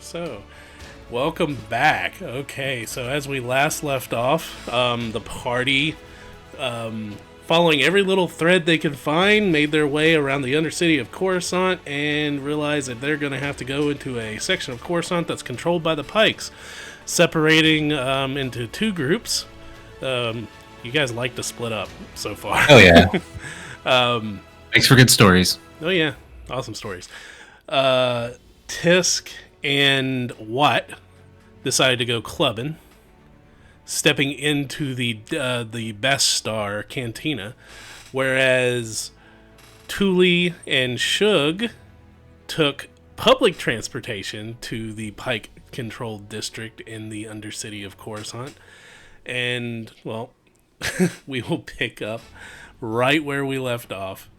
So, welcome back. Okay, so as we last left off, the party, following every little thread they could find, made their way around the undercity of Coruscant and realized that they're going to have to go into a section of Coruscant that's controlled by the Pikes, separating into two groups. You guys like to split up so far. Oh, yeah. Thanks for good stories. Oh, yeah. Awesome stories. Tisk and Watt decided to go clubbing, stepping into the Best Star Cantina, whereas Thule and Shug took public transportation to the Pike-controlled district in the Undercity of Coruscant. And, well, we will pick up right where we left off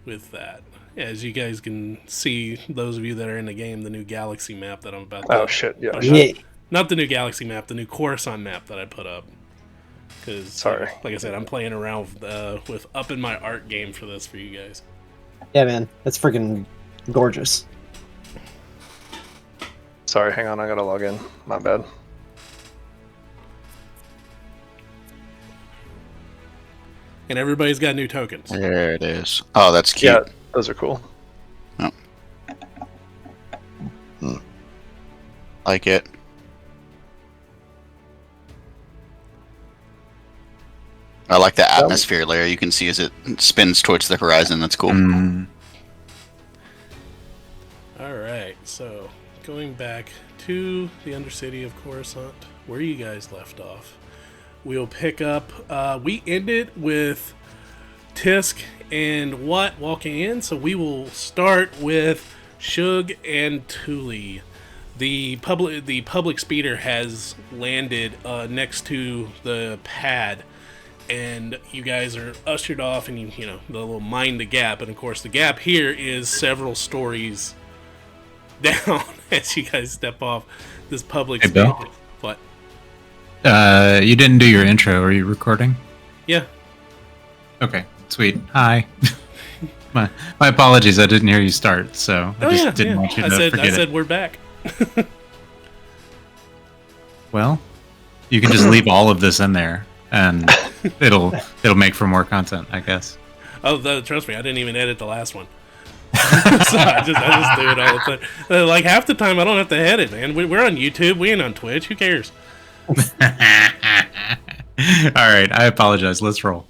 with that. As you guys can see, those of you that are in the game, the new galaxy map that I'm about to... Oh, shit, yeah. Not the new galaxy map, the new Coruscant map that I put up. Because, Sorry. Like I said, I'm playing around with upping my art game for this for you guys. Yeah, man. That's freaking gorgeous. Sorry, hang on, I gotta log in. My bad. And everybody's got new tokens. There it is. Oh, that's cute. Yeah, those are cool. Oh. Like it. I like the atmosphere layer you can see as it spins towards the horizon. That's cool. Alright, so going back to the Undercity of Coruscant, where you guys left off. We'll pick up, we ended with Tisk and Watt walking in, so we will start with Shug and Thule. The public speeder has landed next to the pad, and you guys are ushered off, and you know, the little mind the gap, and of course the gap here is several stories down as you guys step off this public speeder. Bill? What? You didn't do your intro. Are you recording? Yeah. Okay, sweet. Hi. my apologies. I didn't hear you start, so I just didn't want you to forget I said it. we're back. Well, you can just leave all of this in there, and it'll make for more content, I guess. Oh, trust me, I didn't even edit the last one. So I just do it all the time. Like half the time, I don't have to edit, man. We're on YouTube. We ain't on Twitch. Who cares? All right, I apologize. Let's roll.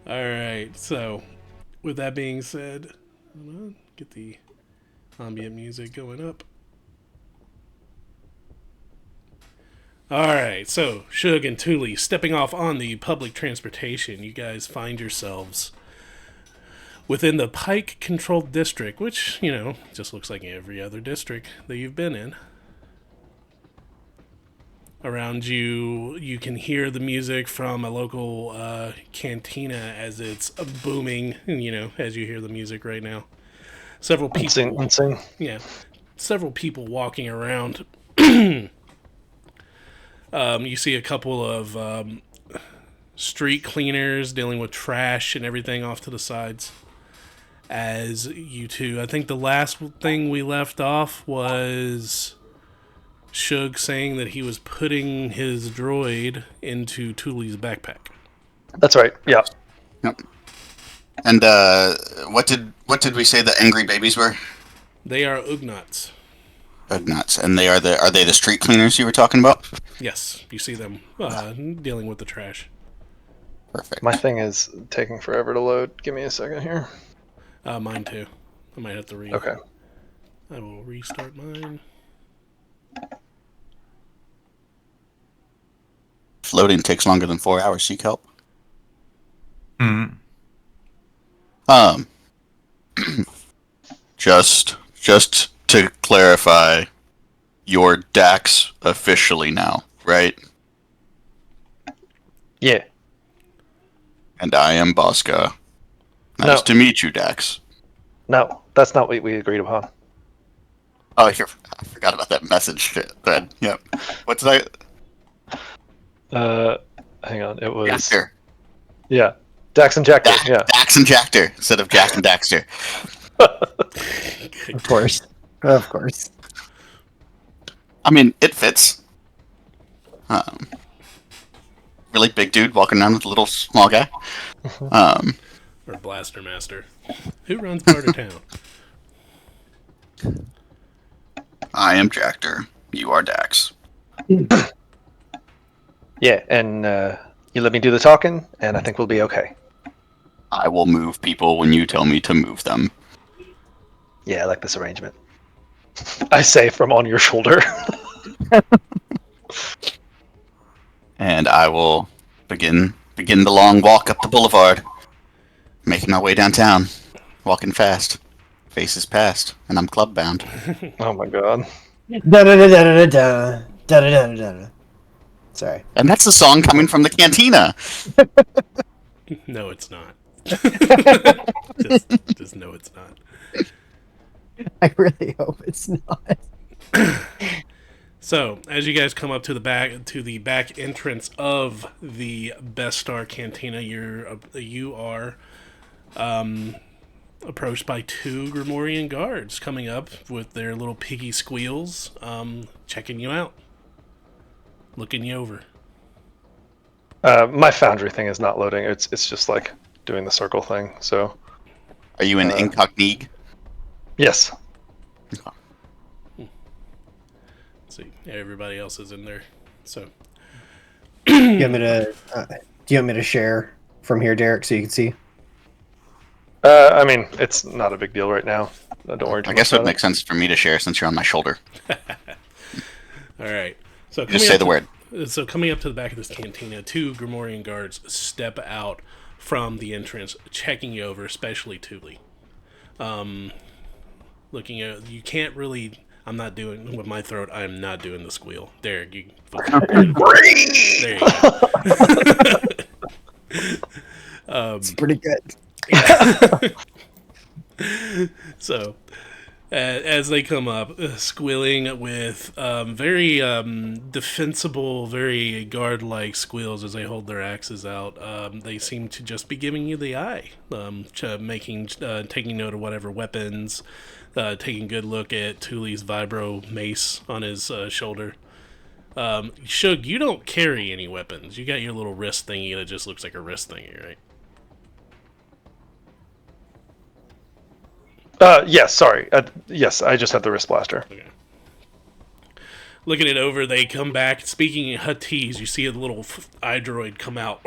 All right. So, with that being said, hold on, get the ambient music going up. All right. So, Shug and Thule stepping off on the public transportation. You guys find yourselves within the Pike-controlled district, which, you know, just looks like every other district that you've been in. Around you, you can hear the music from a local cantina as it's booming, you know, as you hear the music right now. Several people... Insane. Yeah. Several people walking around. You see a couple of street cleaners dealing with trash and everything off to the sides. As you two, I think the last thing we left off was Shug saying that he was putting his droid into Thule's backpack. That's right, yeah. Yep. And what did we say the angry babies were? They are Ugnaughts. Ugnaughts. And are they the street cleaners you were talking about? Yes, you see them dealing with the trash. Perfect. My thing is taking forever to load. Give me a second here. Mine too. I might have to Okay. I will restart mine. Loading takes longer than 4 hours. Seek help. Just to clarify, you're Dax officially now, right? Yeah. And I am Bosca. Nice to meet you, Dax. No, that's not what we agreed upon. Oh, I forgot about that message thread. Yep. What did Hang on, it was... Jackter. Yeah. Dax and Jackter, yeah. Dax and Jackter instead of Jack and Daxter. Of course. Of course. I mean, it fits. Really big dude walking around with a little small guy. Or Blaster Master. Who runs part of town? I am Jactor. You are Dax. Yeah, and you let me do the talking, and I think we'll be okay. I will move people when you tell me to move them. Yeah, I like this arrangement. I say from on your shoulder. And I will begin the long walk up the boulevard, making my way downtown, walking fast. Faces past, and I'm club bound. Oh my god. Da da da da da da da da da da. Sorry. And that's the song coming from the cantina. No, it's not. just no, it's not. I really hope it's not. So, as you guys come up to the back entrance of the Best Star Cantina, you are approached by two Grimorian guards coming up with their little piggy squeals, checking you out, looking you over. My foundry thing is not loading. It's just like doing the circle thing. So. Are you in incognito? Yes. See, everybody else is in there. So, Do you want me to share from here, Derek, so you can see? I mean, it's not a big deal right now. Don't worry too I much guess it would about make sense for me to share since you're on my shoulder. all right. So Just say the word. So coming up to the back of this cantina, two Grimorian guards step out from the entrance, checking you over, especially Thule. Looking at you can't really. I'm not doing with my throat. I am not doing the squeal. Derek, you. There you go. It's pretty good. So, as they come up, squealing with very defensible, very guard-like squeals as they hold their axes out, they seem to just be giving you the eye, taking note of whatever weapons, taking a good look at Thule's vibro mace on his shoulder. Shug, you don't carry any weapons. You got your little wrist thingy that just looks like a wrist thingy, right? Yes, sorry. Yes, I just have the wrist blaster. Okay. Looking it over, they come back. Speaking in Huttese, you see a little iDroid come out.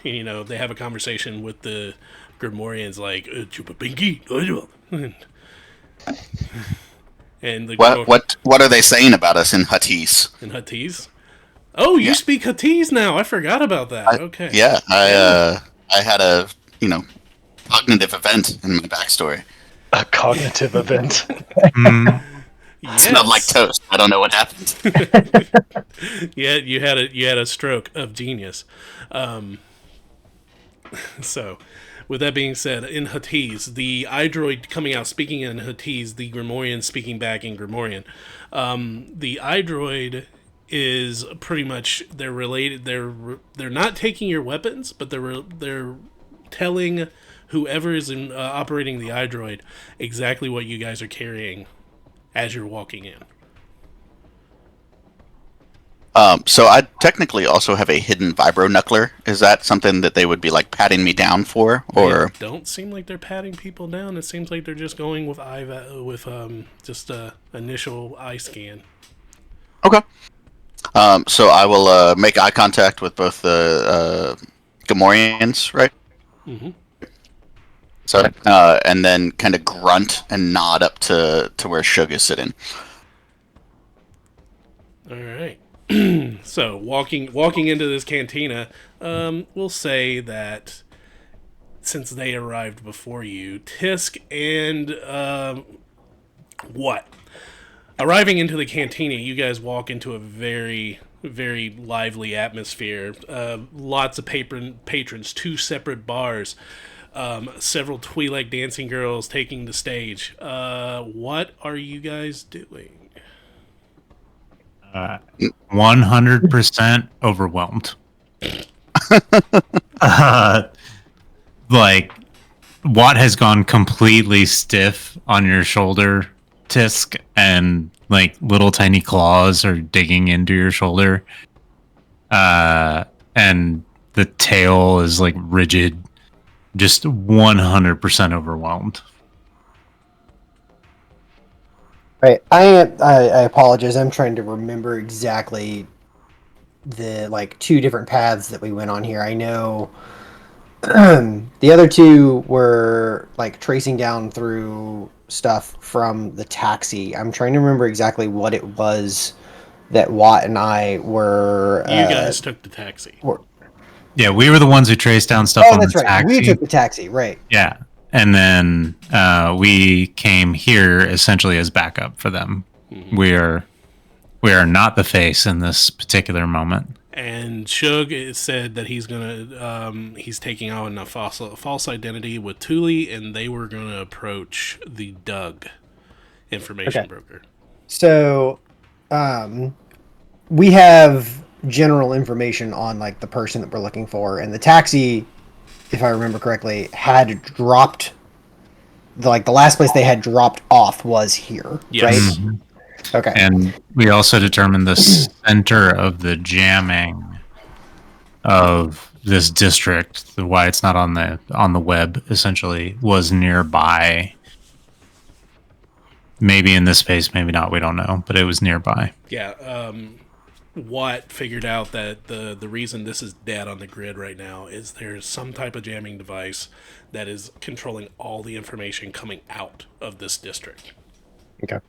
You know, they have a conversation with the Grimorians like, Chupa Pinky. And the What are they saying about us in Huttese? In Huttese? Oh, you speak Huttese now. I forgot about that. Okay. Yeah, I had a cognitive event in my backstory. A cognitive event. Yes. Smelled like toast. I don't know what happened. Yeah, you had a stroke of genius. So, with that being said, in Huttese, the iDroid coming out speaking in Huttese, the Grimorian speaking back in Grimorian. The iDroid is pretty much they're related. They're not taking your weapons, but they're telling whoever is operating the iDroid exactly what you guys are carrying as you're walking in. So I technically also have a hidden vibro knuckler. Is that something that they would be like patting me down for, or they don't seem like they're patting people down? It seems like they're just going with just a initial eye scan. Okay. So I will make eye contact with both the Gamorreans, right? Mm-hmm. So and then kind of grunt and nod up to where Shug is sitting. All right. So walking into this cantina, we'll say that since they arrived before you, Tisk and arriving into the cantina, you guys walk into a very, very lively atmosphere. Lots of patrons, two separate bars, several Twi'lek dancing girls taking the stage. What are you guys doing? 100% overwhelmed. Like, Watt has gone completely stiff on your shoulder tisk and like little tiny claws are digging into your shoulder. And the tail is like rigid, just 100% overwhelmed. Right. I apologize. I'm trying to remember exactly the like two different paths that we went on here. I know the other two were like tracing down through stuff from the taxi. I'm trying to remember exactly what it was that Watt and I were. You guys took the taxi. Yeah, we were the ones who traced down stuff on the that's right. taxi. We took the taxi, right? Yeah, and then we came here essentially as backup for them. Mm-hmm. We are not the face in this particular moment. And Shug said that he's taking on a false identity with Thule, and they were gonna approach the Doug information broker. So, we have general information on like the person that we're looking for, and the taxi, if I remember correctly, had dropped. The last place they had dropped off was here, yes. Right? Mm-hmm. Okay. And we also determined the center of the jamming of this district, why it's not on the web, essentially, was nearby. Maybe in this space, maybe not, we don't know, but it was nearby. Yeah, Watt figured out that the reason this is dead on the grid right now is there's some type of jamming device that is controlling all the information coming out of this district. Okay.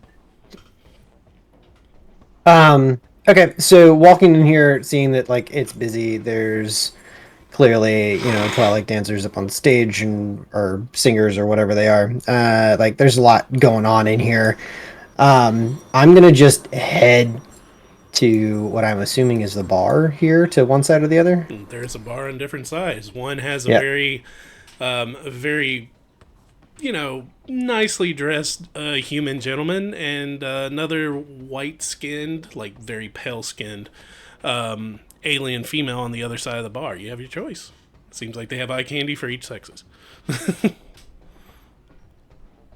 Okay, so walking in here, seeing that like it's busy, there's clearly, Twilight dancers up on stage or singers or whatever they are. Like there's a lot going on in here. I'm gonna just head to what I'm assuming is the bar here to one side or the other. There's a bar on different sides. One has a very nicely dressed human gentleman, and another white-skinned, like very pale-skinned alien female on the other side of the bar. You have your choice. Seems like they have eye candy for each sexes.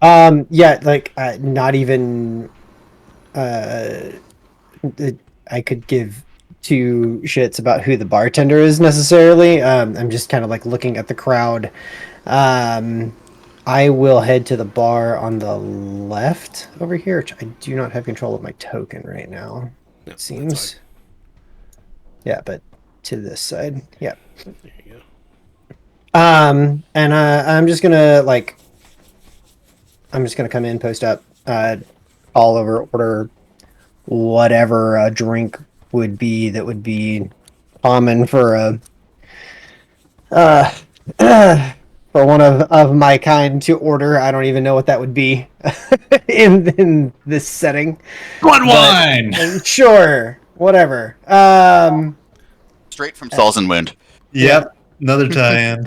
Not even I could give two shits about who the bartender is necessarily. I'm just kind of like looking at the crowd. I will head to the bar on the left over here, which I do not have control of my token right now. No, it seems. Yeah, but to this side. Yeah. There you go. And I'm just gonna come in, post up, all over, order whatever a drink would be that would be common for for one of my kind to order. I don't even know what that would be in this setting. Blood wine. Sure, whatever. Straight from Souls and Wind. Yep, another tie-in.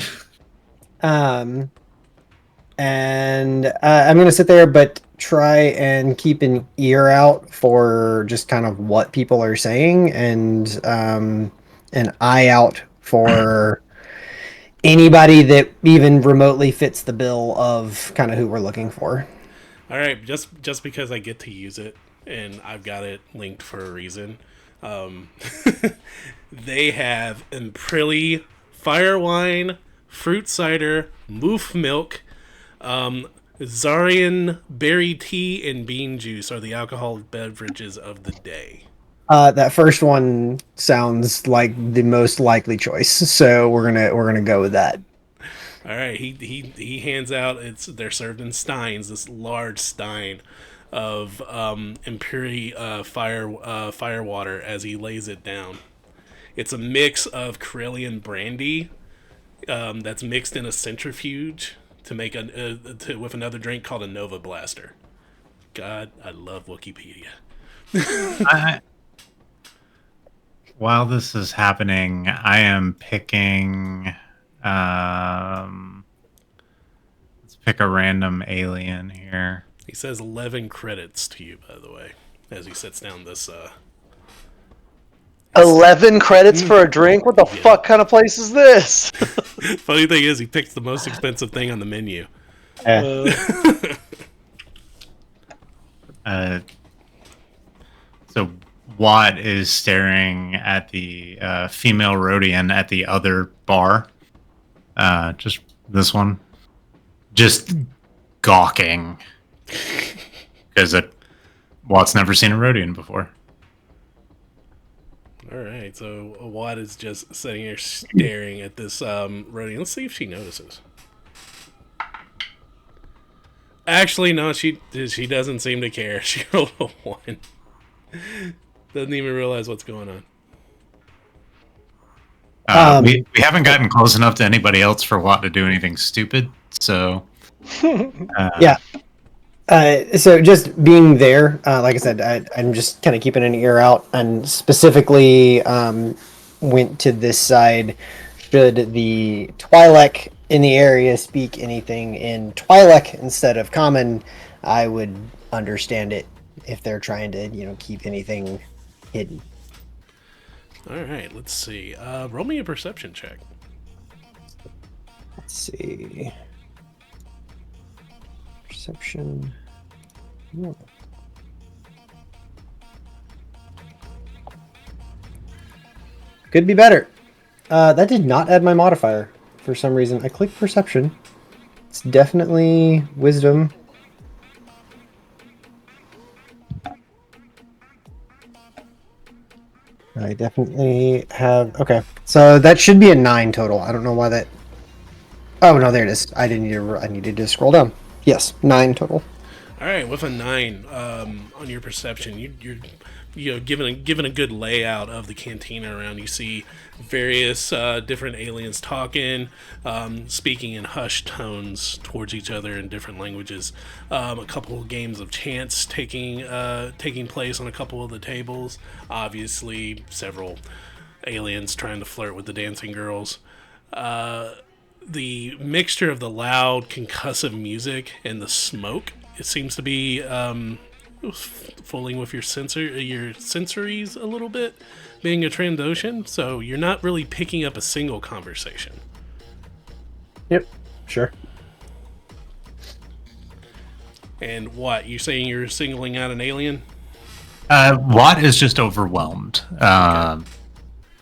And I'm gonna sit there, but try and keep an ear out for just kind of what people are saying, and an eye out for anybody that even remotely fits the bill of kind of who we're looking for. All right, just because I get to use it and I've got it linked for a reason. They have Imprilli, fire wine, fruit cider, moof milk, Zarian berry tea, and bean juice are the alcoholic beverages of the day. That first one sounds like the most likely choice, so we're gonna go with that. All right, he hands out. They're served in steins. This large stein of Imperi fire water as he lays it down. It's a mix of Corellian brandy that's mixed in a centrifuge to make with another drink called a Nova Blaster. God, I love Wikipedia. While this is happening, I am picking. Let's pick a random alien here. He says 11 credits to you, by the way, as he sets down this. 11 credits for a drink? What the fuck kind of place is this? Funny thing is, he picks the most expensive thing on the menu. So Watt is staring at the female Rhodian at the other bar. Just this one. Just gawking. Because Watt's never seen a Rhodian before. Alright, so Watt is just sitting here staring at this Rhodian. Let's see if she notices. Actually, no, she doesn't seem to care. She rolled a 1. Doesn't even realize what's going on. We haven't gotten close enough to anybody else for Watt to do anything stupid, so... Yeah. So just being there, like I said, I'm just kind of keeping an ear out, and specifically went to this side. Should the Twi'lek in the area speak anything in Twi'lek instead of Common, I would understand it if they're trying to, keep anything hidden. Alright, let's see. Roll me a perception check. Let's see. Perception. Yeah. Could be better. That did not add my modifier for some reason. I clicked perception. It's definitely wisdom. I definitely have... Okay. So that should be a 9 total. I don't know why that... Oh, no, there it is. I needed to scroll down. Yes, 9 total. All right, with a 9 on your perception, you're given a good layout of the cantina around. You see various different aliens talking, speaking in hushed tones towards each other in different languages. A couple of games of chants taking place on a couple of the tables. Obviously, several aliens trying to flirt with the dancing girls. The mixture of the loud, concussive music and the smoke, it seems to be fooling with your sensories a little bit, being a Trandoshan, so you're not really picking up a single conversation. Yep, sure. And what, you saying you're singling out an alien? Watt is just overwhelmed.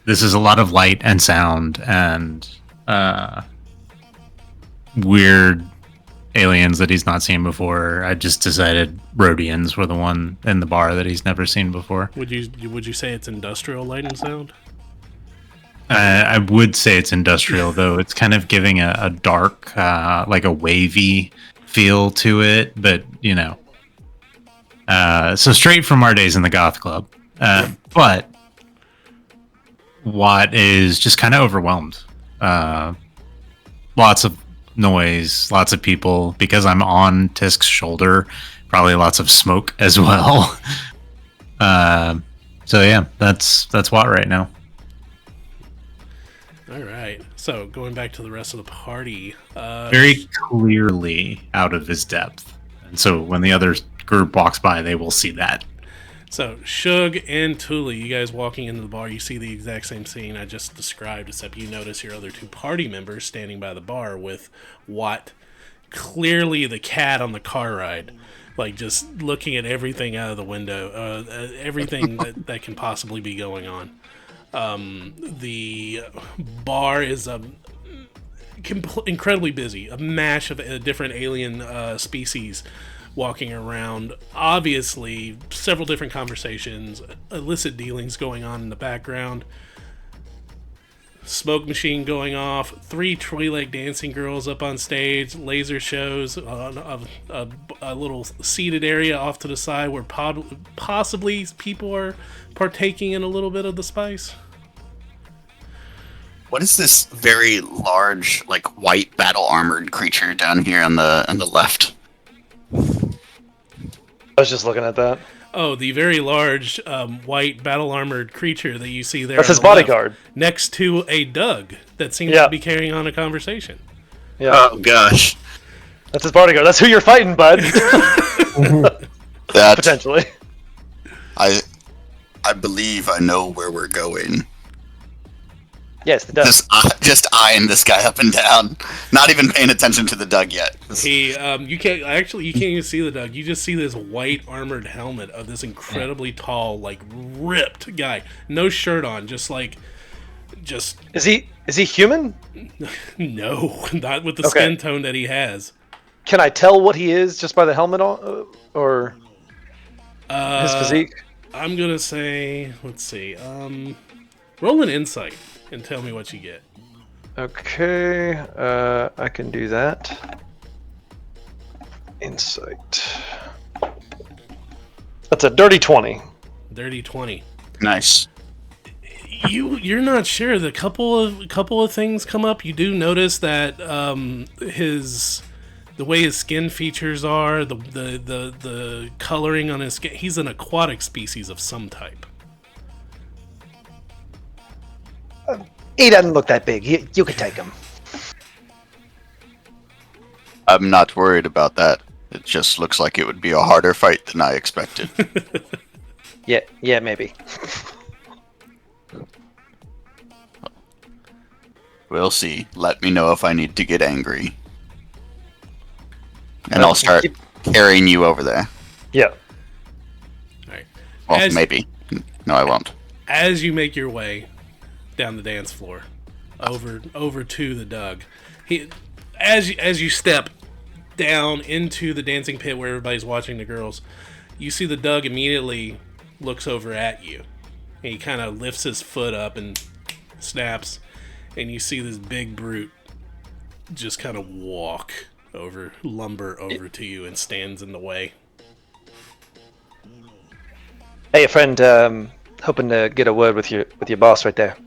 This is a lot of light and sound and weird aliens that he's not seen before. I just decided Rhodians were the one in the bar that he's never seen before. Would you say it's industrial light and sound? I would say it's industrial, though. It's kind of giving a dark, like a wavy feel to it, but so straight from our days in the goth club. But Watt is just kind of overwhelmed. Lots of noise, lots of people. Because I'm on Tisk's shoulder, probably lots of smoke as well. So yeah, that's Watt right now. All right. So going back to the rest of the party, Very clearly out of his depth, and so when the other group walks by, they will see that. So Shug and Tuli, you guys walking into the bar, you see the exact same scene I just described, except you notice your other two party members standing by the bar with Watt, clearly the cat on the car ride, like just looking at everything out of the window, everything that can possibly be going on. The bar is incredibly busy, a mash of different alien species walking around. Obviously, several different conversations, illicit dealings going on in the background. Smoke machine going off. 3 Twi'lek dancing girls up on stage. Laser shows. A little seated area off to the side where possibly people are partaking in a little bit of the spice. What is this very large, like white battle armored creature down here on the left? I was just looking at that. Oh, the very large white battle armored creature that you see there. That's on his the left, bodyguard. next to a Doug that seems to be carrying on a conversation. Yeah. Oh gosh, That's his bodyguard. That's who you're fighting, bud. that Potentially. I believe I know where we're going. Yes, the Doug. Just eyeing this guy up and down, not even paying attention to the Doug yet. You can't even see the Doug. You just see this white armored helmet of this incredibly tall, like ripped guy, no shirt on, just. Is he human? No, not with the skin tone that he has. Can I tell what he is just by the helmet on, or his physique? I'm gonna say, let's see. Roll an insight and tell me what you get. Okay, I can do that. Insight. That's a dirty 20. Dirty 20. Nice. You're not sure. The couple of things come up. You do notice that the way his skin features are, the coloring on his skin. He's an aquatic species of some type. He doesn't look that big. You could take him. I'm not worried about that. It just looks like it would be a harder fight than I expected. Yeah, maybe. We'll see. Let me know if I need to get angry. And I'll start carrying you over there. Yeah. All right. Well, maybe. No, I won't. As you make your way down the dance floor, over to the Doug, as you step down into the dancing pit where everybody's watching the girls, you see the Doug immediately looks over at you. And he kind of lifts his foot up and snaps, and you see this big brute just kind of lumber over to you and stands in the way. Hey, friend, hoping to get a word with your boss right there.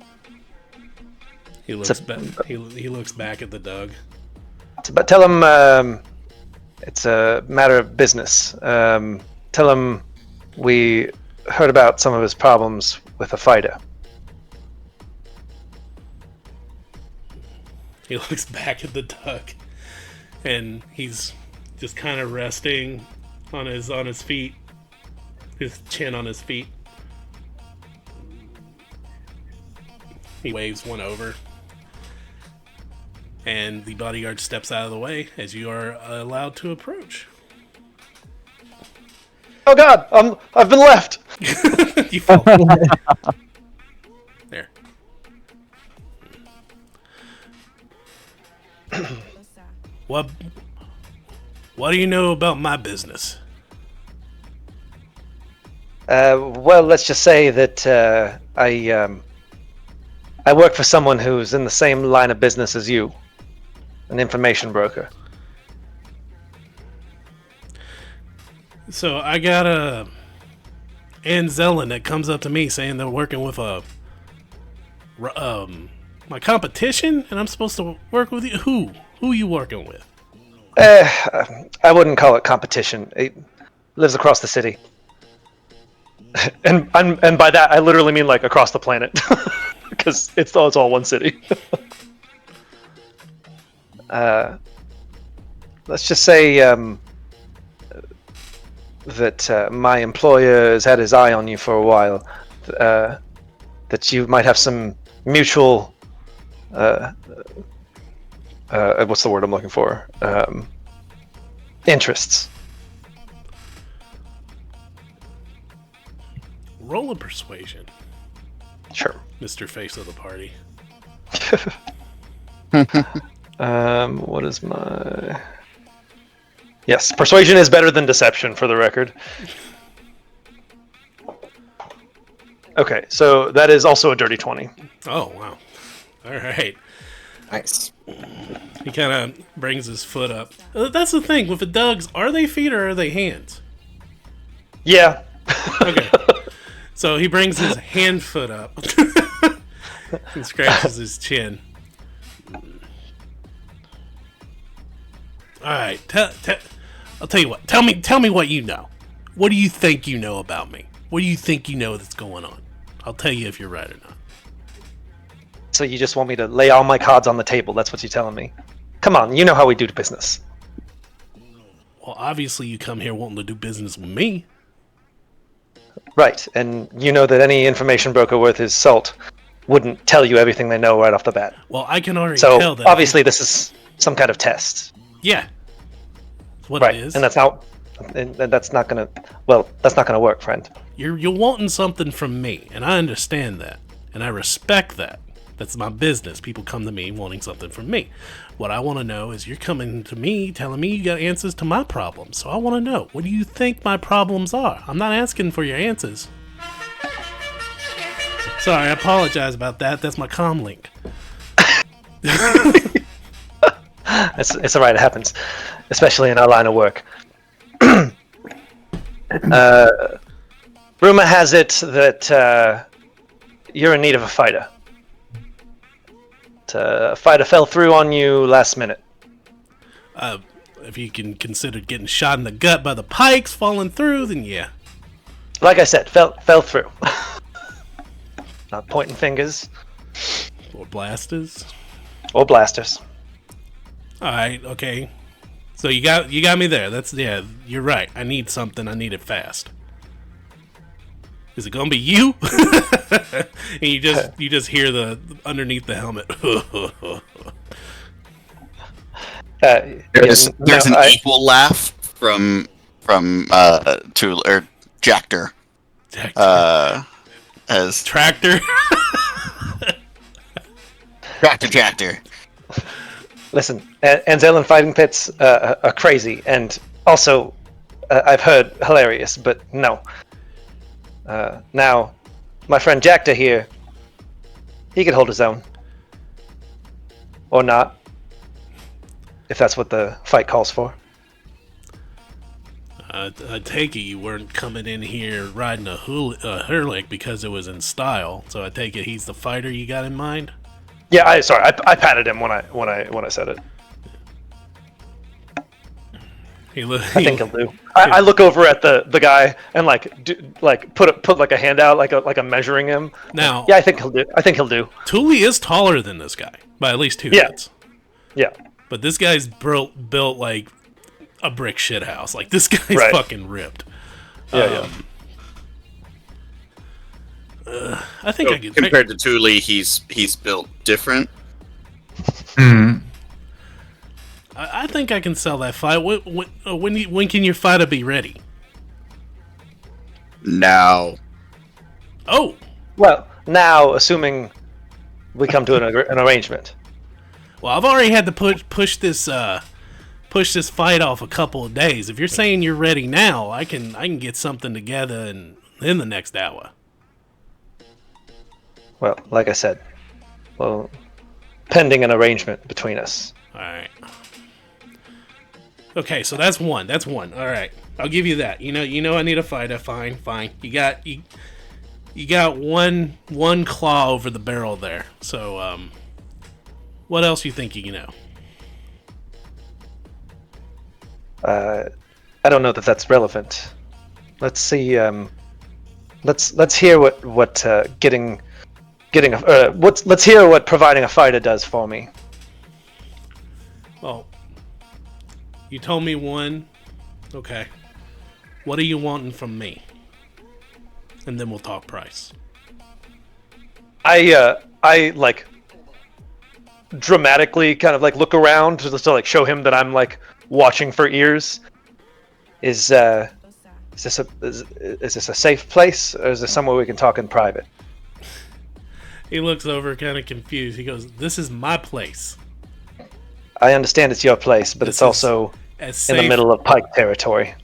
He looks he looks back at the Doug. But tell him it's a matter of business. Tell him we heard about some of his problems with a fighter. He looks back at the Doug, and he's just kind of resting on his feet, his chin on his feet. He waves one over, and the bodyguard steps out of the way as you are allowed to approach. Oh God, I've been left. You fall. There. What do you know about my business? Well, let's just say that I work for someone who's in the same line of business as you, an information broker. So I got a Anzelin that comes up to me saying they're working with my competition, and I'm supposed to work with you. Who you working with? I wouldn't call it competition. It lives across the city, and by that I literally mean like across the planet, because it's all one city. Let's just say that my employer has had his eye on you for a while. That you might have some mutual. What's the word I'm looking for? Interests. Roll a persuasion, Sure. Mr. Face of the Party. What is my... Yes, persuasion is better than deception, for the record. Okay, so that is also a dirty 20. Oh, wow. All right. Nice. He kind of brings his foot up. That's the thing. With the Dougs, are they feet or are they hands? Yeah. Okay. So he brings his hand foot up and scratches his chin. All right. I'll tell you what. Tell me what you know. What do you think you know about me? What do you think you know that's going on? I'll tell you if you're right or not. So you just want me to lay all my cards on the table? That's what you're telling me? Come on, you know how we do business. Well, obviously you come here wanting to do business with me. Right, and you know that any information broker worth his salt wouldn't tell you everything they know right off the bat. Well, I can already So tell that. obviously, this is some kind of test, Yeah. That's what right? it is. And that's how. And that's not gonna. Well, that's not gonna work, friend. You're wanting something from me, and I understand that, and I respect that. That's my business. People come to me wanting something from me. What I want to know is you're coming to me telling me you got answers to my problems. So I want to know, what do you think my problems are? I'm not asking for your answers. Sorry, I apologize about that. That's my comm link. It's alright. It happens, especially in our line of work. Rumor has it that you're in need of a fighter. A fighter fell through on you last minute. If you can consider getting shot in the gut by the pikes falling through, then yeah. Like I said, fell through. Not pointing fingers Or blasters. or blasters. Alright, okay. So you got me there. Yeah, you're right. I need something. I need it fast. Is it gonna be you? And you just hear the underneath the helmet. There's an equal laugh from Jactor. As Tractor. Jactor. Listen, Anzellan fighting pits are crazy, and also I've heard hilarious, but no. Now, my friend Jactor here, he could hold his own. Or not. If that's what the fight calls for. I take it you weren't coming in here riding a Hurlik because it was in style. So I take it he's the fighter you got in mind. Yeah, I patted him when I said it. I think he'll do. I look over at the guy and put like a hand out like a measuring him. Now, yeah, I think he'll do. Thule is taller than this guy by at least 2 feet. Yeah. But this guy's built like a brick shit house. Like this guy's fucking ripped. Yeah. I think I could. Compared to Thule, he's built different. I think I can sell that fight. When can your fighter be ready? Now. Oh. Well, now assuming we come to an arrangement. Well, I've already had to push this fight off a couple of days. If you're saying you're ready now, I can get something together in the next hour. Well, like I said, pending an arrangement between us. All right. Okay, so that's one. All right, I'll give you that. You know, I need a fighter. Fine. You got one claw over the barrel there. So, what else you think you know? I don't know that that's relevant. Let's see. Let's hear what let's hear what providing a fighter does for me. Well, you told me one. Okay. What are you wanting from me? And then we'll talk price. I like dramatically kind of like look around just to like show him that I'm like watching for ears. Is this a safe place, or is this somewhere we can talk in private? He looks over kind of confused. He goes, "This is my place." I understand it's your place, but This it's also in the middle of Pyke territory.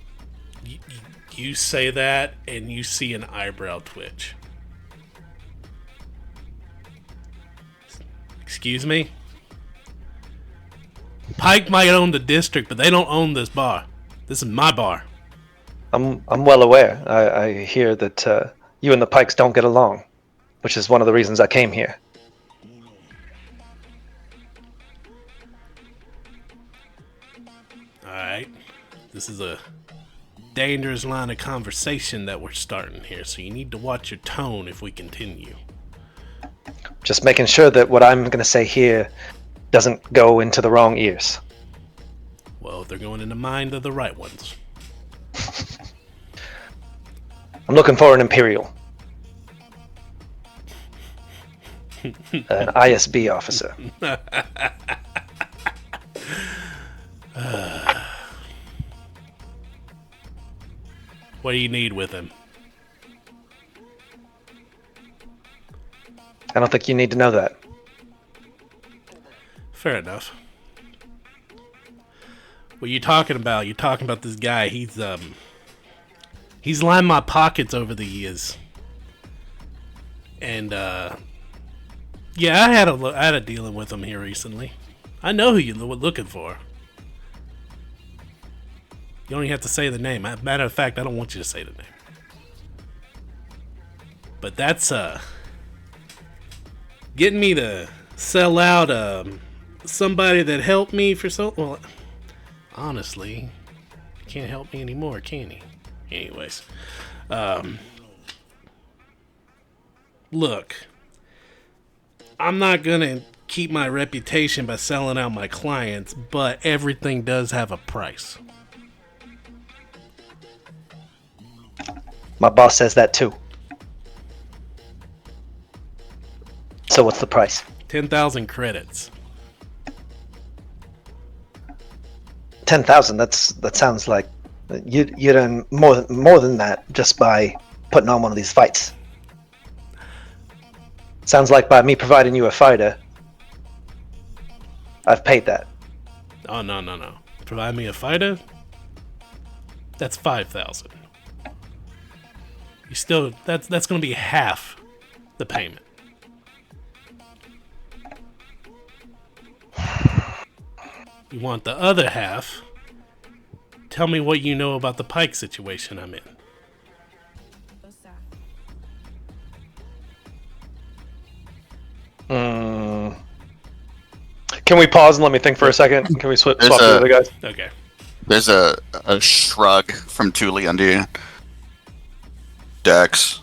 You say that, and you see an eyebrow twitch. Excuse me? Pyke might own the district, but they don't own this bar. This is my bar. I'm well aware. I hear that you and the Pykes don't get along, which is one of the reasons I came here. Alright. This is a dangerous line of conversation that we're starting here, so you need to watch your tone if we continue. Just making sure that what I'm going to say here doesn't go into the wrong ears. Well, if they're going in the mind of the right ones. I'm looking for an Imperial. An ISB officer. What do you need with him? I don't think you need to know that. Fair enough. What you talking about? You talking about this guy? He's lined my pockets over the years, and yeah, I had a dealing with him here recently. I know who you're looking for. You don't even have to say the name. Matter of fact, I don't want you to say the name. But that's getting me to sell out somebody that helped me for so well. Honestly, can't help me anymore, can he? Anyways, look, I'm not gonna keep my reputation by selling out my clients, but everything does have a price. My boss says that too. So what's the price? 10,000 credits. 10,000. That sounds like you'd earn more than that just by putting on one of these fights. Sounds like by me providing you a fighter, I've paid that. Oh no. Provide me a fighter? That's 5,000. You still that's gonna be half the payment. You want the other half? Tell me what you know about the Pyke situation I'm in. Can we pause and let me think for a second? Can we swap to the other guys? Okay. There's a shrug from Thule under you. Dex,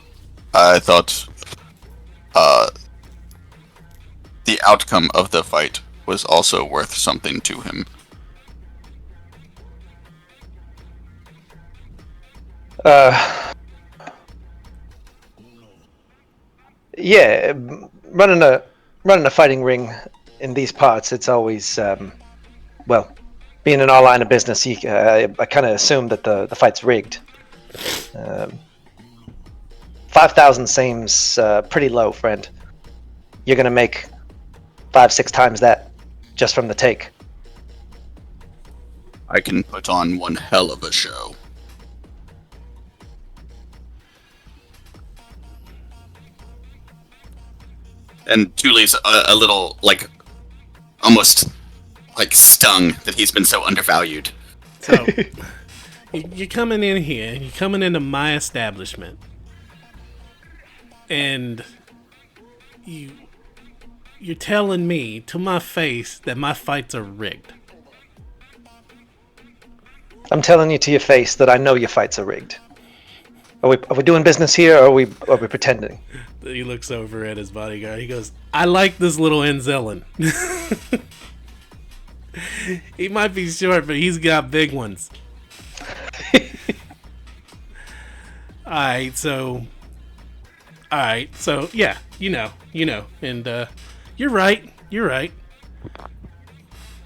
I thought the outcome of the fight was also worth something to him. Yeah, running a fighting ring in these parts, it's always well, being in our line of business, I kind of assume that the fight's rigged. 5,000 seems pretty low, friend. You're gonna make 5-6 times that just from the take. I can put on one hell of a show. And Thule's a little, like, almost, like, stung that he's been so undervalued. So, you're coming in here, you're coming into my establishment, and you're telling me to my face that my fights are rigged. I'm telling you to your face that I know your fights are rigged. Are we doing business here, or are we pretending? He looks over at his bodyguard. He goes, I like this little Enzelin. He might be short, but he's got big ones. Alright, so yeah, you know, and you're right.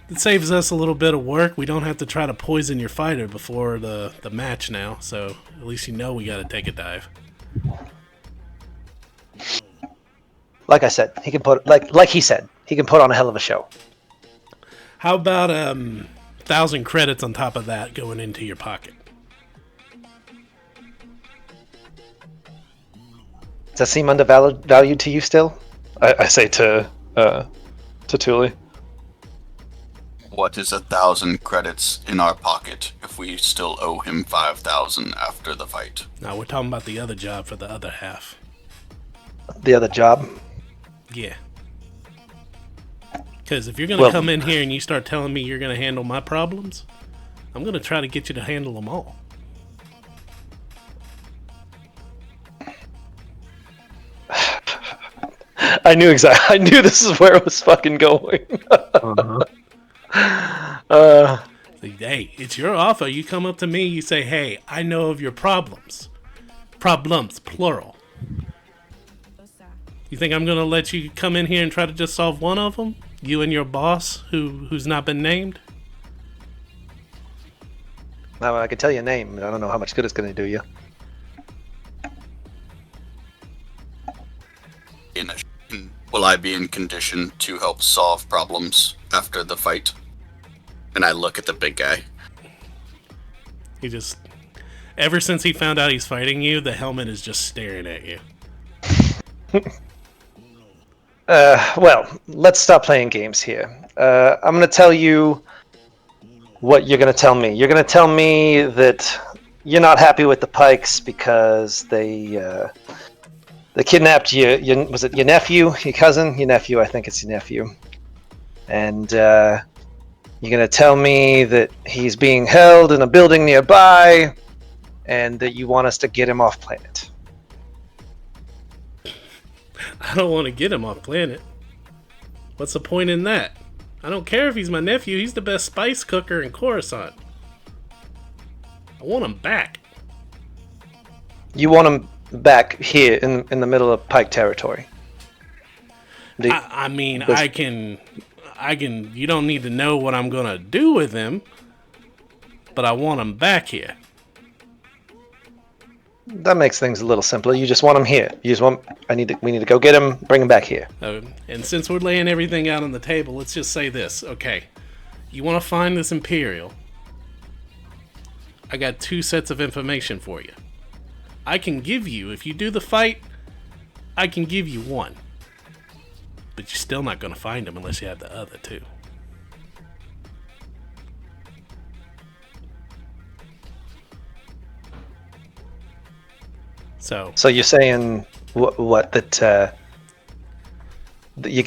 It saves us a little bit of work. We don't have to try to poison your fighter before the match now, so at least you know we gotta take a dive. Like I said, he can put like he said, he can put on a hell of a show. How about 1,000 credits on top of that going into your pocket? Does that seem undervalued to you still? I say to Thule. What is 1,000 credits in our pocket if we still owe him 5,000 after the fight? No, we're talking about the other job for the other half. The other job? Yeah. Because if you're going to come in here and you start telling me you're going to handle my problems, I'm going to try to get you to handle them all. I knew this is where it was fucking going. Hey, it's your offer. You come up to me, you say, hey, I know of your problems. Problems, plural. You think I'm gonna let you come in here and try to just solve one of them? You and your boss, who's not been named? Now, I can tell you a name. I don't know how much good it's going to do you. Will I be in condition to help solve problems after the fight? And I look at the big guy. He just... Ever since he found out he's fighting you, the helmet is just staring at you. Well, let's stop playing games here. I'm going to tell you what you're going to tell me. You're going to tell me that you're not happy with the Pykes because they kidnapped you. Was it your nephew, your cousin? Your nephew, I think it's your nephew. And you're going to tell me that he's being held in a building nearby and that you want us to get him off planet. I don't want to get him off planet. What's the point in that? I don't care if he's my nephew. He's the best spice cooker in Coruscant. I want him back. You want him back here in the middle of Pyke territory? I mean, I can. You don't need to know what I'm gonna do with him, but I want him back here. That makes things a little simpler. You just want him here. You just want. We need to go get him. Bring him back here. And since we're laying everything out on the table, let's just say this, okay? You want to find this Imperial? I got 2 sets of information for you. I can give you, if you do the fight, I can give you 1. But you're still not going to find him unless you have the other 2. So you're saying what that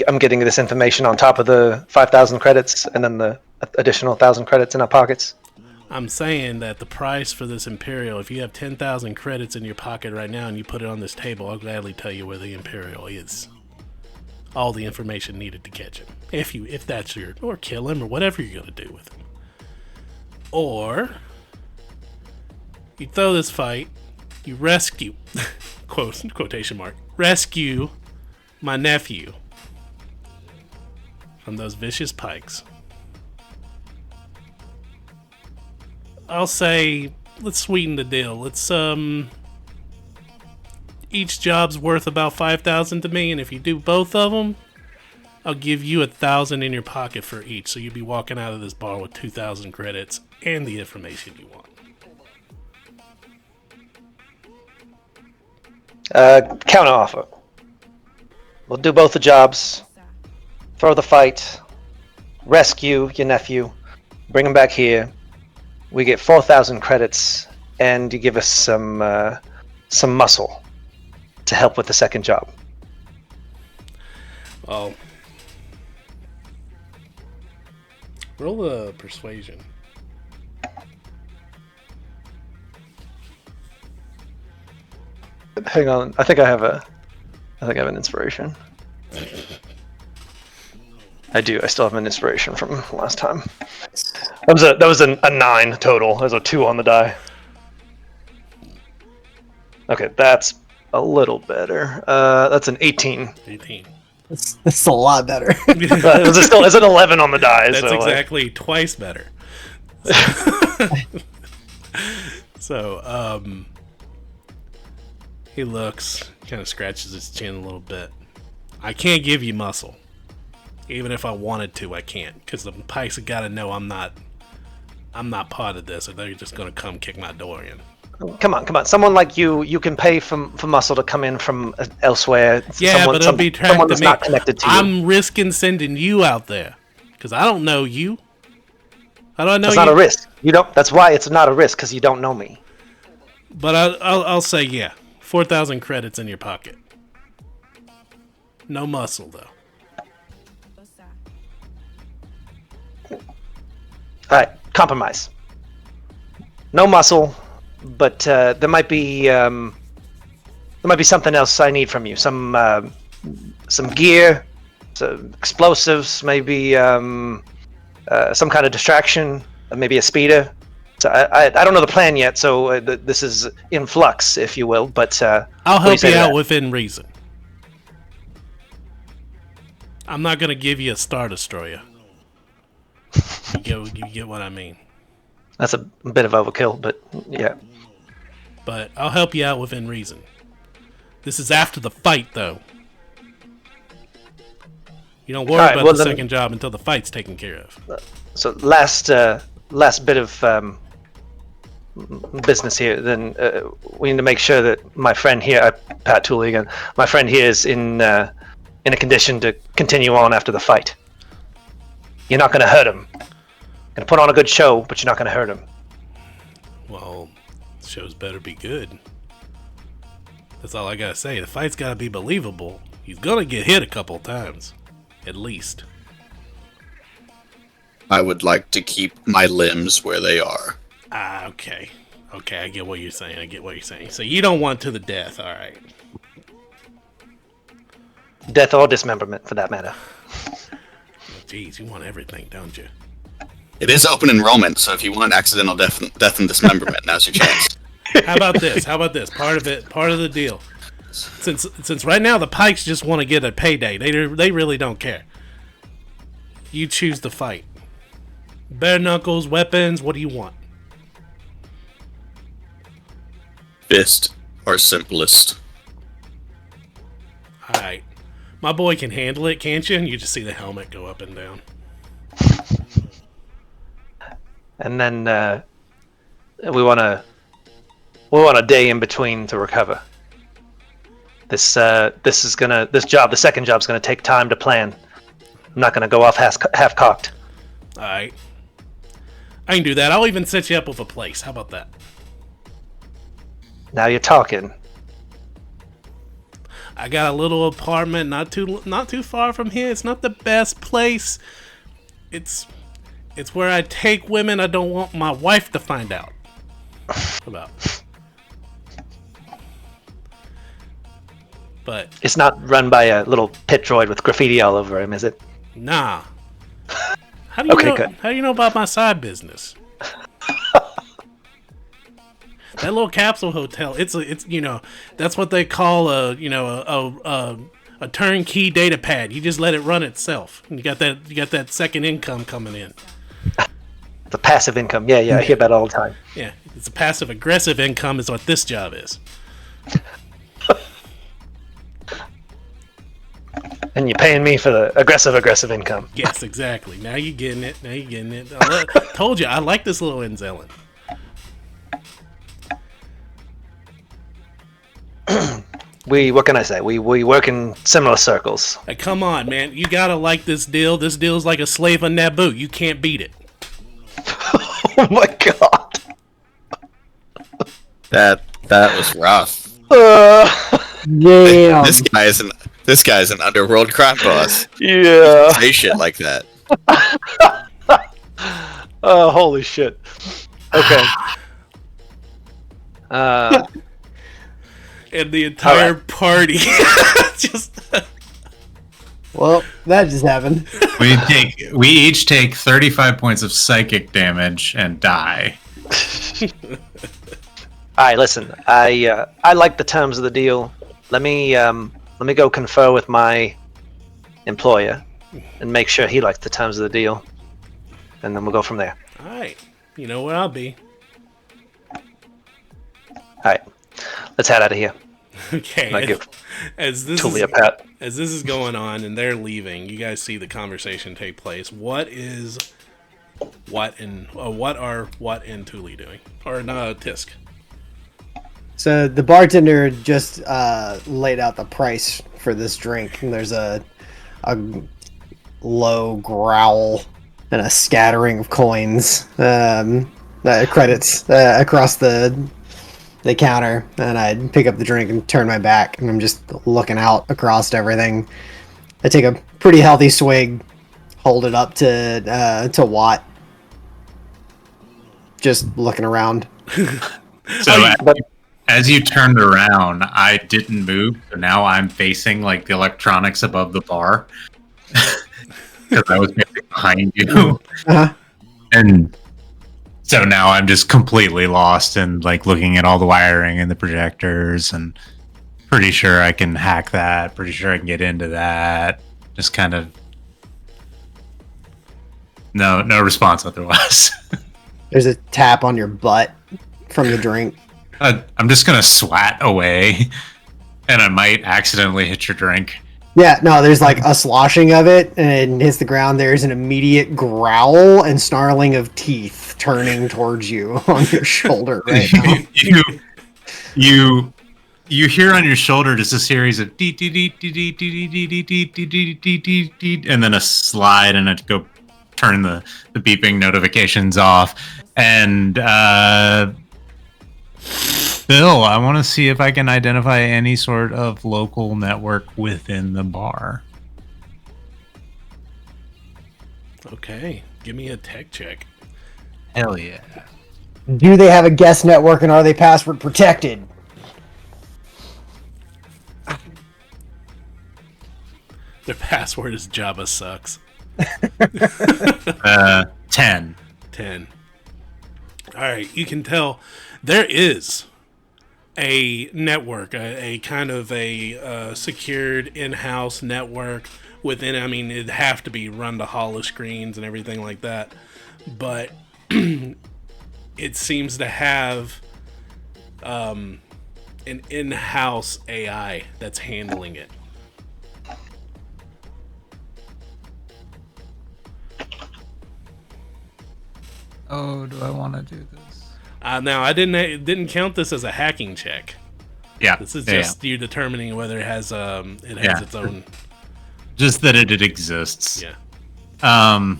I'm getting this information on top of the 5,000 credits and then the additional 1,000 credits in our pockets? I'm saying that the price for this Imperial, if you have 10,000 credits in your pocket right now and you put it on this table, I'll gladly tell you where the Imperial is. All the information needed to catch him. If that's your... Or kill him, or whatever you're going to do with him. Or... You throw this fight, you rescue... quotation mark. Rescue my nephew from those vicious Pykes. I'll say, let's sweeten the deal. Let's, each job's worth about 5,000 to me, and if you do both of them, I'll give you 1,000 in your pocket for each, so you'll be walking out of this bar with 2,000 credits and the information you want. Counter offer. We'll do both the jobs. Throw the fight. Rescue your nephew. Bring him back here. We get 4,000 credits, and you give us some muscle to help with the second job. Well, roll a persuasion. Hang on, I think I have an inspiration. I do. I still have an inspiration from last time. That was a 9 total. There's a 2 on the die. Okay, that's a little better. That's an 18. 18. That's a lot better. It's an 11 on the die. That's so exactly twice better. So, he looks, kind of scratches his chin a little bit. I can't give you muscle. Even if I wanted to, I can't. Because the Pykes have got to know I'm not part of this, or they're just going to come kick my door in. Come on. Someone like you can pay for muscle to come in from elsewhere. Yeah, but it'll be tracked someone to that's me. not connected to you. I'm risking sending you out there. Because I don't know you. How do I know you? That's not a risk. You don't. That's why it's not a risk, because you don't know me. But I'll say, yeah. 4,000 credits in your pocket. No muscle, though. Alright, compromise. No muscle, but there might be something else I need from you. Some gear, some explosives, maybe some kind of distraction, maybe a speeder. So I don't know the plan yet, so this is in flux, if you will. But I'll help you out within reason. I'm not gonna give you a Star Destroyer. You get what I mean. That's a bit of overkill, but yeah. But I'll help you out within reason. This is after the fight, though. You don't worry about the second job until the fight's taken care of. So last bit of business here. Then we need to make sure that my friend here, Pat Tooley again, my friend here is in a condition to continue on after the fight. You're not going to hurt him. Going to put on a good show, but you're not going to hurt him. Well, the show's better be good. That's all I gotta say. The fight's gotta be believable. He's gonna get hit a couple times. At least. I would like to keep my limbs where they are. Okay. Okay, I get what you're saying. So you don't want to the death, alright. Death or dismemberment, for that matter. Jeez, you want everything, don't you? It is open enrollment, so if you want accidental death and dismemberment, now's your chance. How about this? Part of the deal. Since right now the Pikes just want to get a payday. They really don't care. You choose the fight. Bare knuckles, weapons, what do you want? Fist or simplest. Alright. My boy can handle it, can't you? And you just see the helmet go up and down. And then we want a day in between to recover. The second job's gonna take time to plan. I'm not gonna go off half cocked. Alright. I can do that. I'll even set you up with a place. How about that? Now you're talking. I got a little apartment not too far from here. It's not the best place. It's where I take women I don't want my wife to find out about. But it's not run by a little pit droid with graffiti all over him, is it? Nah. How do you know? Good. How do you know about my side business? That little capsule hotel. It's that's what they call a turnkey data pad. You just let it run itself. You got that second income coming in. The passive income. Yeah, I hear that all the time. Yeah, it's a passive aggressive income is what this job is. And you're paying me for the aggressive income. Yes, exactly. Now you're getting it. I told you, I like this little Enzelin. What can I say? We work in similar circles. Hey, come on, man. You gotta like this deal. This deal's like a slave on Naboo. You can't beat it. Oh my god. That was rough. Damn. This guy's an underworld crime boss. Yeah. Say shit like that. Oh, holy shit. Okay. And the entire party just. Well, that just happened. We each take 35 points of psychic damage and die. All right, listen. I like the terms of the deal. Let me go confer with my employer and make sure he likes the terms of the deal, and then we'll go from there. All right. You know where I'll be. All right. Let's head out of here. Okay. As this is going on and they're leaving, you guys see the conversation take place. What are What and Thule doing? Or no, Tisk. So the bartender just laid out the price for this drink, and there's a low growl and a scattering of coins, credits across the counter, and I pick up the drink and turn my back, and I'm just looking out across everything. I take a pretty healthy swig, hold it up to Watt, just looking around. So as you turned around, I didn't move, so now I'm facing like the electronics above the bar because I was behind you, and so now I'm just completely lost and like looking at all the wiring and the projectors, and pretty sure I can hack that. Pretty sure I can get into that. Just kind of No response otherwise. There's a tap on your butt from the drink. I'm just gonna swat away, and I might accidentally hit your drink. Yeah, no, there's like a sloshing of it and it hits the ground. There's an immediate growl and snarling of teeth turning towards you on your shoulder right now. You hear on your shoulder just a series of dee dee dee dee dee dee dee dee dee dee dee dee dee dee, and then a slide, and it go turn the beeping notifications off. And Bill, I want to see if I can identify any sort of local network within the bar. Okay, give me a tech check. Hell yeah. Do they have a guest network and are they password protected? Their password is Java sucks. 10. 10. All right, you can tell there is a network, a kind of a secured in-house network within. I mean, it'd have to be run to hollow screens and everything like that, but it seems to have an in-house AI that's handling it. Oh, do I want to do this? Now, I didn't count this as a hacking check. Yeah. This is just you determining whether it has its own. Just that it exists. Yeah. Oh,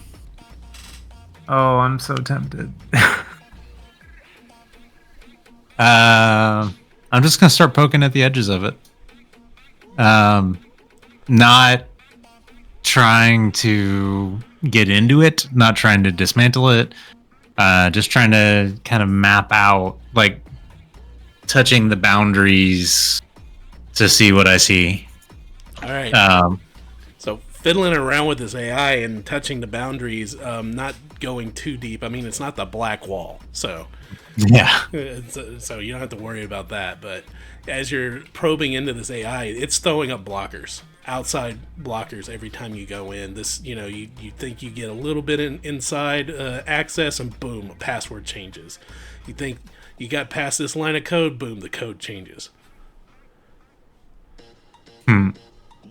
I'm so tempted. I'm just gonna start poking at the edges of it. Not trying to get into it, not trying to dismantle it. Just trying to kind of map out, like, touching the boundaries to see what I see. All right. So fiddling around with this AI and touching the boundaries, not going too deep. I mean, it's not the black wall, so yeah. So you don't have to worry about that. But as you're probing into this AI, it's throwing up blockers, outside blockers every time you go in. This, you think you get a little bit inside access, and boom, a password changes. You think you got past this line of code, boom, the code changes.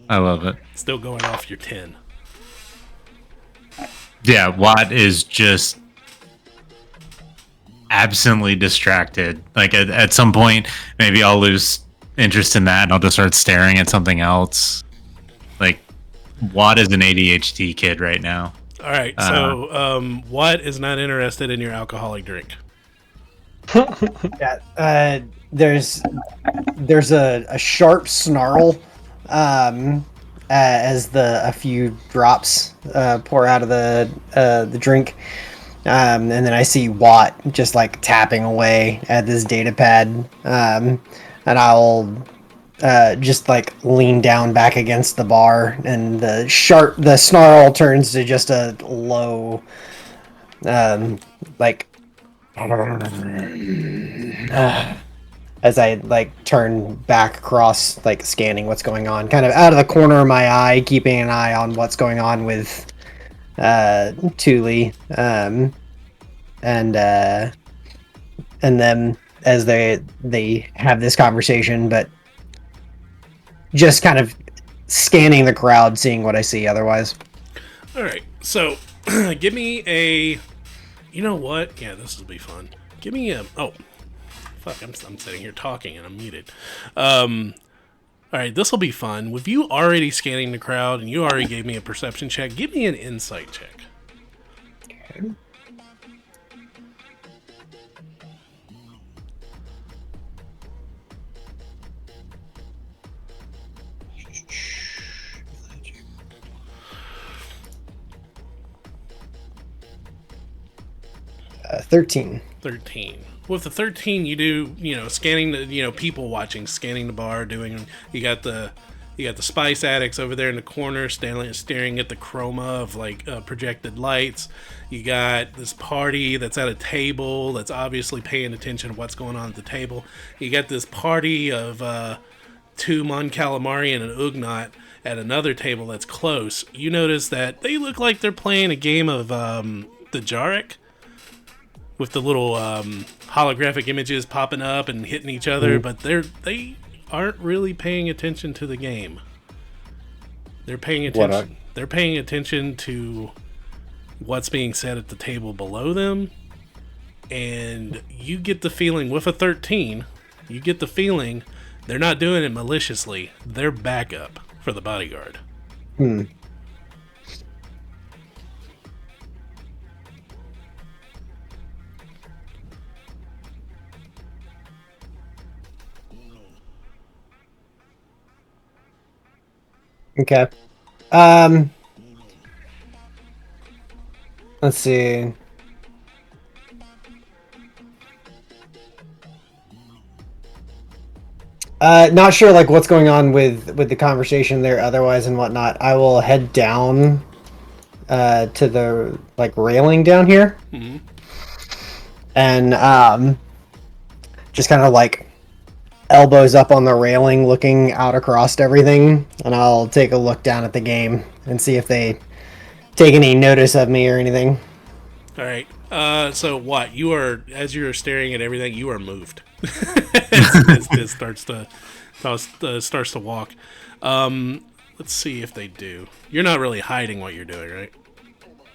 I love it. Still going off your 10. Yeah, Watt is just absently distracted. Like at some point, maybe I'll lose interest in that and I'll just start staring at something else. Like, Watt is an ADHD kid right now. All right, so Watt is not interested in your alcoholic drink. Yeah, there's a sharp snarl as a few drops pour out of the drink, and then I see Watt just like tapping away at this data pad, and I'll just like lean down back against the bar, and the snarl turns to just a low, like. As I like turn back across, like scanning what's going on, kind of out of the corner of my eye, keeping an eye on what's going on with Thule, and then as they have this conversation, but just kind of scanning the crowd, seeing what I see otherwise. All right, so give me a. You know what? Yeah, this will be fun. Give me a. Oh, fuck! I'm sitting here talking and I'm muted. All right, this will be fun. With you already scanning the crowd and you already gave me a perception check, give me an insight check. Okay. Uh, 13. 13. With the 13, you do, scanning the, people watching, scanning the bar, you got the spice addicts over there in the corner, staring at the chroma of like projected lights. You got this party that's at a table that's obviously paying attention to what's going on at the table. You got this party of 2 Mon Calamari and an Ugnaught, at another table that's close, you notice that they look like they're playing a game of the Jarek, with the little holographic images popping up and hitting each other, but they aren't really paying attention to the game. They're paying attention. They're paying attention to what's being said at the table below them, and you get the feeling with a 13, you get the feeling they're not doing it maliciously. They're backup for the bodyguard. Okay. Let's see. Not sure like what's going on with the conversation there otherwise and whatnot. I will head down to the like railing down here. And just kind of like elbows up on the railing looking out across everything, and I'll take a look down at the game and see if they take any notice of me or anything. All right. So what you are, as you're staring at everything, you are moved. as this starts to walk. Let's see if they do. You're not really hiding what you're doing, right?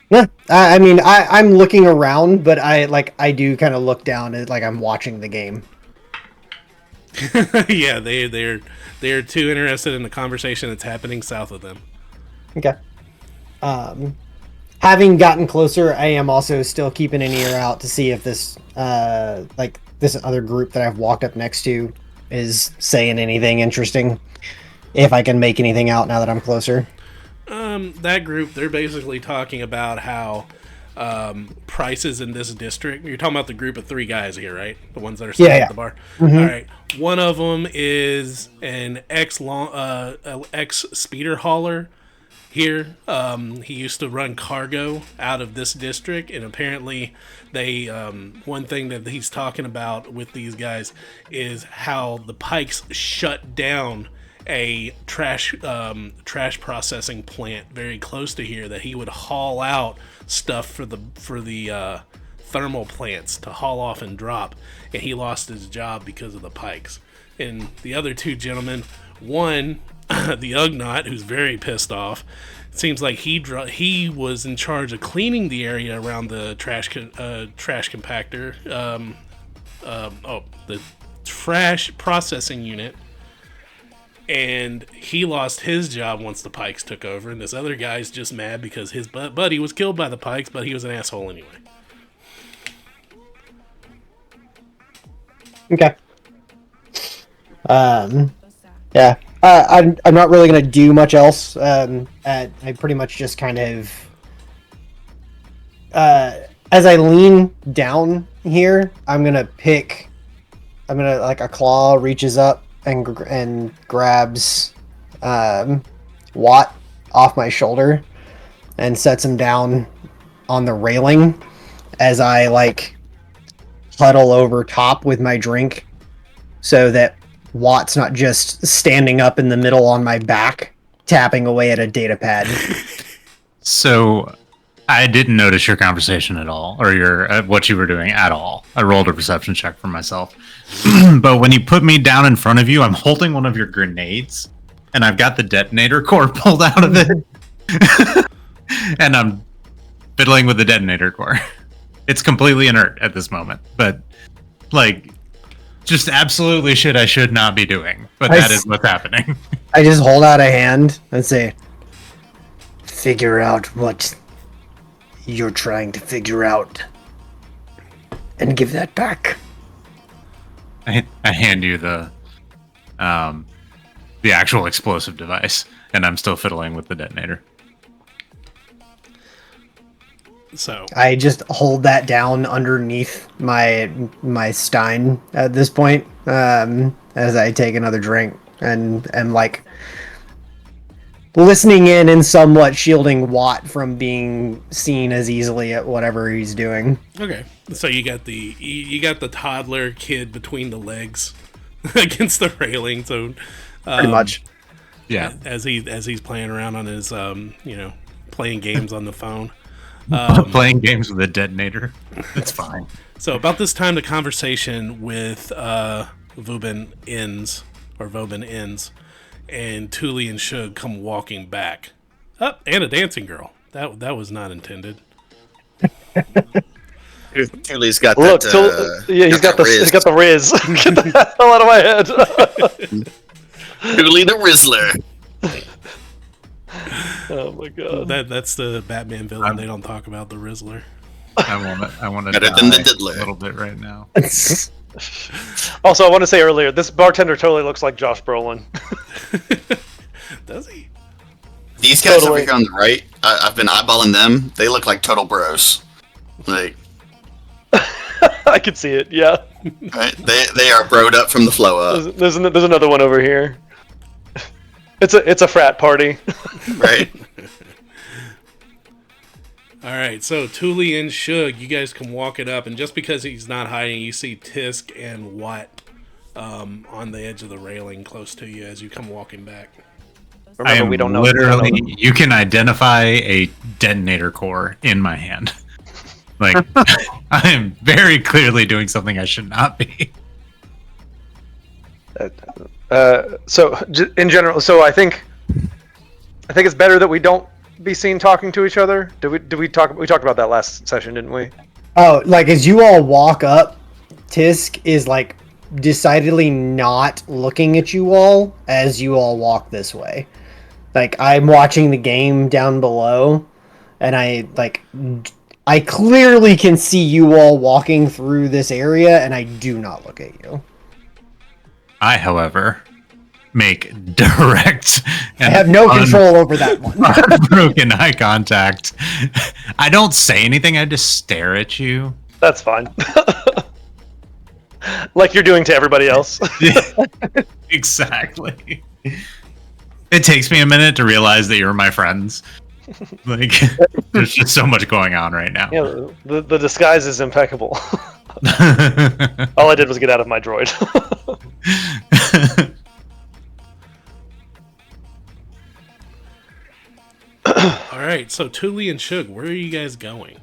Yeah, I mean, I'm looking around, but I do kind of look down at like I'm watching the game. Yeah, they're too interested in the conversation that's happening south of them. Okay. Having gotten closer, I am also still keeping an ear out to see if this this other group that I've walked up next to is saying anything interesting. If I can make anything out now that I'm closer. That group, they're basically talking about how prices in this district. You're talking about the group of 3 guys here, right? The ones that are sitting at the bar. Mm-hmm. All right. One of them is an ex speeder hauler here. He used to run cargo out of this district, and apparently they one thing that he's talking about with these guys is how the Pykes shut down a trash processing plant very close to here that he would haul out stuff for the thermal plants to haul off and drop, and he lost his job because of the Pykes. And the other 2 gentlemen, one the Ugnaught, who's very pissed off. It seems like he was in charge of cleaning the area around the trash compactor, the trash processing unit, and he lost his job once the Pykes took over. And this other guy's just mad because his buddy was killed by the Pykes, but he was an asshole anyway. Okay. Yeah. I'm not really gonna do much else. I pretty much just kind of, as I lean down here, I'm gonna like a claw reaches up and grabs Watt off my shoulder and sets him down on the railing as I like huddle over top with my drink so that Watt's not just standing up in the middle on my back tapping away at a data pad. So I didn't notice your conversation at all, or your what you were doing at all. I rolled a perception check for myself. But when you put me down in front of you, I'm holding one of your grenades, and I've got the detonator core pulled out of it. And I'm fiddling with the detonator core. It's completely inert at this moment, but like just absolutely shit I should not be doing. But that is what's happening. I just hold out a hand and say, figure out what you're trying to figure out and give that back. I hand you the actual explosive device, and I'm still fiddling with the detonator. So I just hold that down underneath my stein at this point, as I take another drink and am like listening in and somewhat shielding Watt from being seen as easily at whatever he's doing. okay, so you got the toddler kid between the legs against the railing. So Pretty much. Yeah. As he's playing around on his playing games on the phone. Playing games with a detonator. It's fine. So about this time, the conversation with Vauban ends, and Thule and Shug come walking back. Oh, and a dancing girl. That was not intended. Thule's got Look, that. he's got the riz. Get the hell out of my head. Thule the Rizzler. Oh my god. That's the Batman villain. They don't talk about the Rizzler. I want to Better die than the Diddler. a little bit right now. Also, I want to say earlier, this bartender totally looks like Josh Brolin. Does he? These guys over here on the right, I've been eyeballing them. They look like total bros. Like, I can see it. Yeah. right? They are broed up from the flow up. There's another one over here. It's a frat party. Right. All right, so Thule and Shug, you guys can walk it up, and just because he's not hiding, you see Tisk and Watt on the edge of the railing close to you as you come walking back. Remember, we don't know. Literally, you can identify a detonator core in my hand. Like, I am very clearly doing something I should not be. So in general, I think it's better that we don't be seen talking to each other. We talked about that last session, didn't we? Oh, like as you all walk up, Tisk is like decidedly not looking at you all as you all walk this way. Like I'm watching the game down below, and I clearly can see you all walking through this area, and I do not look at you. I, however, make direct and I have no control over that one. broken eye contact. I don't say anything, I just stare at you. That's fine. Like you're doing to everybody else. Exactly. It takes me a minute to realize that you're my friends. Like, there's just so much going on right now. Yeah, the disguise is impeccable. All I did was get out of my droid. All right, so Thule and Shug, where are you guys going?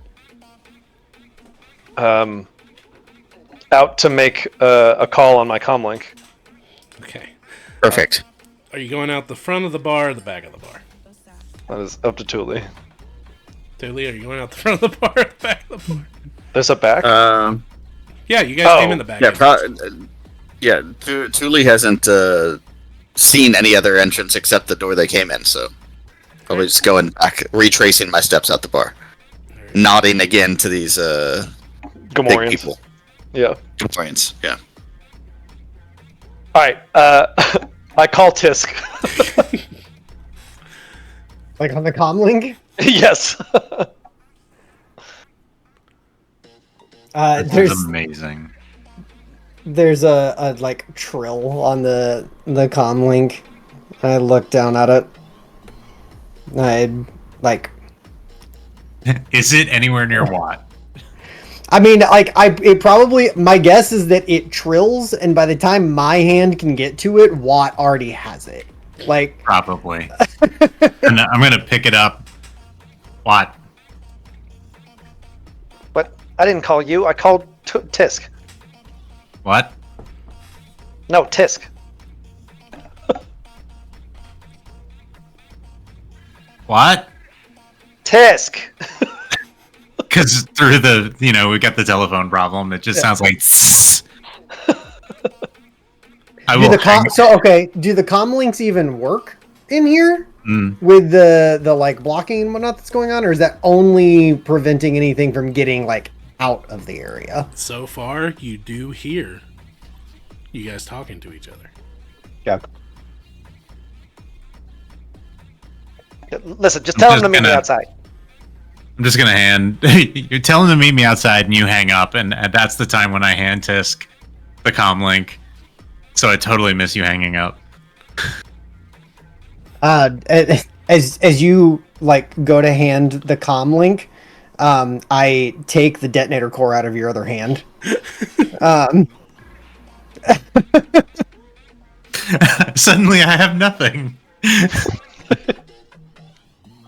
Out to make a call on my comlink. Okay. Perfect. Are you going out the front of the bar or the back of the bar? That is up to Thule. Thule, are you going out the front of the bar or the back of the bar? There's a back? Yeah, you guys came in the back. Yeah, Thule hasn't seen any other entrance except the door they came in, so probably just going back, retracing my steps out the bar. Right. Nodding again to these big people. Yeah. Gamorreans, yeah. Alright, I call Tisk. Like on the comlink? Yes. This is amazing. There's a like trill on the comlink. I look down at it. I like. Is it anywhere near Watt? I mean, like it probably. My guess is that it trills, and by the time my hand can get to it, Watt already has it. Like probably. And I'm gonna pick it up. Watt. But I didn't call you. I called Tisk. What? No, Tisk. What? Tisk. Because through the, we got the telephone problem. It just sounds like. I will. Do the comlinks even work in here with the like blocking and whatnot that's going on, or is that only preventing anything from getting like out of the area? So far, you do hear you guys talking to each other. Yeah. Listen, just tell him to meet me outside. I'm just gonna you're telling him to meet me outside, and you hang up, and that's the time when I hand Tisk the comlink. So I totally miss you hanging up. As you like go to hand the comlink, I take the detonator core out of your other hand. Suddenly, I have nothing.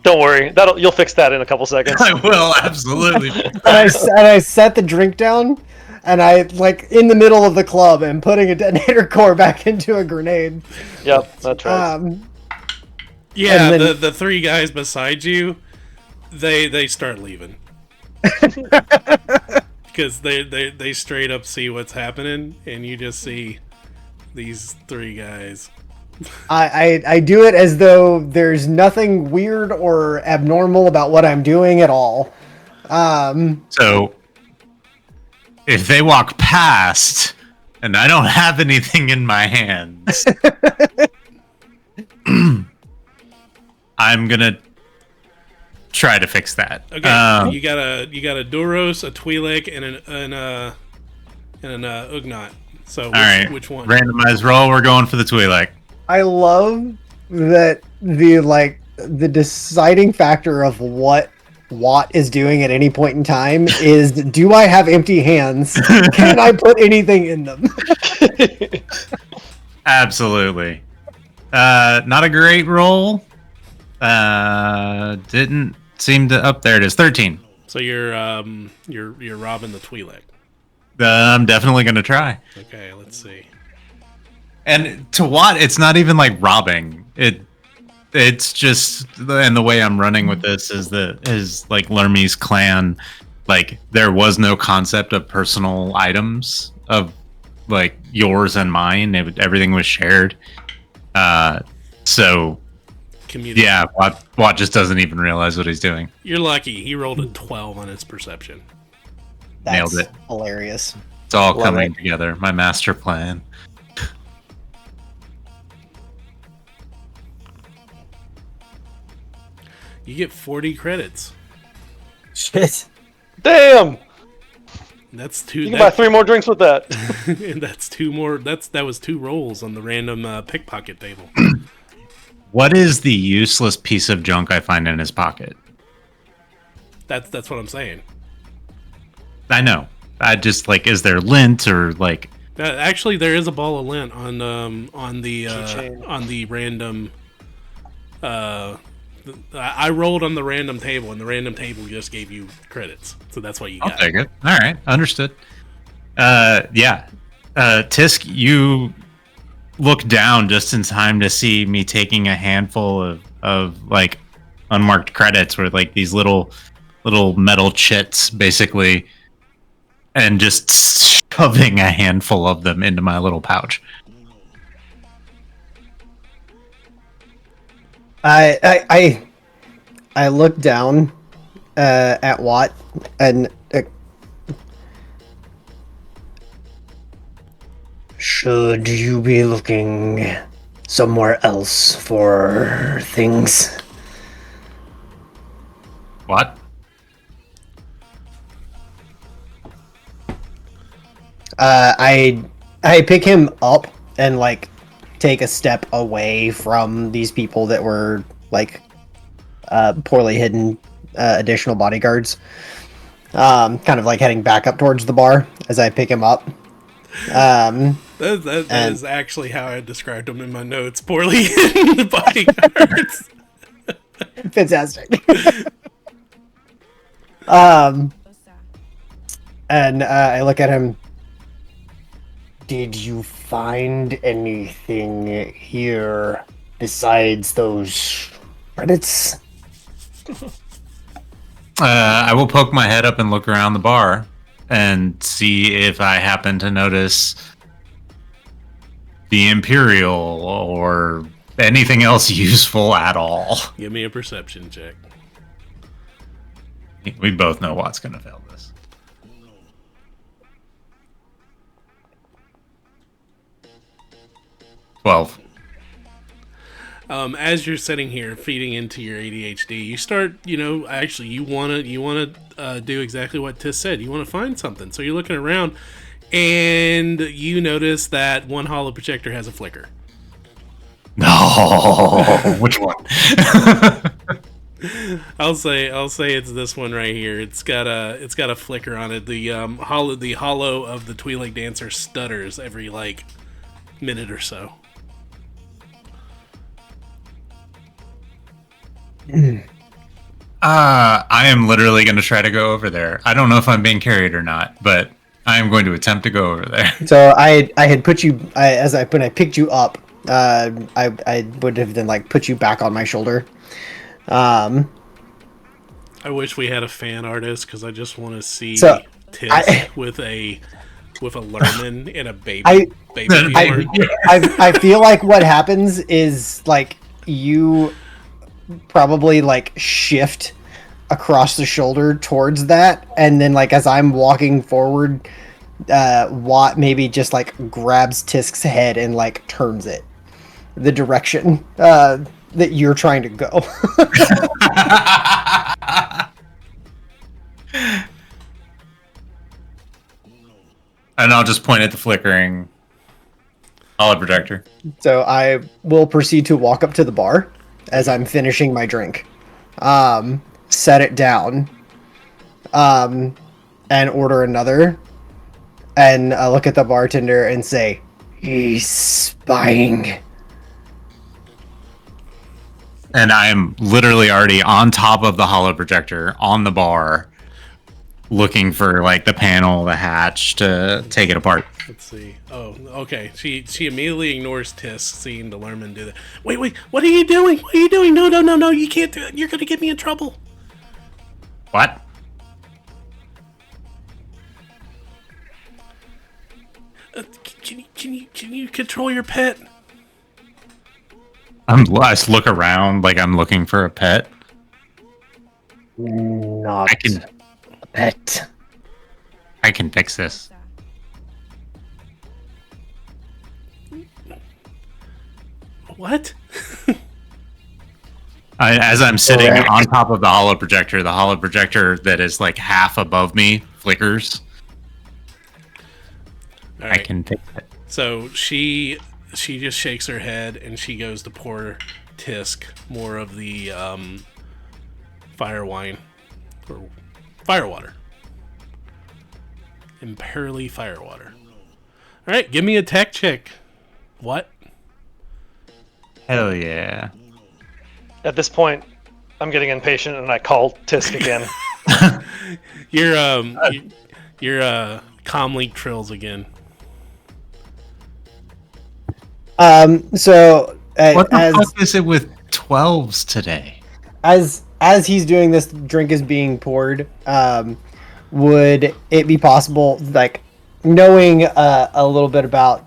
Don't worry, you'll fix that in a couple seconds. I will absolutely. I set the drink down, and I like in the middle of the club and putting a detonator core back into a grenade. Yep, that's right. Yeah, and then- the three guys beside you, they start leaving. Because they straight up see what's happening, and you just see these three guys. I do it as though there's nothing weird or abnormal about what I'm doing at all. So, if they walk past and I don't have anything in my hands, I'm gonna try to fix that. Okay, you got a Duros, a Twi'lek, and an Ugnaught. So all right, which one? Randomized roll. We're going for the Twi'lek. I love that the deciding factor of what Watt is doing at any point in time is, do I have empty hands? Can I put anything in them? Absolutely. Not a great roll. Didn't seem to. Up there it is. 13. So you're robbing the Twi'lek. I'm definitely gonna try. Okay, let's see. And to what? It's not even like robbing. It's just, and the way I'm running with this is like Lermy's clan. Like there was no concept of personal items of like yours and mine. Everything was shared. So yeah, Watt just doesn't even realize what he's doing. You're lucky. He rolled a 12 on his perception. That's Nailed it. Hilarious. It's all Love coming it. together. My master plan. You get 40 credits. Shit. Damn! That's two. You can buy 3 more drinks with that. And that's 2 more. That was 2 rolls on the random pickpocket table. What is the useless piece of junk I find in his pocket? That's what I'm saying. I know. I just like, is there lint or like? Actually, there is a ball of lint on the Keychain. random. I rolled on the random table, and the random table just gave you credits, so that's what you got. I'll take it. All right, understood. Yeah. Tisk, you look down just in time to see me taking a handful of like unmarked credits, where like these little metal chits, basically, and just shoving a handful of them into my little pouch. I look down at Watt and should you be looking somewhere else for things? What? I pick him up and like take a step away from these people that were like poorly hidden additional bodyguards. Kind of like heading back up towards the bar as I pick him up. That is actually how I described them in my notes. Poorly hidden bodyguards. Fantastic. And I look at him. Did you find anything here besides those credits? I will poke my head up and look around the bar and see if I happen to notice the Imperial or anything else useful at all. Give me a perception check. We both know Watt's going to fail this. Twelve. As you're sitting here feeding into your ADHD, you start, actually you want to do exactly what Tis said. You want to find something. So you're looking around and you notice that one holo projector has a flicker. No, which one? I'll say it's this one right here. It's got a flicker on it. The hollow of the Twi'lek dancer stutters every like minute or so. I am literally going to try to go over there. I don't know if I'm being carried or not, but I am going to attempt to go over there. So I had put you when I picked you up. I would have then like put you back on my shoulder. I wish we had a fan artist because I just want to see So, Tisk with a Lerman and a baby I- newborn. I feel like what happens is like you probably like shift across the shoulder towards that, and then like as I'm walking forward, Watt maybe just like grabs Tisk's head and like turns it the direction that you're trying to go. And I'll just point at the flickering holo projector. So I will proceed to walk up to the bar as I'm finishing my drink, set it down, and order another, and look at the bartender and say, "He's spying." And I am literally already on top of the holo projector on the bar, looking for like the panel, the hatch to take it apart. Let's see. Oh, okay. She immediately ignores Tisk, seeing the Lerman do that. Wait! What are you doing? What are you doing? No! You can't do it. You're gonna get me in trouble. What? Can you control your pet? I just look around like I'm looking for a pet. Not I can a pet. I can fix this. What? As I'm sitting Correct. on top of the holo projector that is like half above me flickers. All I right. can fix it. So she just shakes her head and she goes to pour Tisk more of the fire wine or fire water. Imperially fire water. All right, give me a tech check. What? Hell yeah. At this point, I'm getting impatient and I call Tisk again. Your comlink trills again. So What the as fuck is it with 12s today? as he's doing this, drink is being poured. Would it be possible, like knowing a little bit about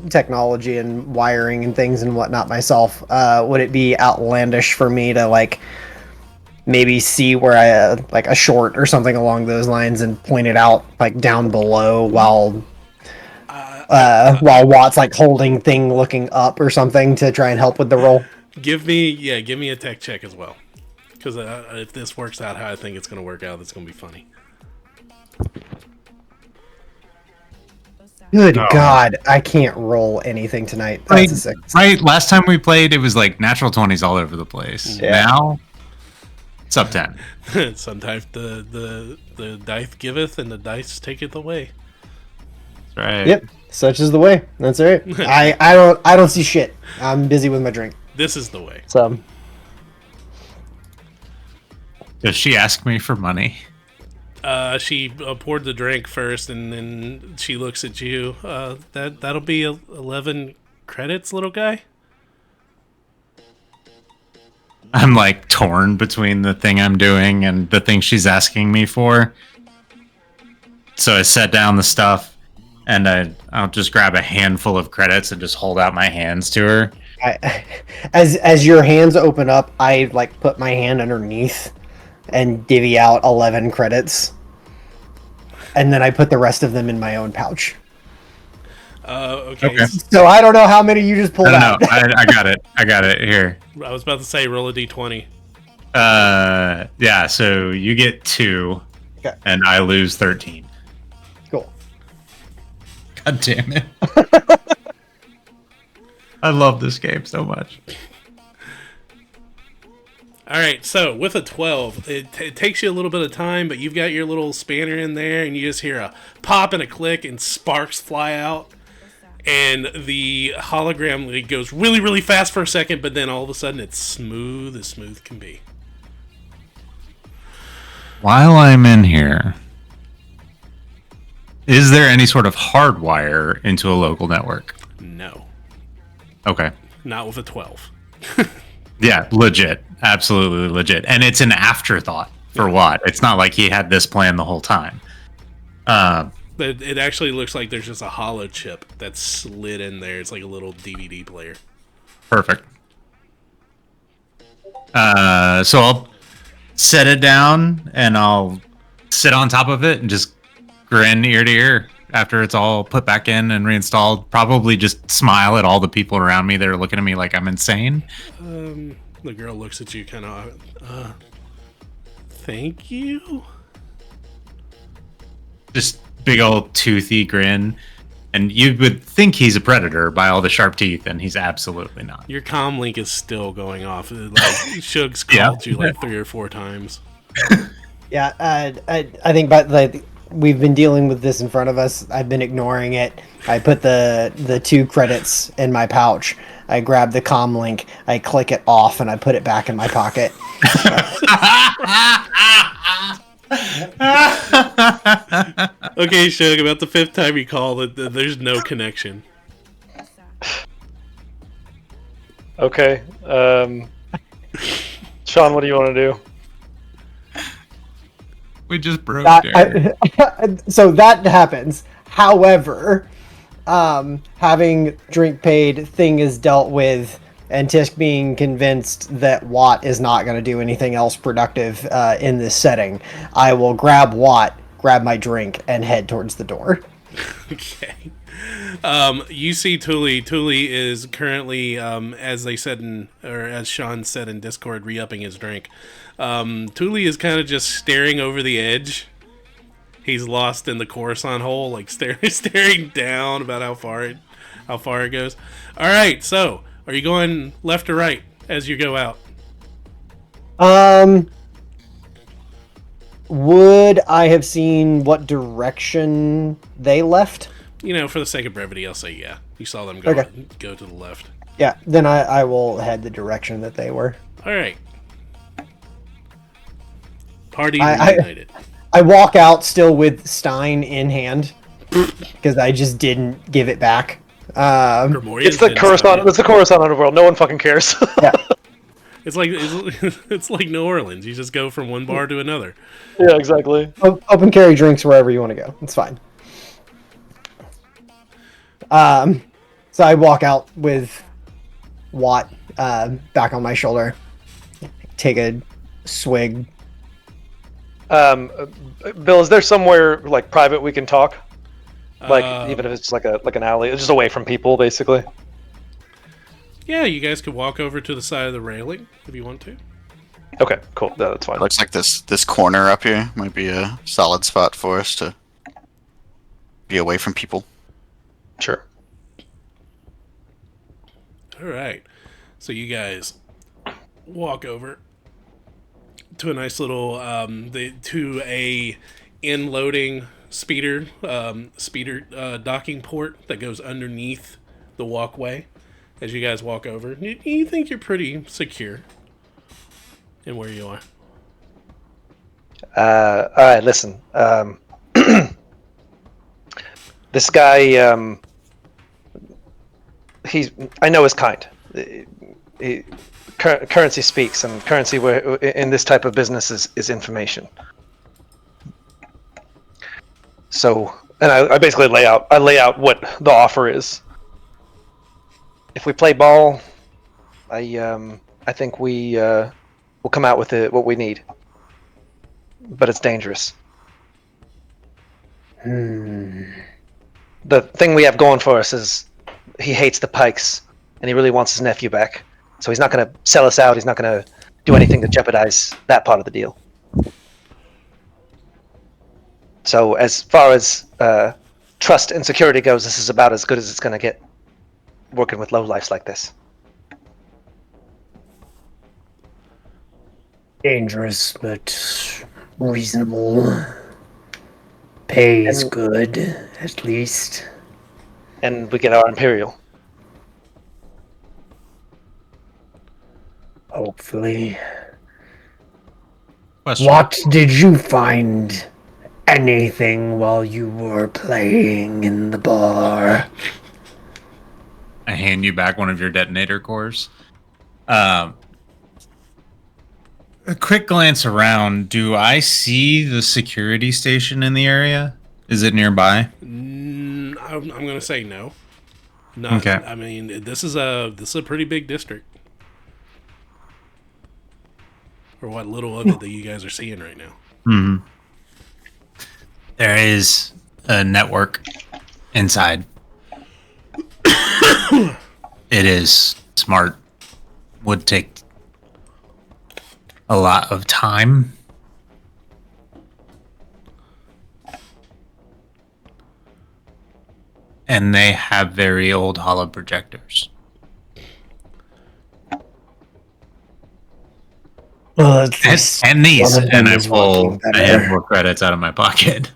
technology and wiring and things and whatnot myself? Would it be outlandish for me to like maybe see where I like a short or something along those lines and point it out like down below while Watt's like holding thing looking up or something to try and help with the roll? Give me a tech check as well. Because if this works out how I think it's going to work out, it's going to be funny. Good God, I can't roll anything tonight. That's a 6. Right, last time we played, it was like natural 20s all over the place. Yeah. Now, it's up 10. Sometimes the dice giveth and the dice taketh away. That's right. Yep, such is the way. That's all right. I don't see shit. I'm busy with my drink. This is the way. So Does she ask me for money? She poured the drink first, and then she looks at you. That'll be 11 credits, little guy. I'm like torn between the thing I'm doing and the thing she's asking me for. So I set down the stuff, and I'll just grab a handful of credits and just hold out my hands to her. as your hands open up, I like put my hand underneath and divvy out 11 credits, and then I put the rest of them in my own pouch. Okay. So I don't know how many you just pulled I out. don't know. I got it. I got it here. I was about to say roll a d20. Yeah. So you get 2, Okay. and I lose 13. Cool. God damn it! I love this game so much. All right, so with a 12, it takes you a little bit of time, but you've got your little spanner in there, and you just hear a pop and a click, and sparks fly out, and the hologram goes really, really fast for a second, but then all of a sudden it's smooth as smooth can be. While I'm in here, is there any sort of hardwire into a local network? No, Okay. not with a 12. Yeah, legit. Absolutely legit. And it's an afterthought for Watt. It's not like he had this plan the whole time. But it actually looks like there's just a hollow chip that's slid in there. It's like a little DVD player. Perfect. So I'll set it down and I'll sit on top of it and just grin ear to ear after it's all put back in and reinstalled. Probably just smile at all the people around me that are looking at me like I'm insane. The girl looks at you kind of, thank you? Just big old toothy grin. And you would think he's a predator by all the sharp teeth, and he's absolutely not. Your comm link is still going off. Like, Shug's called you like 3 or 4 times. Yeah, I think, but like we've been dealing with this in front of us. I've been ignoring it. I put the 2 credits in my pouch. I grab the comm link. I click it off, and I put it back in my pocket. Okay, Shug, about the 5th time you call it, there's no connection. Okay. Sean, what do you want to do? We just broke there. So that happens. However, having drink paid, thing is dealt with, and Tisk being convinced that Watt is not going to do anything else productive in this setting, I will grab Watt, grab my drink, and head towards the door. Okay. You see Thule. Thule is currently, as they said as Sean said in Discord, re-upping his drink. Thule is kind of just staring over the edge. He's lost in the Coruscant hole, like staring down about how far it goes. All right, so are you going left or right as you go out? Would I have seen what direction they left? You know, for the sake of brevity, I'll say yeah. You saw them go to the left. Yeah, then I will head the direction that they were. All right. Party reunited. I walk out still with Stein in hand because I just didn't give it back. It's the Coruscant. It's the Coruscant underworld. No one fucking cares. Yeah. It's like New Orleans. You just go from one bar to another. Yeah, exactly. Open carry drinks wherever you want to go. It's fine. So I walk out with Watt back on my shoulder. Take a swig. Bill, is there somewhere like private we can talk? Like even if it's like an alley, it's just away from people, basically. Yeah, you guys could walk over to the side of the railing if you want to. Okay, cool. No, that's fine. Looks like this corner up here might be a solid spot for us to be away from people. Sure. All right. So you guys walk over to a nice little to a in-loading speeder docking port that goes underneath the walkway. As you guys walk over, you think you're pretty secure in where you are. All right, listen. This guy, I know his kind. Currency speaks, and currency in this type of business is information. So, and I basically lay out what the offer is. If we play ball, I think we will come out with what we need. But it's dangerous. The thing we have going for us is he hates the Pykes, and he really wants his nephew back. So he's not going to sell us out. He's not going to do anything to jeopardize that part of the deal. So as far as trust and security goes, this is about as good as it's going to get, working with lowlifes like this. Dangerous, but reasonable. Pay is good, at least. And we get our Imperial. Hopefully. Question. What did you find? Anything while you were playing in the bar? I hand you back one of your detonator cores. A quick glance around. Do I see the security station in the area? Is it nearby? I'm gonna say no. Not. Okay. I mean, this is a pretty big district, or what little of it that you guys are seeing right now. Hmm. There is a network inside. It is smart. Would take a lot of time. And they have very old hollow projectors. Well, at least And these. one of them And I is pull working a better. handful of credits out of my pocket.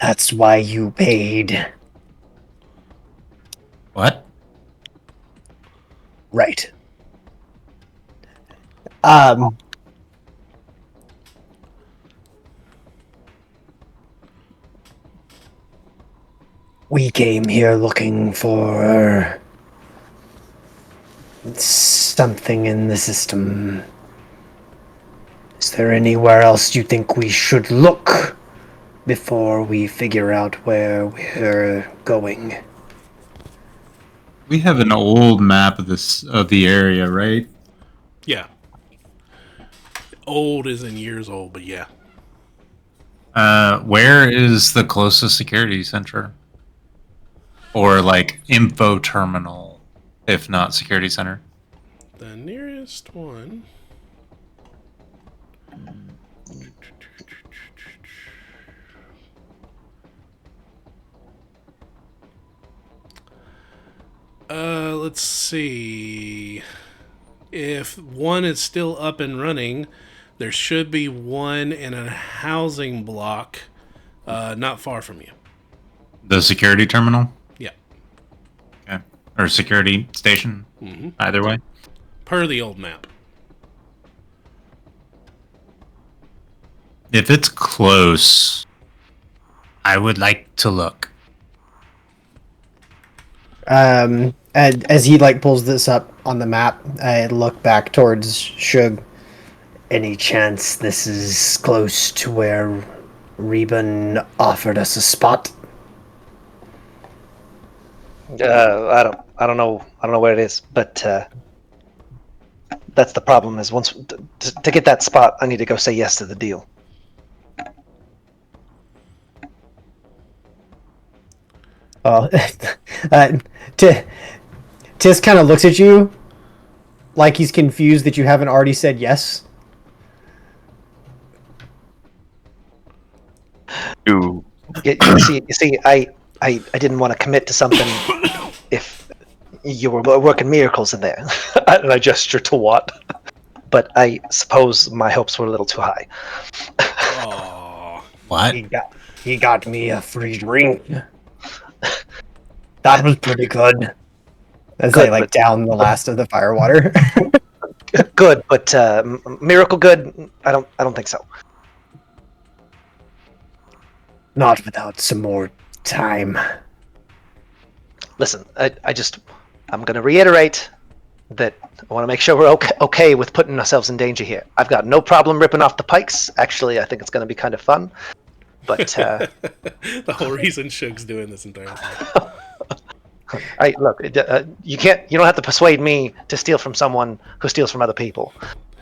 That's why you paid. What? Right. We came here looking for something in the system. Is there anywhere else you think we should look before we figure out where we're going? We have an old map of the area, right? Yeah. Old is in years old, but yeah. Where is the closest security center? Or like info terminal, if not security center? The nearest one. Let's see. If one is still up and running, there should be one in a housing block not far from you. The security terminal? Yeah. Okay. Or security station? Mm-hmm. Either way? Per the old map. If it's close, I would like to look. And as he like pulls this up on the map, I look back towards Shug. Any chance this is close to where Reuben offered us a spot? I don't know where it is, but that's the problem. Is once to get that spot, I need to go say yes to the deal. Oh, Tis kind of looks at you like he's confused that you haven't already said yes. Ooh. You see, I didn't want to commit to something if you were working miracles in there. And I gesture to Watt. But I suppose my hopes were a little too high. Aww. What? He got me a free drink. That was pretty good. As Good, they like but- down the last of the firewater. Good, but miracle good? I don't think so. Not without some more time. Listen, I'm going to reiterate that I want to make sure we're okay with putting ourselves in danger here. I've got no problem ripping off the Pykes. Actually, I think it's going to be kind of fun. But The whole reason Shug's doing this entire thing. you don't have to persuade me to steal from someone who steals from other people.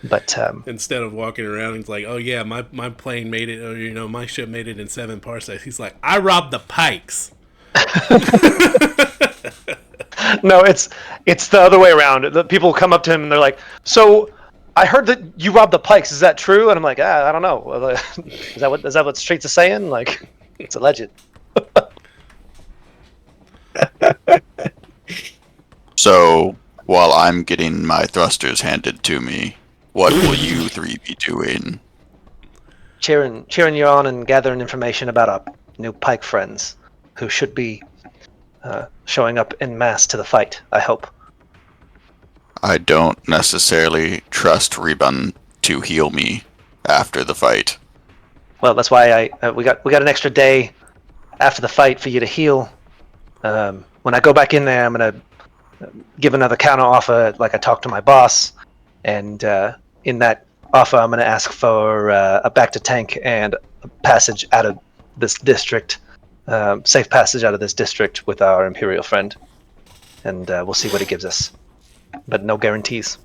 But Instead of walking around, he's like, "Oh yeah, my plane made it. Or, my ship made it in 7 parsecs." He's like, "I robbed the Pykes." No, it's the other way around. The people come up to him and they're like, "So, I heard that you robbed the Pikes. Is that true?" And I'm like, I don't know. Is that what Streets is saying? Like, it's alleged. So, while I'm getting my thrusters handed to me, what will you three be doing? cheering you on and gathering information about our new Pyke friends, who should be showing up en masse to the fight. I hope. I don't necessarily trust Rebun to heal me after the fight. Well, that's why we got an extra day after the fight for you to heal. When I go back in there, I'm gonna give another counter offer, like I talked to my boss, and in that offer, I'm gonna ask for a back to tank and a passage out of this district, safe passage out of this district with our Imperial friend, and we'll see what he gives us, but no guarantees.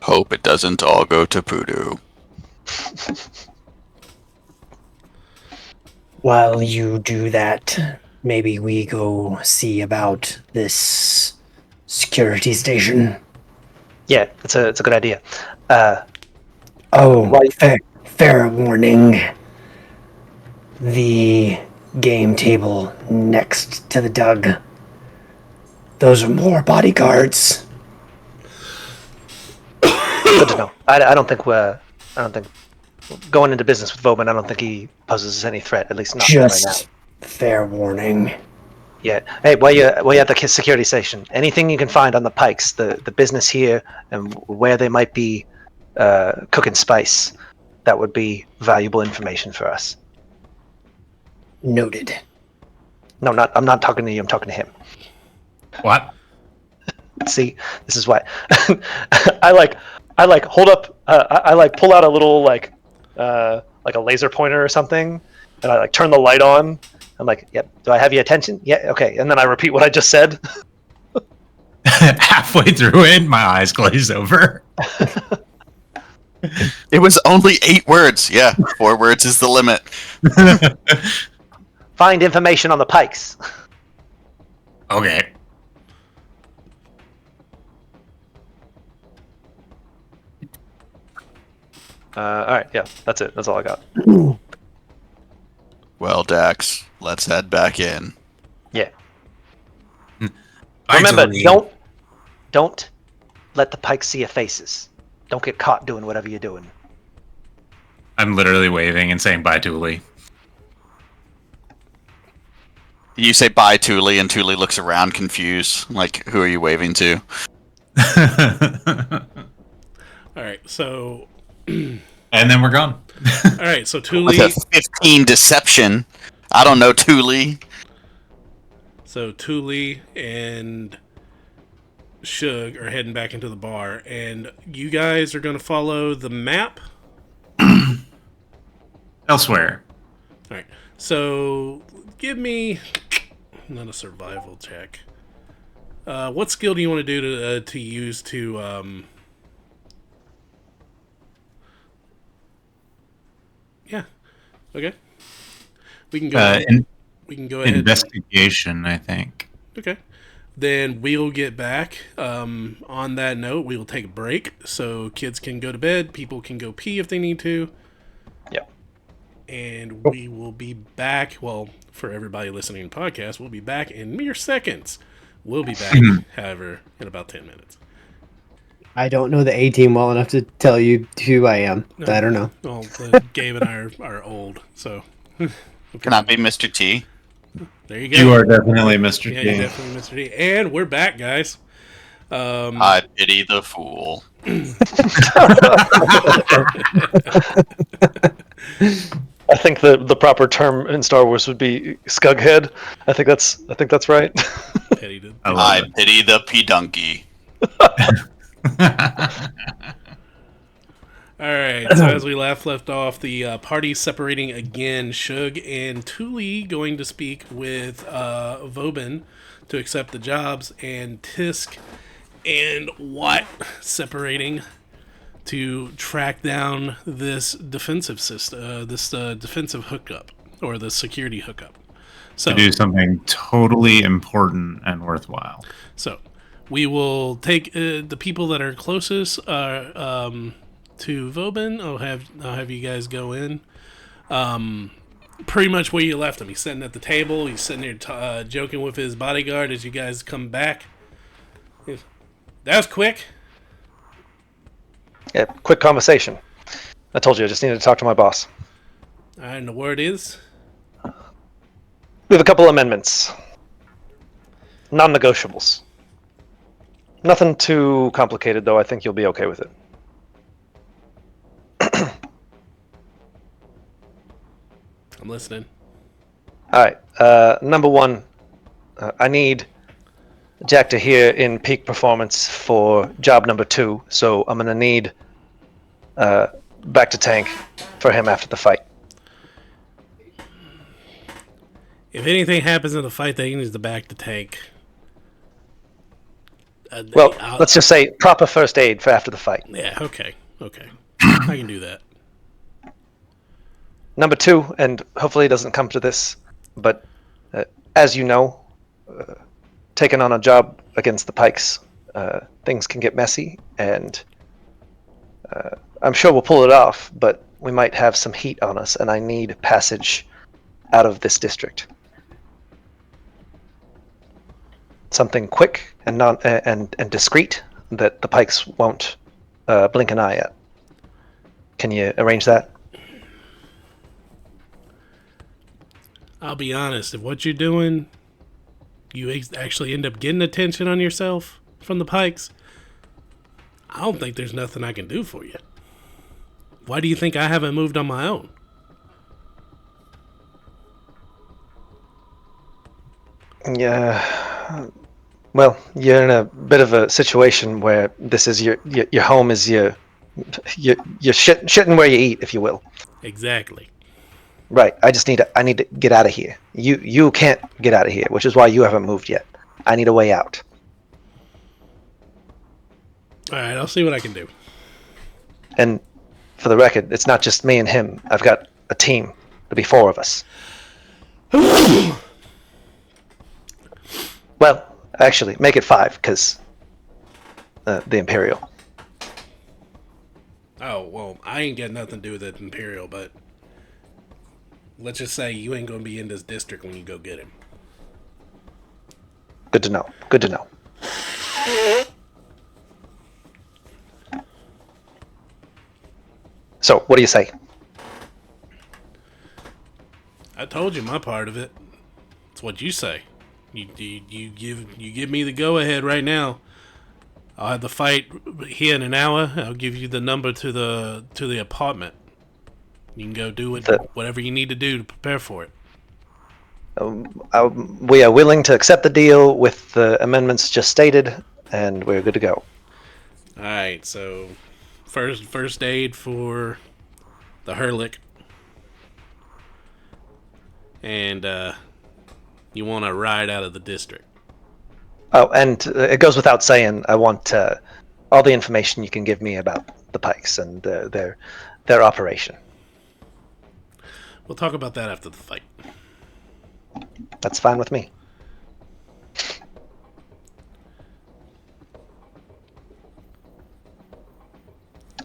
Hope it doesn't all go to Poodoo. While you do that, maybe we go see about this security station. Yeah, it's a good idea. Oh, Right. fair warning. The game table next to the Doug. Those are more bodyguards. Good to know. I don't think going into business with Vobin, I don't think he poses any threat. At least not right now. Just fair warning. Yeah. Hey, while you're at the security station, anything you can find on the Pikes, the business here, and where they might be cooking spice, that would be valuable information for us. Noted. No, I'm not talking to you. I'm talking to him. What? See, this is why I hold up. I pull out a little like a laser pointer or something, and I turn the light on. I'm like, yep. Do I have your attention? Yeah. Okay. And then I repeat what I just said. Halfway through it, my eyes glaze over. It was only 8 words. Yeah, 4 words is the limit. Find information on the Pikes. Okay. All right. Yeah. That's it. That's all I got. Well, Dax, let's head back in. Yeah. Remember, don't let the Pikes see your faces. Don't get caught doing whatever you're doing. I'm literally waving and saying bye, Thule. You say bye, Thule, and Thule looks around confused. Like, who are you waving to? All right, so And then we're gone. all right, so Thule. With a 15 deception. I don't know, Thule. So Thule and Shug are heading back into the bar, and you guys are going to follow the map. Elsewhere. All right, so give me not a survival check. What skill do you want to do to use to? Yeah. Okay. We can go. We can go ahead. Investigation, I think. Okay. Then we'll get back. On that note, we will take a break so kids can go to bed. People can go pee if they need to. Yep. And we will be back. Well, for everybody listening to the podcast, we'll be back in mere seconds. We'll be back, however, in about 10 minutes. I don't know the A team well enough to tell you who I am. No. I don't know. Well, Gabe and I are old, so. Can I be Mr. T? There you go. You are definitely Mr. Yeah, T. you're definitely Mr. D. And we're back, guys. I pity the fool. I think the proper term in Star Wars would be Skughead. I think that's right. Petty did. I pity the pedunky. Alright, so as we left off, the party separating again. Shug and Thule going to speak with Vobin to accept the jobs, and Tisk and Watt separating to track down this defensive system, this defensive hookup, or the security hookup. So, To do something totally important and worthwhile. So, we will take the people that are closest to Vobin. I'll have you guys go in. Pretty much where you left him. He's sitting at the table. He's sitting there joking with his bodyguard as you guys come back. That was quick. Yeah, quick conversation. I told you I just needed to talk to my boss. And the word is? We have a couple amendments. Non-negotiables. Nothing too complicated, though. I think you'll be okay with it. I'm listening. All right. Number one, I need Jack to hear in peak performance for job number 2. So I'm gonna need back to tank for him after the fight. If anything happens in the fight that he needs to back the tank. Well, let's just say proper first aid for after the fight. Yeah, okay. I can do that. Number 2, and hopefully it doesn't come to this, but as you know, taking on a job against the Pikes, things can get messy, and I'm sure we'll pull it off, but we might have some heat on us, and I need passage out of this district. Something quick and and discreet that the Pikes won't blink an eye at. Can you arrange that? I'll be honest, if what you're doing, you actually end up getting attention on yourself from the Pikes, I don't think there's nothing I can do for you. Why do you think I haven't moved on my own? Yeah. Well, you're in a bit of a situation where this is your home is your shitting where you eat, if you will. Exactly. Right. I need to get out of here. You can't get out of here, which is why you haven't moved yet. I need a way out. All right, I'll see what I can do. And for the record, it's not just me and him. I've got a team. There'll be 4 of us. Well, actually, make it 5, because the Imperial. Oh, well, I ain't got nothing to do with the Imperial, but let's just say you ain't gonna be in this district when you go get him. Good to know. Good to know. So, what do you say? I told you my part of it. It's what you say. You give me the go ahead right now. I'll have the fight here in an hour. I'll give you the number to the apartment. You can go do whatever you need to do to prepare for it. We are willing to accept the deal with the amendments just stated, and we're good to go. All right. So first aid for the Hurlick, and you want to ride out of the district. Oh, and it goes without saying, I want all the information you can give me about the Pikes and their operation. We'll talk about that after the fight. That's fine with me.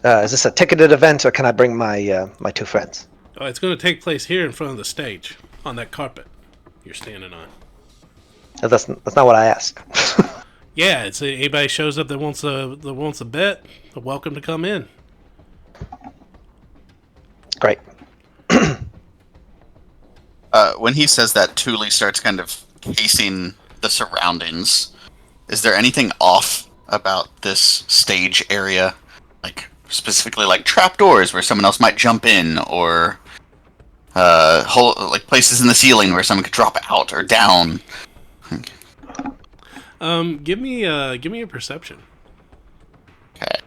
Is this a ticketed event, or can I bring my my 2 friends? Oh, it's going to take place here in front of the stage on that carpet you're standing on. That's not what I asked. Yeah, it's anybody shows up that wants a bet, they're welcome to come in. Great. When he says that, Thule starts kind of pacing the surroundings. Is there anything off about this stage area? Like, specifically like trapdoors where someone else might jump in, or like places in the ceiling where someone could drop out or down? Give me a perception. Okay.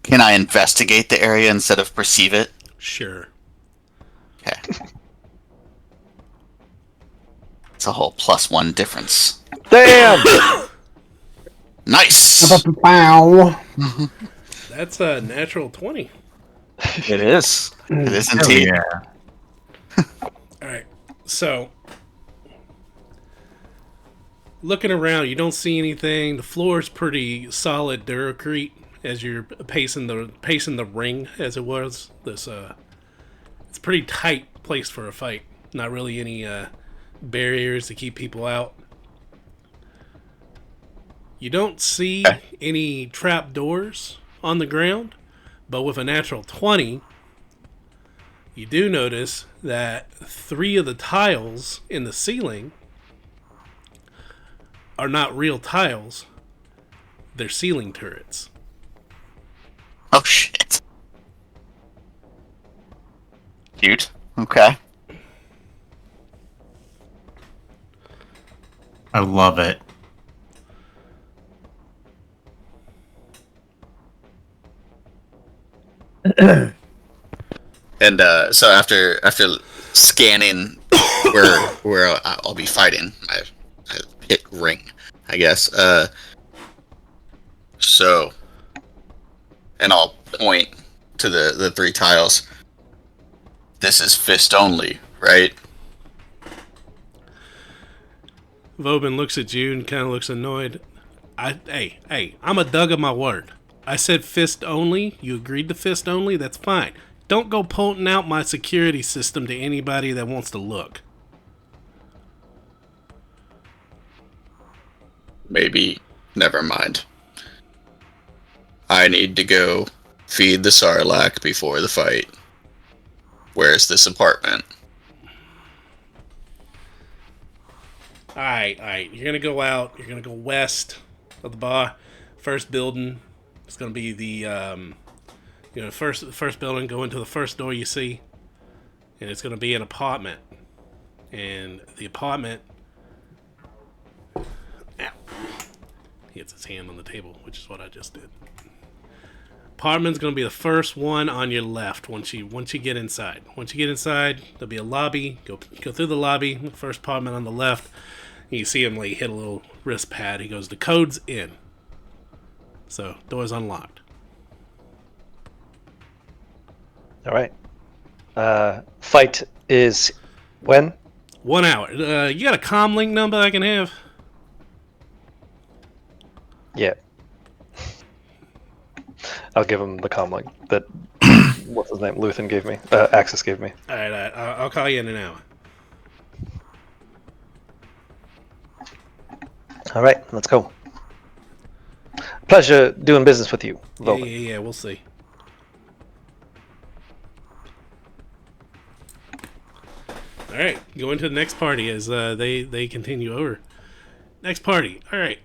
Can I investigate the area instead of perceive it? Sure. Okay. It's a whole +1 difference. Damn! Nice! Wow. That's a natural 20. It is. It is Hell indeed. yeah. All right. So, looking around, you don't see anything. The floor is pretty solid Duracrete as you're pacing the ring, as it was. It's a pretty tight place for a fight. Not really any barriers to keep people out. You don't see any trap doors on the ground, but with a natural 20, you do notice that 3 of the tiles in the ceiling are not real tiles. They're ceiling turrets. Oh shit. Cute. Okay. I love it. And so after scanning where I'll be fighting, I hit ring, I guess. So, and I'll point to the 3 tiles. This is fist only, right? Vobin looks at you and kind of looks annoyed. Hey, I'm a dug of my word. I said fist only. You agreed to fist only. That's fine. Don't go pointing out my security system to anybody that wants to look. Maybe. Never mind. I need to go feed the Sarlacc before the fight. Where's this apartment? Alright. You're gonna go out. You're gonna go west of the bar. First building. It's gonna be the first building. Go into the first door you see, and it's gonna be an apartment. And the apartment. Ow. He hits his hand on the table, which is what I just did. Apartment's gonna be the first one on your left once you get inside. Once you get inside, there'll be a lobby. Go through the lobby. First apartment on the left. You see him like hit a little wrist pad. He goes, "The code's in." So door's unlocked. All right. Fight is when? 1 hour. You got a comm link number I can have? Yeah. I'll give him the comm link that what's his name? Luthen gave me. Axis gave me. All right. I'll call you in an hour. All right, let's go. Pleasure doing business with you, Logan. Yeah. We'll see. All right. Go into the next party as they continue over. Next party. All right.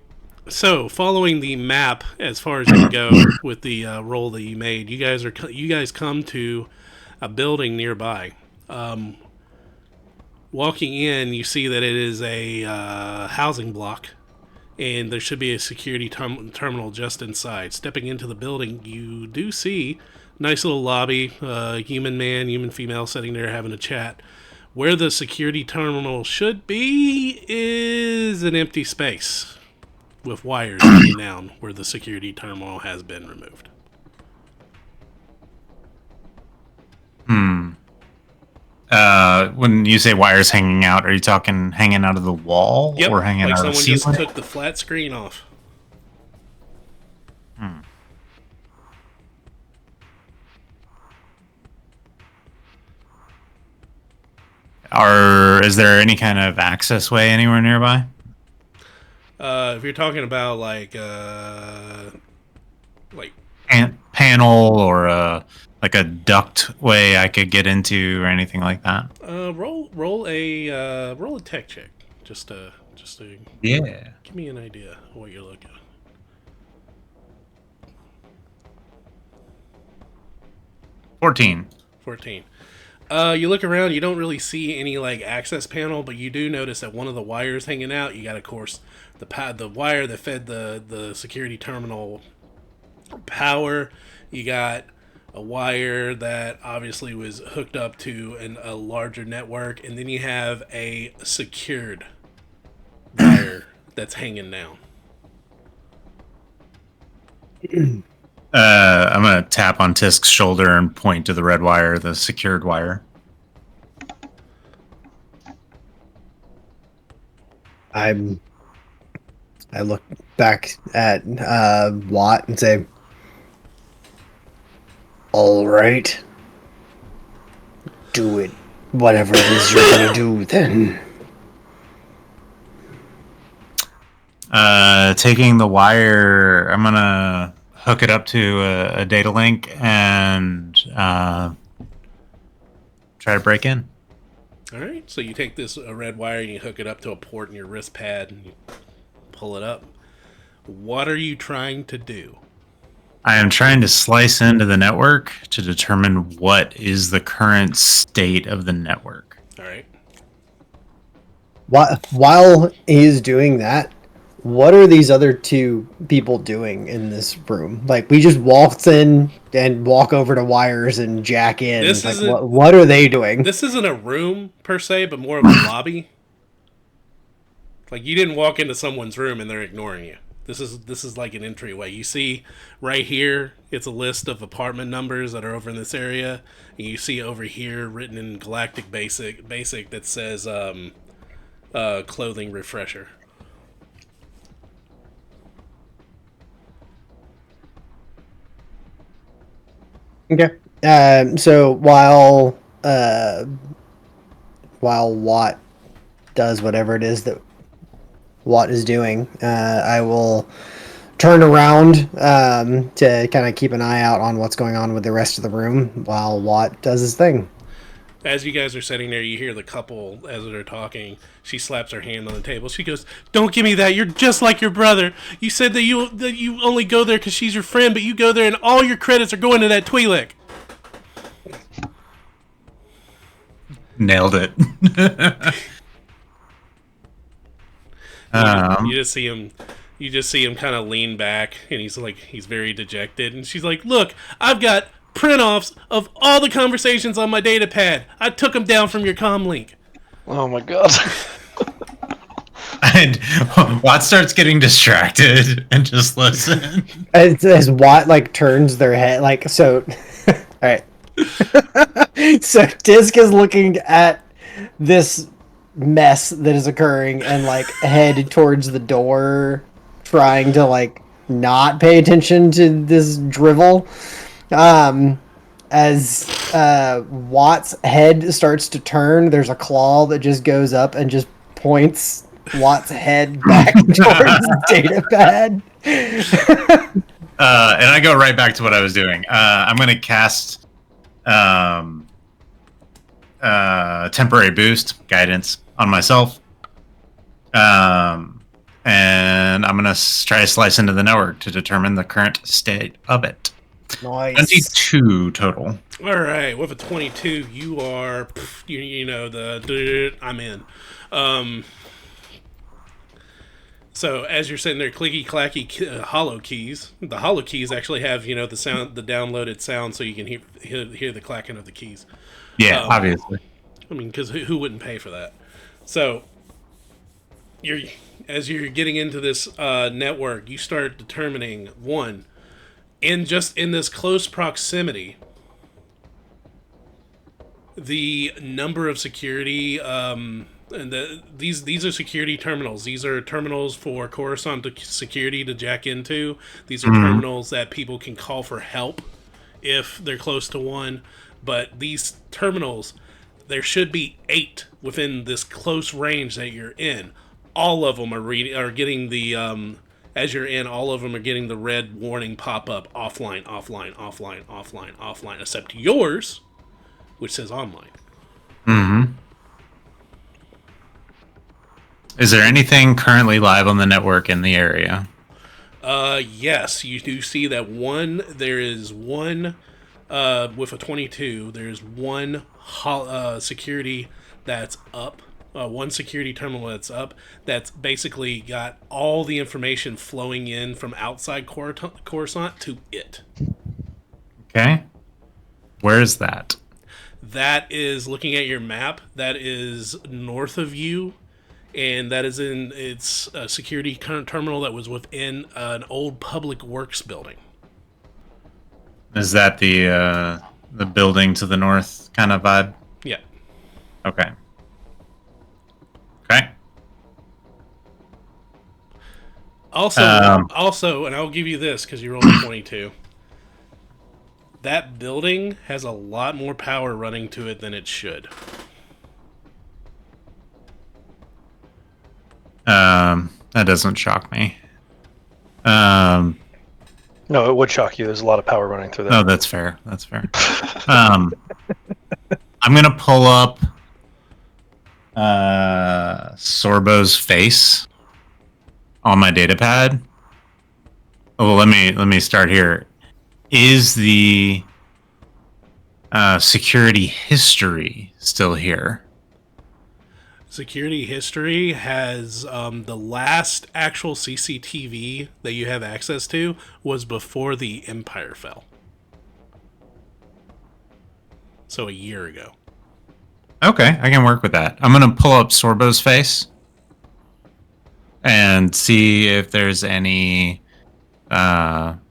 So, following the map as far as you go with the roll that you made, you guys come to a building nearby. Walking in, you see that it is a housing block, and there should be a security terminal just inside. Stepping into the building, you do see nice little lobby, human man, human female sitting there having a chat. Where the security terminal should be is an empty space with wires hanging down where the security terminal has been removed. When you say wires hanging out, are you talking hanging out of the wall or hanging like out of the someone ceiling? just took the flat screen off. Is there any kind of access way anywhere nearby? If you're talking about like Panel or like a duct way I could get into or anything like that? roll a tech check just to Yeah. give me an idea of what you're looking at. 14. 14. You look around, you don't really see any like access panel, but you do notice that one of the wires hanging out, you got of course the wire that fed the security terminal power. You got a wire that obviously was hooked up to a larger network, and then you have a secured wire that's hanging down. I'm gonna tap on Tisk's shoulder and point to the red wire, the secured wire. I look back at Watt and say, "All right, do it Whatever it is you're gonna do, then. Taking the wire, I'm gonna hook it up to a data link and try to break in. All right, so you take this red wire and you hook it up to a port in your wrist pad and you pull it up. What are you trying to do? I am trying to slice into the network to determine what is the current state of the network. All right. While he's doing that, what are these other two people doing in this room? Like, we just walked in and walk over to wires and jack in. This Like, isn't- what are they doing? This isn't a room per se, but more of a lobby. Like, you didn't walk into someone's room and they're ignoring you. This is like an entryway. You see right here, it's a list of apartment numbers that are over in this area. And you see over here written in Galactic Basic that says clothing refresher. Okay. So while Watt does whatever it is that Watt is doing, I will turn around to kind of keep an eye out on what's going on with the rest of the room while Watt does his thing. As you guys are sitting there, you hear the couple as they're talking. She slaps her hand on the table. She goes, "Don't give me that. You're just like your brother. You said that you only go there because she's your friend, but you go there and all your credits are going to that Twi'lek." Nailed it. You just see him. You just see him kind of lean back, and he's very dejected. And she's like, "Look, I've got print-offs of all the conversations on my data pad. I took them down from your comm link." Oh my god. And Watt starts getting distracted and just listen. As Watt like turns their head, like so. All right. So Disc is looking at this mess that is occurring and like head towards the door, trying to like not pay attention to this drivel. As Watt's head starts to turn, there's a claw that just goes up and just points Watt's head back towards the data pad. And I go right back to what I was doing. I'm going to cast temporary boost guidance on myself. And I'm going to try to slice into the network to determine the current state of it. Nice. 22 total. All right, with a 22, you are, you know, I'm in. So as you're sitting there, clicky clacky hollow keys. The hollow keys actually have, you know, the sound, the downloaded sound, so you can hear the clacking of the keys. Yeah, obviously. I mean, because who wouldn't pay for that? So as you're getting into this network, you start determining one. And just in this close proximity, the number of security, and these are security terminals. These are terminals for Coruscant security to jack into. These are terminals that people can call for help if they're close to one. But these terminals, there should be 8 within this close range that you're in. All of them are getting the as you're in, all of them are getting the red warning pop up: offline, offline, offline, offline, offline, except yours, which says online. Mm-hmm. Is there anything currently live on the network in the area? Yes, you do see that one. There is one with a 22. There's one security that's up. One security terminal that's up, that's basically got all the information flowing in from outside Coruscant to it. Okay. Where is that? That is, looking at your map, that is north of you, and that is in its security terminal that was within an old public works building. Is that the building to the north kind of vibe? Yeah. Okay. Okay. Also, and I'll give you this because you rolled a 22. That building has a lot more power running to it than it should. That doesn't shock me. No, it would shock you. There's a lot of power running through there. No, that's fair. That's fair. I'm gonna pull up Sorbo's face on my data pad. Oh, well, let me start here. Is the security history still here? Security history has the last actual CCTV that you have access to was before the Empire fell. So a year ago. Okay, I can work with that. I'm gonna pull up Sorbo's face and see if there's any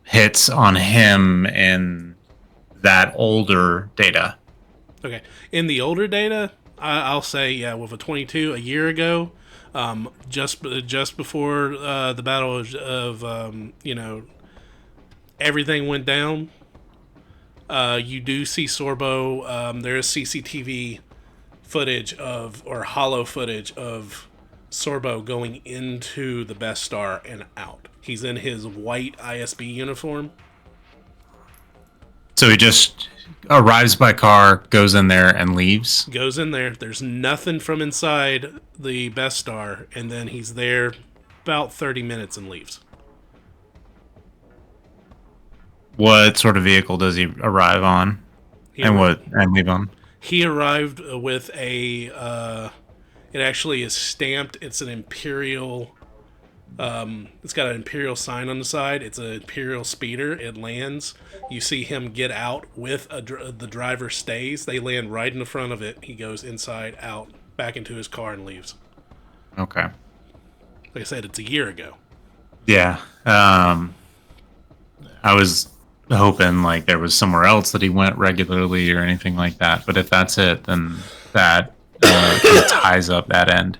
hits on him in that older data. Okay. In the older data, I'll say, yeah, with a 22 a year ago, just before the battle of everything went down, you do see Sorbo. There is CCTV footage or hollow footage of Sorbo going into the Best Star and out. He's in his white ISB uniform. So he just arrives by car, goes in there, and leaves? Goes in there. There's nothing from inside the Best Star, and then he's there about 30 minutes and leaves. What sort of vehicle does he arrive on? And leave on? He arrived with a... it actually is stamped. It's an Imperial... it's got an Imperial sign on the side. It's an Imperial speeder. It lands. You see him get out with the driver stays. They land right in the front of it. He goes inside, out, back into his car and leaves. Okay. Like I said, it's a year ago. Yeah. I was hoping like there was somewhere else that he went regularly or anything like that. But if that's it, then that ties up that end.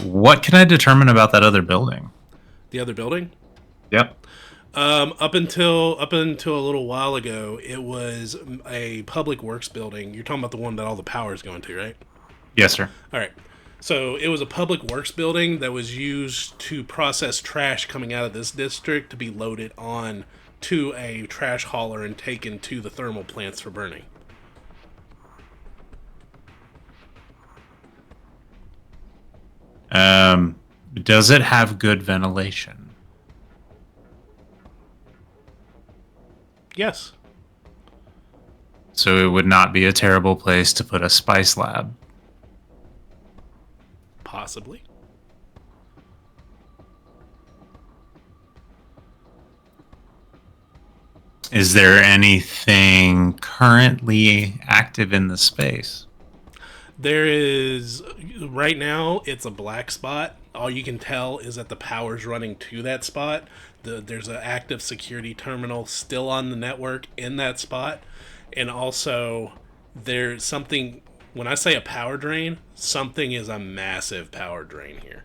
What can I determine about that other building? The other building? Yep. Up until a little while ago, it was a public works building. You're talking about the one that all the power is going to, right? Yes, sir. All right. So it was a public works building that was used to process trash coming out of this district to be loaded on to a trash hauler and taken to the thermal plants for burning. Does it have good ventilation? Yes. So it would not be a terrible place to put a spice lab. Possibly. Is there anything currently active in the space? There is, right now, it's a black spot. All you can tell is that the power's running to that spot. There's an active security terminal still on the network in that spot. And also, there's something, when I say a power drain, something is a massive power drain here.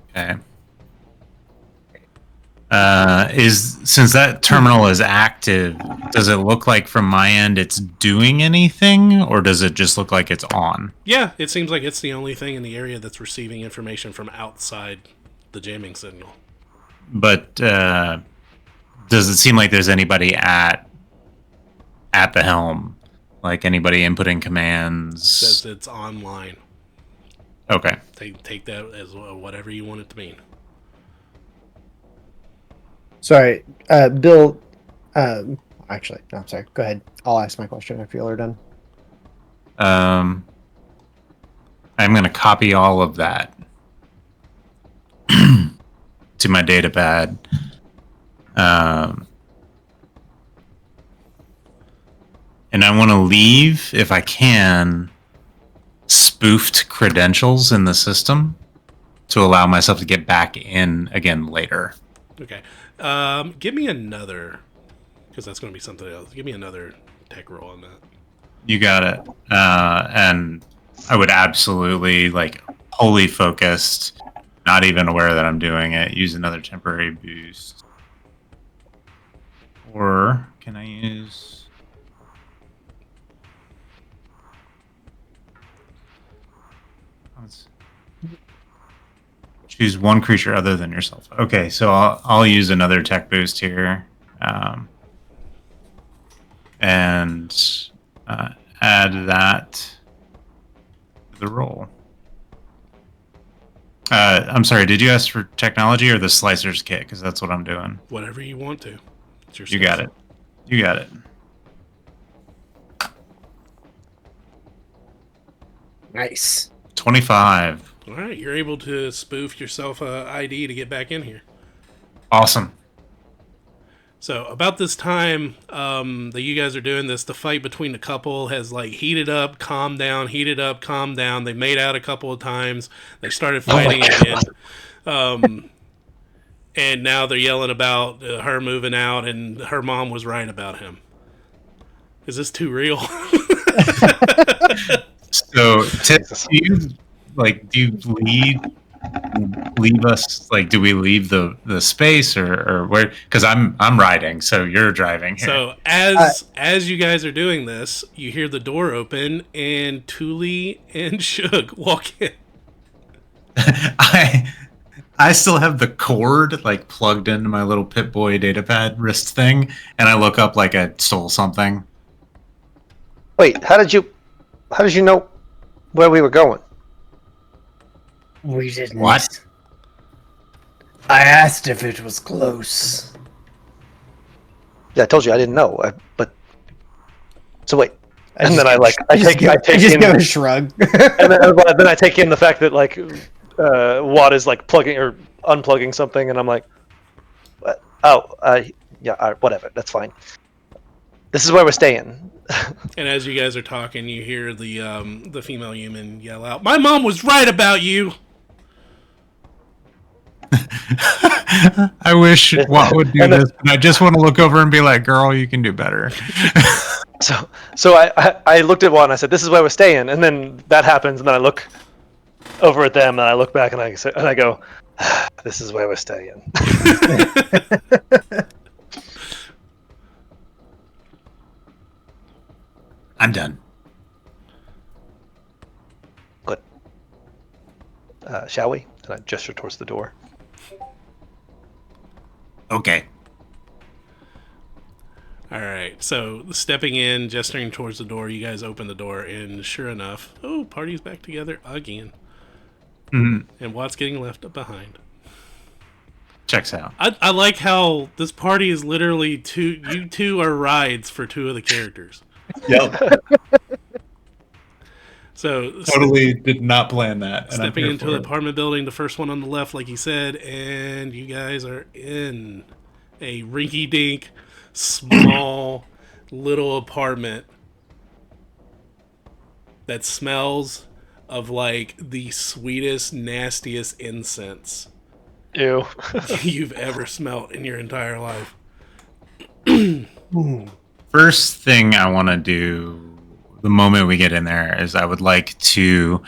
Okay. Since that terminal is active, does it look like from my end it's doing anything, or does it just look like it's on? Yeah, it seems like it's the only thing in the area that's receiving information from outside the jamming signal. But does it seem like there's anybody at the helm, like anybody inputting commands? Says it's online. Okay. Take that as whatever you want it to mean. Sorry, Bill. Actually, no, I'm sorry. Go ahead. I'll ask my question if you are done. I'm going to copy all of that to my data pad. And I want to leave, if I can, spoofed credentials in the system to allow myself to get back in again later. Okay. Give me another, because that's going to be something else. Give me another tech roll on that. You got it. And I would absolutely, wholly focused, not even aware that I'm doing it, use another temporary boost. Or can I use... let's choose one creature other than yourself. Okay, so I'll use another tech boost here, and add that to the roll. I'm sorry, did you ask for technology or the slicer's kit? Because that's what I'm doing. Whatever you want to. It's your You got it. You got it. Nice. 25. All right, you're able to spoof yourself a ID to get back in here. Awesome. So about this time that you guys are doing this, the fight between the couple has like heated up, calmed down, heated up, calmed down. They made out a couple of times. They started fighting again. And now they're yelling about her moving out and her mom was right about him. Is this too real? So, do you leave us? Like, do we leave the space or where? Because I'm riding, so you're driving here. So as you guys are doing this, you hear the door open and Thule and Shug walk in. I still have the cord like plugged into my little Pip-Boy datapad wrist thing, and I look up like I stole something. Wait, how did you know where we were going? We didn't. What? I asked if it was close. Yeah, I told you I didn't know. But so wait, I and just then I just take in give a shrug. and then I take in the fact that like Watt is like plugging or unplugging something, and I'm like, what? Yeah, all right, whatever, that's fine. This is where we're staying. And as you guys are talking, you hear the female human yell out, "My mom was right about you." I wish Watt would do this, but I just want to look over and be like, "Girl, you can do better." So I looked at Watt and I said, "This is where we're staying," and then that happens, and then I look over at them and I look back and I go, "This is where we're staying." I'm done. Good. Shall we? And I gesture towards the door. Okay. All right, so stepping in, gesturing towards the door, you guys open the door, and sure enough, party's back together again. Mm-hmm. And Watt's getting left behind. Checks out. I like how this party is literally you two are rides for two of the characters. Yep. So Totally did not plan that. And stepping into the apartment building, the first one on the left, like he said, and you guys are in a rinky-dink, small, little apartment that smells of like the sweetest, nastiest incense Ew. you've ever smelt in your entire life. First thing I want to do the moment we get in there is I would like to,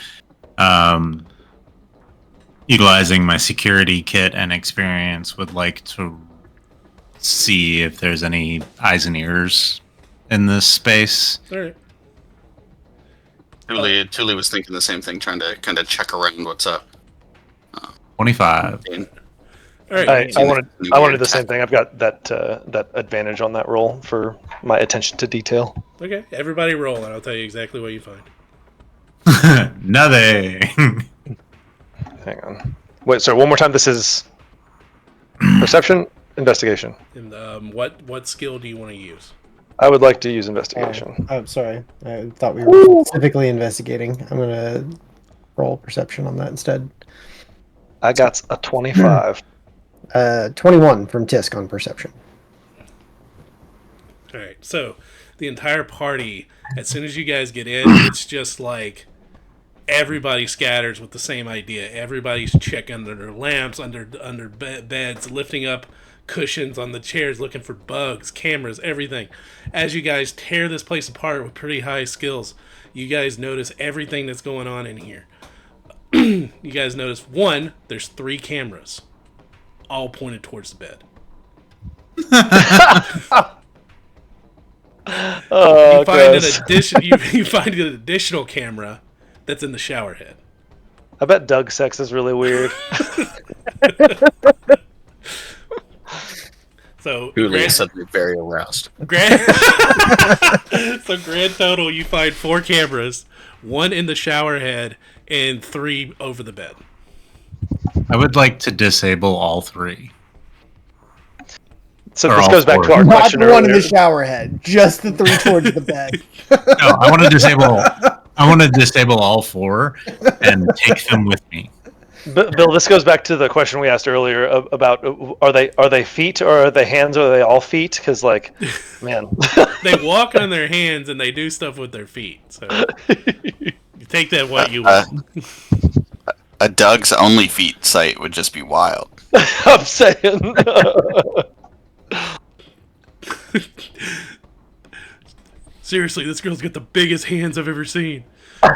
utilizing my security kit and experience, would like to see if there's any eyes and ears in this space. All right. Thule was thinking the same thing, trying to kind of check around what's up. 25. All right. I wanted to do the same thing. I've got that advantage on that roll for my attention to detail. Okay, everybody roll, and I'll tell you exactly what you find. Nothing. Hang on. Wait, sorry, one more time. This is perception, investigation. And what skill do you want to use? I would like to use investigation. Oh, sorry. I thought we were specifically investigating. I'm gonna roll perception on that instead. I got a 25. 21 from Tisk on perception. All right, so the entire party, as soon as you guys get in, it's just like everybody scatters with the same idea. Everybody's checking under their lamps, under beds, lifting up cushions on the chairs, looking for bugs, cameras, everything. As you guys tear this place apart with pretty high skills, you guys notice everything that's going on in here. You guys notice, one, there's 3 cameras, all pointed towards the bed. Oh, You find an additional camera that's in the shower head. I bet Doug sex is really weird. So Thule is suddenly very aroused. grand total, you find 4 cameras, 1 in the shower head, and 3 over the bed. I would like to disable all 3. So Or this all goes back to 4. our Not question the one in earlier. the shower head, just the 3 towards the bed. No, I want to disable. I want to disable all 4 and take them with me. Bill, this goes back to the question we asked earlier about are they feet or are they hands or are they all feet? Because man, They walk on their hands and they do stuff with their feet. So you take that what you want. A Doug's only feet site would just be wild. I'm saying. Seriously, this girl's got the biggest hands I've ever seen. All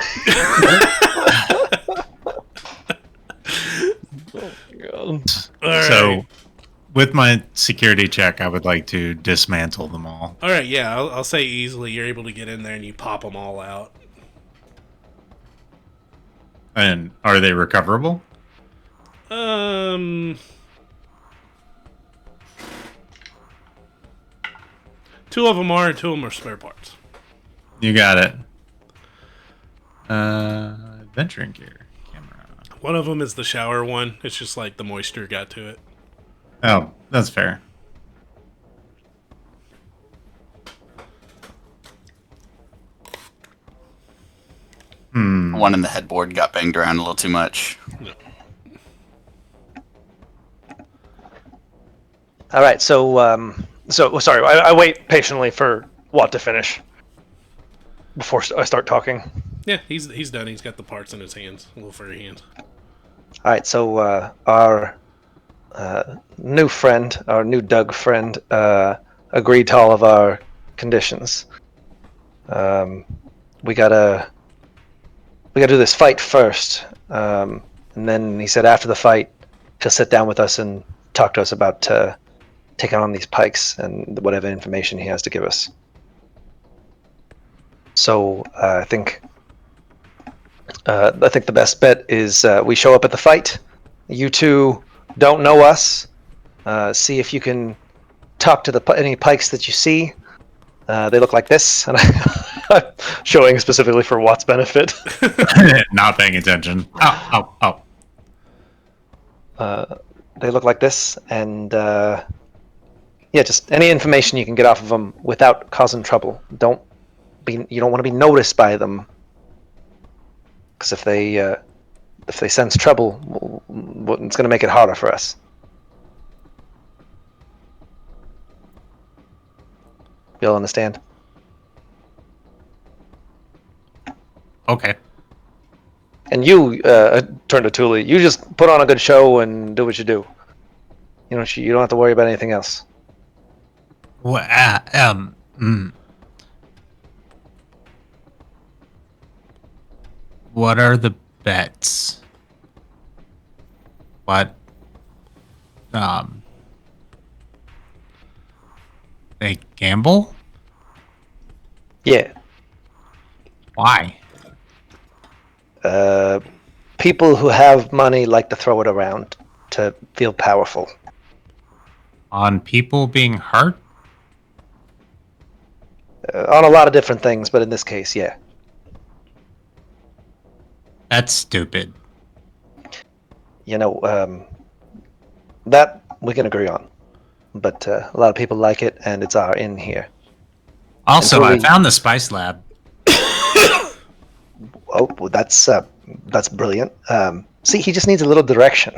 So, right. with my security check, I would like to dismantle them all. All right, yeah, I'll say easily you're able to get in there and you pop them all out. And are they recoverable? 2 of them are, and 2 of them are spare parts. You got it. Adventuring gear camera. One of them is the shower one. It's just like the moisture got to it. Oh, that's fair. One in the headboard got banged around a little too much. All right, so sorry, I wait patiently for Watt to finish before I start talking. Yeah, he's done. He's got the parts in his hands, little furry hands. All right, so our new friend, our new Doug friend, agreed to all of our conditions. We gotta do this fight first, and then he said after the fight he'll sit down with us and talk to us about taking on these pikes and whatever information he has to give us. So I think the best bet is we show up at the fight. You two don't know us. See if you can talk to any pikes that you see. They look like this, and I'm showing specifically for Watt's benefit. Not paying attention. Ow. They look like this, and just any information you can get off of them without causing trouble. You don't want to be noticed by them, because if they sense trouble, it's going to make it harder for us. You'll understand. Okay. And you turn to Thule. You just put on a good show and do what you do. You don't have to worry about anything else. Well, What are the bets? What? They gamble? Yeah. Why? People who have money like to throw it around to feel powerful. On people being hurt? On a lot of different things, but in this case, yeah. That's stupid. That we can agree on. But a lot of people like it, and it's our in here. Also, I found the spice lab. Oh, well, that's brilliant. See, he just needs a little direction.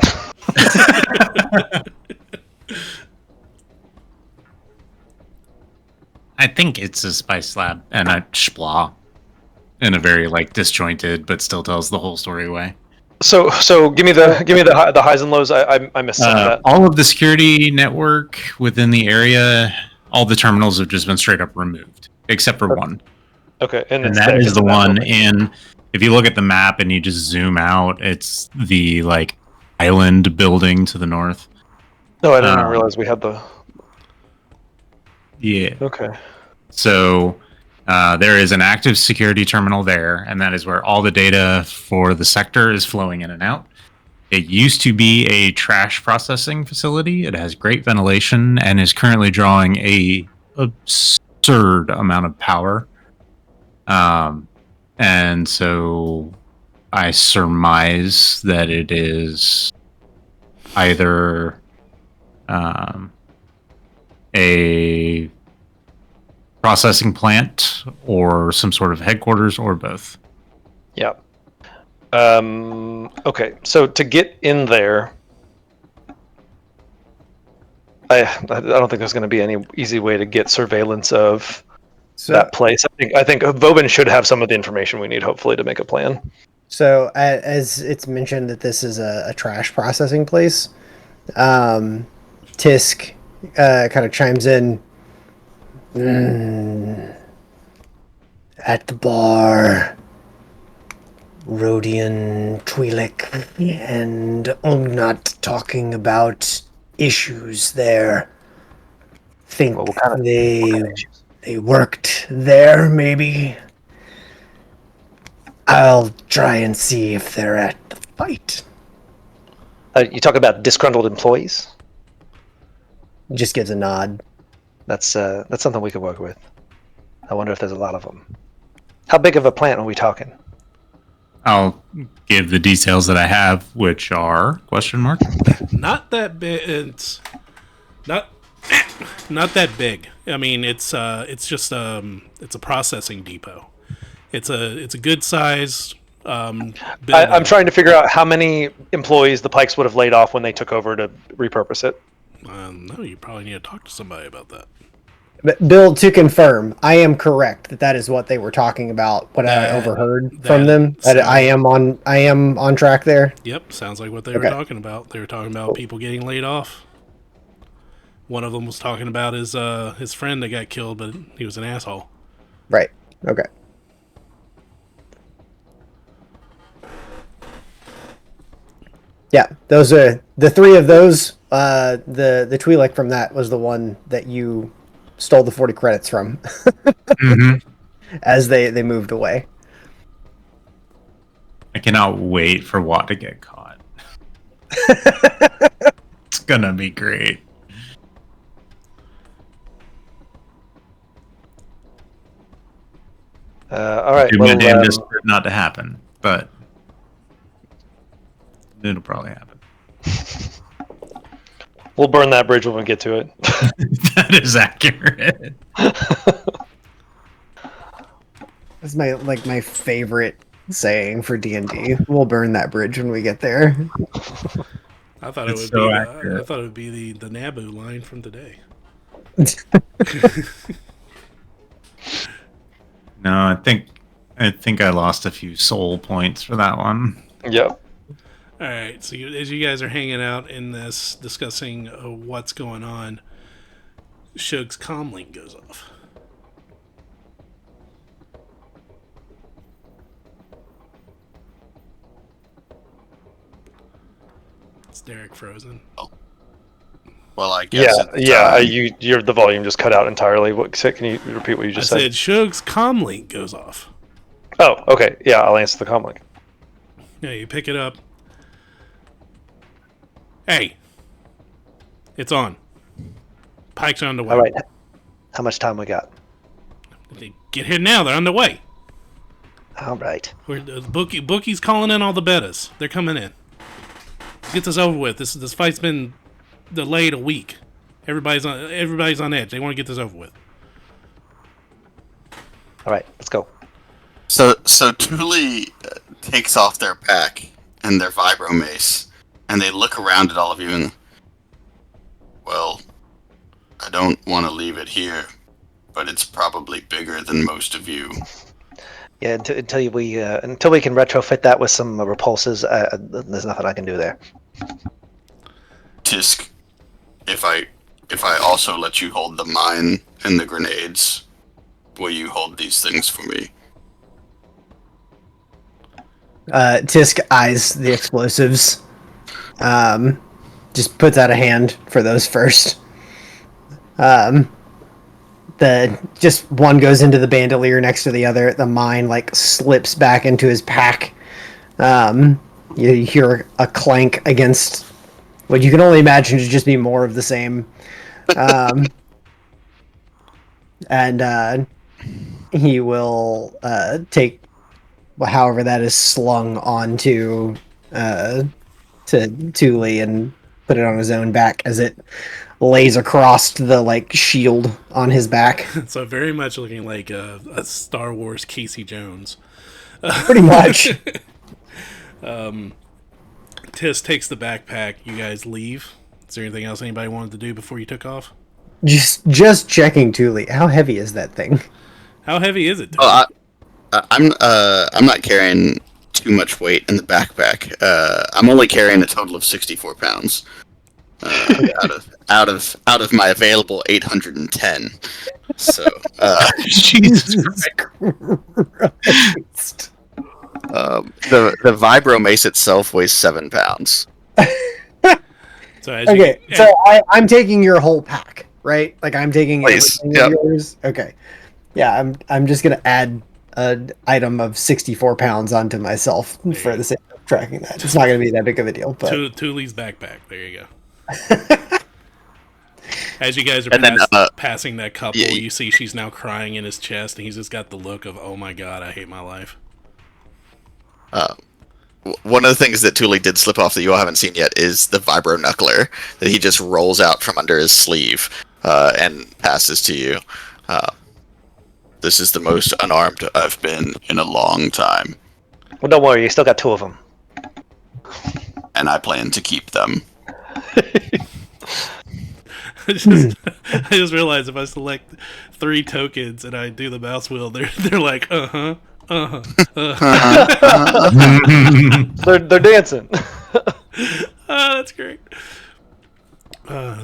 I think it's a spice lab, and I splah in a very disjointed, but still tells the whole story way. So give me the highs and lows. I missed some of that. All of the security network within the area, all the terminals have just been straight up removed, except for one. Okay, and that is the one in. If you look at the map and you just zoom out, it's the island building to the north. No, I didn't realize we had the. Yeah. Okay. So, There is an active security terminal there, and that is where all the data for the sector is flowing in and out. It used to be a trash processing facility. It has great ventilation and is currently drawing a absurd amount of power. And so I surmise that it is either a processing plant or some sort of headquarters or both. Yeah. Okay, so to get in there, I don't think there's going to be any easy way to get surveillance of that place. I think Vobin should have some of the information we need, hopefully, to make a plan. So, as it's mentioned that this is a trash processing place, Tisk kind of chimes in. At the bar, Rodian, Twi'lek, and Ongnut talking about issues there. Think Well, what kind of issues? they worked there, maybe. I'll try and see if they're at the fight. You talk about disgruntled employees? Just gives a nod. That's something we could work with. I wonder if there's a lot of them. How big of a plant are we talking? I'll give the details that I have, which are question mark. Not that big. It's not that big. I mean, it's just it's a processing depot. It's a good size. I'm trying to figure out how many employees the Pikes would have laid off when they took over to repurpose it. No, you probably need to talk to somebody about that. But Bill, to confirm, I am correct that is what they were talking about. What I overheard from them, I am on track there. Yep, sounds like what they were talking about. They were talking about people getting laid off. One of them was talking about his friend that got killed, but he was an asshole. Right. Okay. Yeah, those are the three of those. The Twi'lek from that was the one that you stole the 40 credits from. As they moved away. I cannot wait for Watt to get caught. It's gonna be great. All right. Do my damnedest for it not to happen, but it'll probably happen. We'll burn that bridge when we get to it. That is accurate. That's my favorite saying for D&D. We'll burn that bridge when we get there. I thought it would so be. accurate. I thought it would be the Naboo line from today. No, I think I lost a few soul points for that one. Yep. All right. So as you guys are hanging out in this, discussing what's going on, Shug's comlink goes off. Is Derek frozen? Well, I guess. Your the volume just cut out entirely. Can you repeat what you just I said? said Shug's comlink goes off. Oh, okay. Yeah, I'll answer the comlink. Yeah, you pick it up. Hey, it's on. Pike's on the way. All right. How much time we got? Get here now. They're on the way. All right. Bookie's calling in all the betas. They're coming in. Get this over with. This fight's been delayed a week. Everybody's on edge. They want to get this over with. All right, let's go. So Thule takes off their pack and their vibro mace, and they look around at all of you and, well, I don't want to leave it here, but it's probably bigger than most of you. Yeah, until we can retrofit that with some repulses, there's nothing I can do there. Tisk, if I also let you hold the mine and the grenades, will you hold these things for me? Tisk eyes the explosives. Just puts out a hand for those first. the just one goes into the bandolier next to the other. The mine like slips back into his pack. You hear a clank against what you can only imagine to just be more of the same. And he will take however that is slung onto to Thule and put it on his own back as it lays across the like shield on his back. So very much looking like a Star Wars Casey Jones. Pretty much. Tis takes the backpack. You guys leave. Is there anything else anybody wanted to do before you took off? Just checking, Thule. How heavy is that thing? How heavy is it? Oh, I'm not carrying too much weight in the backpack. I'm only carrying a total of 64 pounds. Out of my available 810. So Jesus Christ. the vibro mace itself weighs 7 pounds. So I'm taking your whole pack, right? Like I'm taking Please, everything of yours. Okay. Yeah, I'm just gonna add an item of 64 pounds onto myself for the sake of tracking that. It's not gonna be that big of a deal. But Thule's backpack. There you go. As you guys are passing that couple, you see she's now crying in his chest, and he's just got the look of, "Oh my god, I hate my life." One of the things that Thule did slip off that you all haven't seen yet is the vibro knuckler that he just rolls out from under his sleeve and passes to you. This is the most unarmed I've been in a long time. Well, don't worry, you still got 2 of them. And I plan to keep them. I just realized if I select 3 tokens and I do the mouse wheel, they're like, they're dancing. That's great.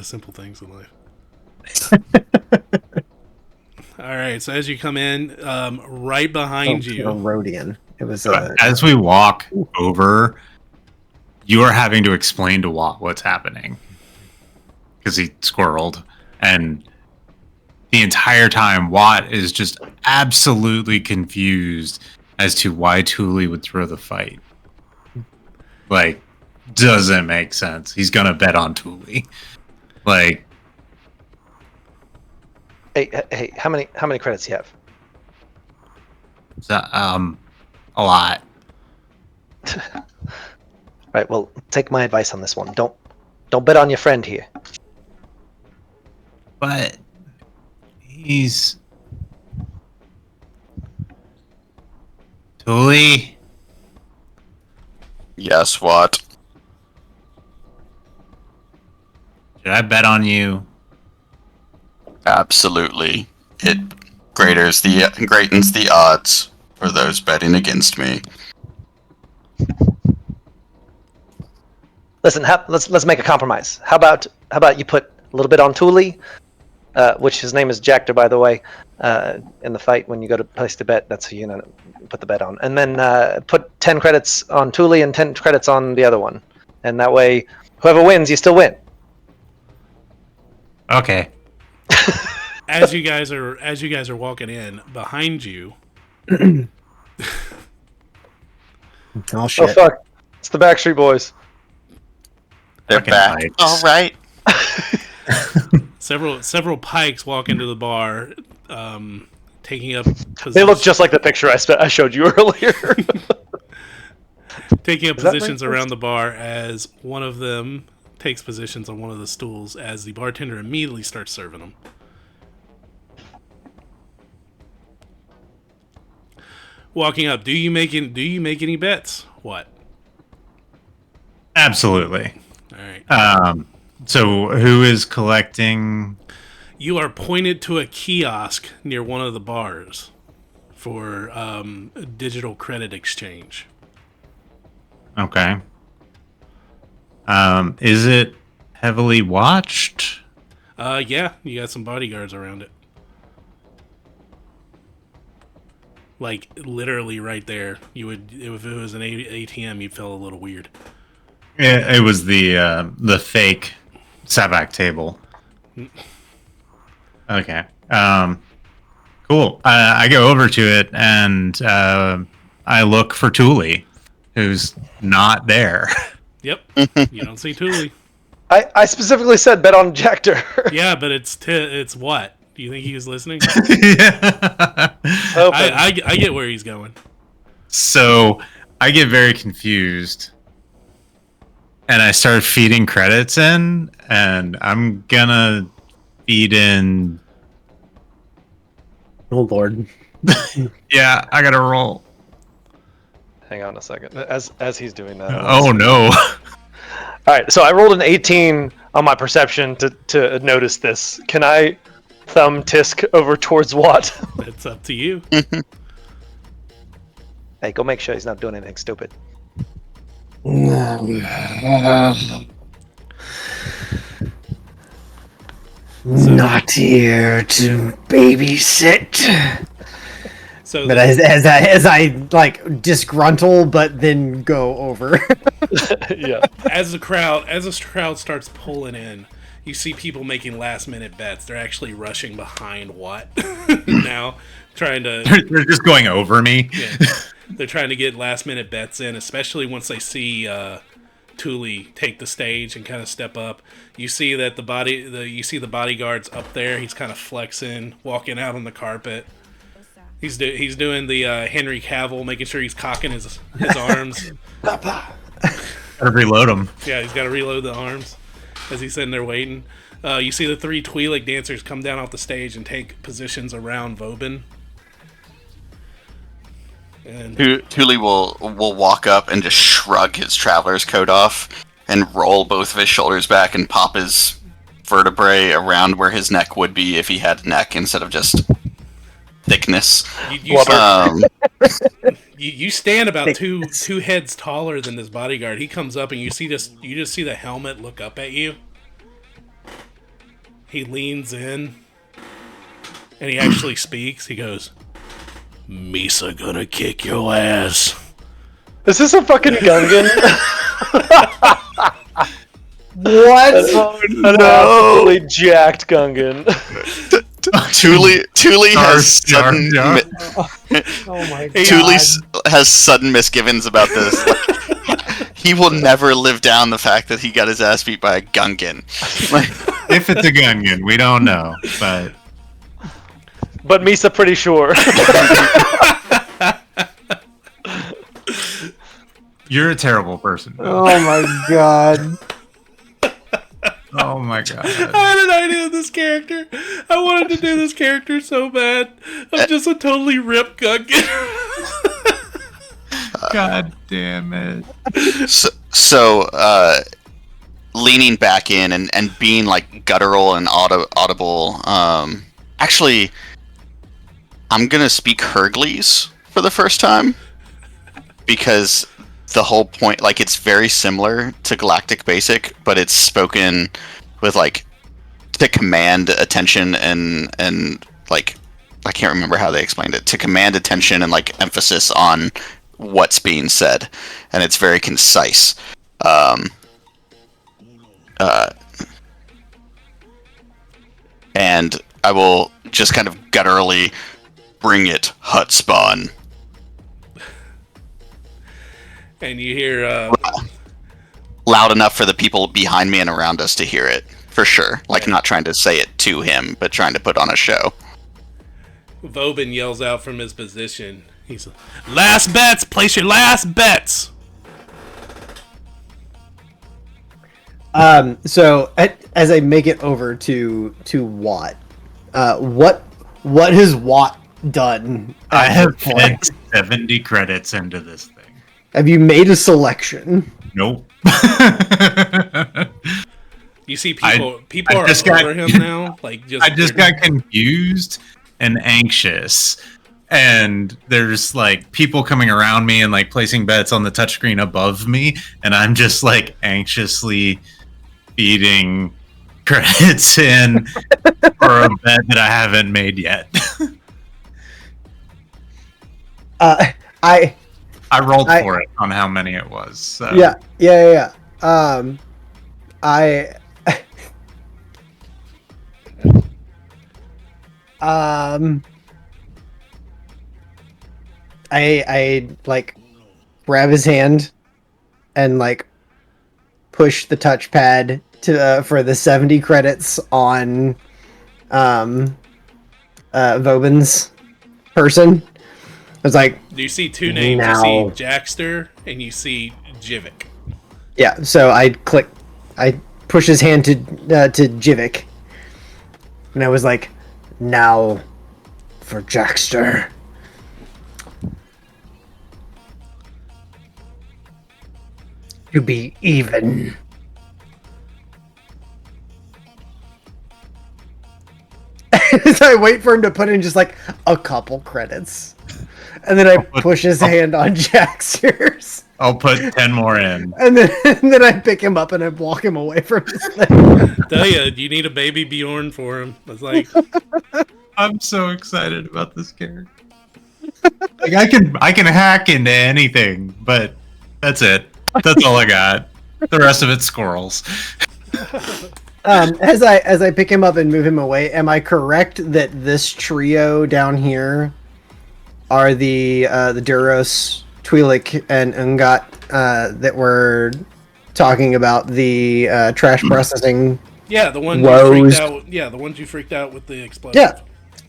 Simple things in life. All right, so as you come in, right behind you, Rhodian. It was as we walk over, you are having to explain to Watt what's happening because he squirreled, and the entire time Watt is just absolutely confused as to why Thule would throw the fight. Like, doesn't make sense. He's gonna bet on Thule. Like, hey, how many credits do you have? a lot. Right. Well, take my advice on this one. Don't bet on your friend here. But he's Thule. Yes, what? Should I bet on you? Absolutely. It greatens the odds for those betting against me. Listen, let's make a compromise. How about you put a little bit on Thule, which his name is Jactor, by the way, in the fight when you go to place the bet. That's who you put the bet on, and then put 10 credits on Thule and 10 credits on the other one, and that way, whoever wins, you still win. Okay. As you guys are walking in, behind you. Oh shit! Oh fuck! It's the Backstreet Boys. They're Fucking back. Pikes. All right. Several pikes walk into the bar, taking up. They look just like the picture I showed you earlier. Taking up positions around the bar as one of them takes positions on one of the stools as the bartender immediately starts serving them. Walking up, do you make any bets? What? Absolutely. All right. So who is collecting? You are pointed to a kiosk near one of the bars for digital credit exchange. Okay. Is it heavily watched? Yeah, you got some bodyguards around it. Like literally right there. You would, if it was an ATM, you'd feel a little weird. It was the fake Sabak table. Okay. Cool. I go over to it and I look for Thule, who's not there. Yep. You don't see Thule. I specifically said bet on Jactor. Yeah, but it's what? Do you think he was listening? Yeah. I get where he's going. So I get very confused. And I start feeding credits in, and I'm gonna feed in. Oh Lord. Yeah, I gotta roll. Hang on a second. As he's doing that. Oh no. All right, so I rolled an 18 on my perception to notice this. Can I thumb Tisk over towards Watt? It's up to you. Hey, go make sure he's not doing anything stupid. Not here to babysit. So But as I like disgruntle, but then go over. Yeah. as the crowd starts pulling in, you see people making last minute bets. They're actually rushing behind Watt now, trying to. They're just going over me. Yeah, they're trying to get last minute bets in, especially once they see Thule take the stage and kind of step up. You see that the bodyguards up there. He's kind of flexing, walking out on the carpet. He's doing the Henry Cavill, making sure he's cocking his arms. Gotta reload them. Yeah, he's got to reload the arms as he's sitting there waiting. You see the 3 Twi'lek dancers come down off the stage and take positions around Vobin. And Thule will walk up and just shrug his traveler's coat off and roll both of his shoulders back and pop his vertebrae around where his neck would be if he had a neck instead of just thickness. you stand about two heads taller than this bodyguard. He comes up and you just see the helmet look up at you. He leans in and he actually speaks. He goes, "Misa gonna kick your ass." Is this a fucking Gungan? What? An absolutely jacked Gungan. Thule has sudden Oh my god. Thule has sudden misgivings about this. Like, he will never live down the fact that he got his ass beat by a Gungan. Like, If it's a Gungan, we don't know, but But Misa pretty sure. you're a terrible person. Oh my god. Oh my god. I had an idea of this character. I wanted to do this character so bad. I'm just a totally ripped Gungan. God damn it. So leaning back in and being like guttural and audible. Actually, I'm gonna speak Hergleys for the first time because the whole point, like, it's very similar to Galactic Basic, but it's spoken with like to command attention and like I can't remember how they explained it, to command attention and like emphasis on what's being said, and it's very concise. And I will just kind of gutturally bring it, Hut Spawn. And you hear Loud enough for the people behind me and around us to hear it, for sure. Like, not trying to say it to him, but trying to put on a show. Vobin yells out from his position. He's like, "Last bets! Place your last bets!" So as I make it over to Watt, what has Watt done? I at have this point? fed 70 credits into this thing. Have you made a selection? Nope. You see people I are just over got- him now. Like I just got confused and anxious. And there's like people coming around me and like placing bets on the touchscreen above me, and I'm just like anxiously feeding credits in for a bet that I haven't made yet. I rolled for it on how many it was. So. yeah. I I like grab his hand and like push the touchpad to for the 70 credits on Vobin's person. I was like, You see two names. now. You see Jackster and you see Jivik. Yeah, so I push his hand to Jivik, and I was like, now for Jackster. To be even. So I wait for him to put in just like a couple credits. And then I push his hand on Jackster's. I'll put 10 more in. And then I pick him up and I walk him away from his thing. Tell you, you need a baby Bjorn for him. It's like, I'm so excited about this character. Like I can hack into anything, but that's it. That's all I got. The rest of it's squirrels. As I pick him up and move him away, am I correct that this trio down here are the Duros, Twi'lek, and Ungat that were talking about the trash processing? yeah, the one Woes. you freaked out. Yeah, the ones you freaked out with the explosion. Yeah,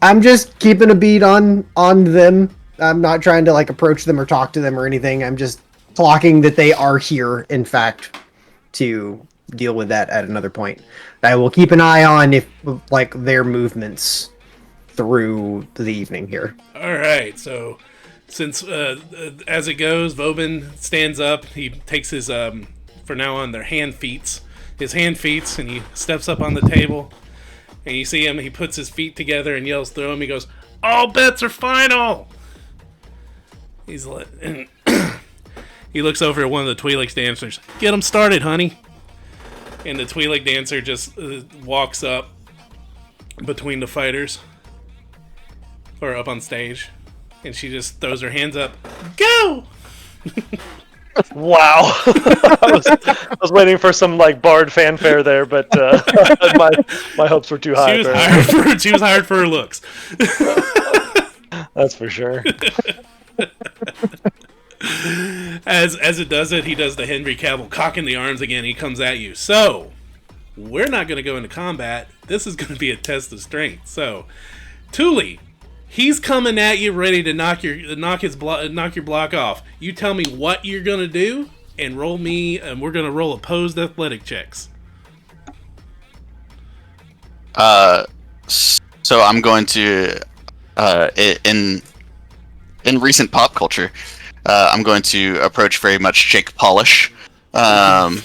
I'm just keeping a beat on them. I'm not trying to like approach them or talk to them or anything. I'm just clocking that they are here, in fact, to deal with that at another point. I will keep an eye on if like their movements through the evening here. All right, so since as it goes, Vobin stands up. He takes his for now on their hand feet, and he steps up on the table. And you see him. He puts his feet together and yells through him. He goes, "All bets are final." He's like, he looks over at one of the Twi'lek dancers. "Get him started, honey." And the Twi'lek dancer just walks up between the fighters, or up on stage, and she just throws her hands up. Go! Wow. I was waiting for some like bard fanfare there, but my hopes were too high. She was hired for her looks. That's for sure. As it does it, he does the Henry Cavill cocking the arms again. He comes at you. So we're not going to go into combat. This is going to be a test of strength. So Thule, he's coming at you, ready to knock your block off. You tell me what you're going to do, and we're going to roll opposed athletic checks. So I'm going to in recent pop culture, I'm going to approach very much Jake Polish, and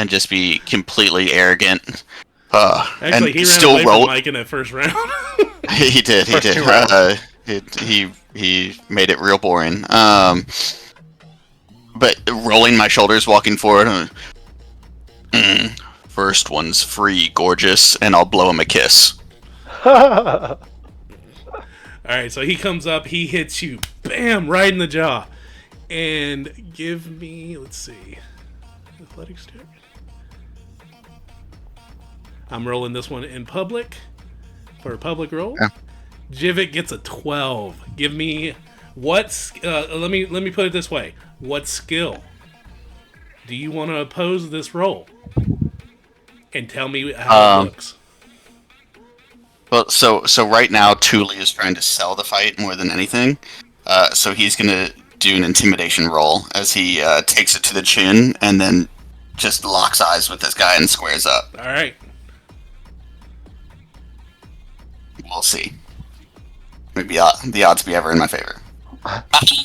just be completely arrogant. Actually, and he ran still away roll. from Mike in that first round. He did. He made it real boring. But rolling my shoulders, walking forward. First one's free, gorgeous, and I'll blow him a kiss. All right, so he comes up, he hits you, bam, right in the jaw, and give me, let's see, athletics check. I'm rolling this one in public for a public roll. Yeah. Jivik gets a 12. Give me what? Let me put it this way: what skill do you want to oppose this roll? And tell me how it looks. Well, so right now, Thule is trying to sell the fight more than anything. So he's gonna do an intimidation roll as he takes it to the chin and then just locks eyes with this guy and squares up. All right. We'll see. Maybe the odds be ever in my favor.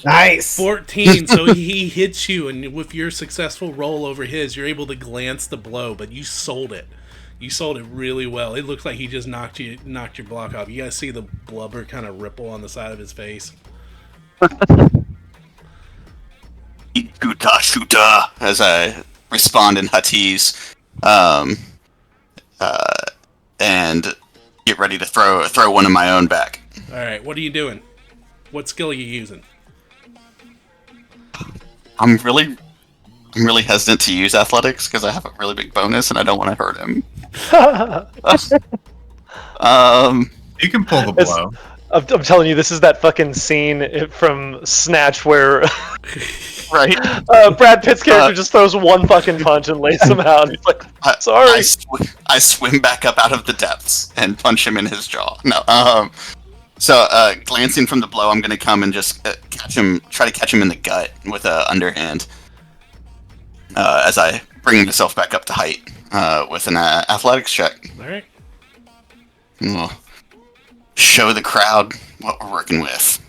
Nice. 14. So he hits you, and with your successful roll over his, you're able to glance the blow, but you sold it. You sold it really well. It looks like he just knocked your block off. You guys see the blubber kind of ripple on the side of his face. Shuta, as I respond in Huttese, and get ready to throw one of my own back. All right, what are you doing? What skill are you using? I'm really hesitant to use athletics because I have a really big bonus and I don't want to hurt him. You can pull the blow. I'm telling you, this is that fucking scene from Snatch where Right? Brad Pitt's character just throws one fucking punch and lays him out. And he's like, sorry. I swim back up out of the depths and punch him in his jaw. No. So, glancing from the blow, I'm gonna come and just try to catch him in the gut with a underhand. As I bring myself back up to height with an athletics check. All right. We'll show the crowd what we're working with.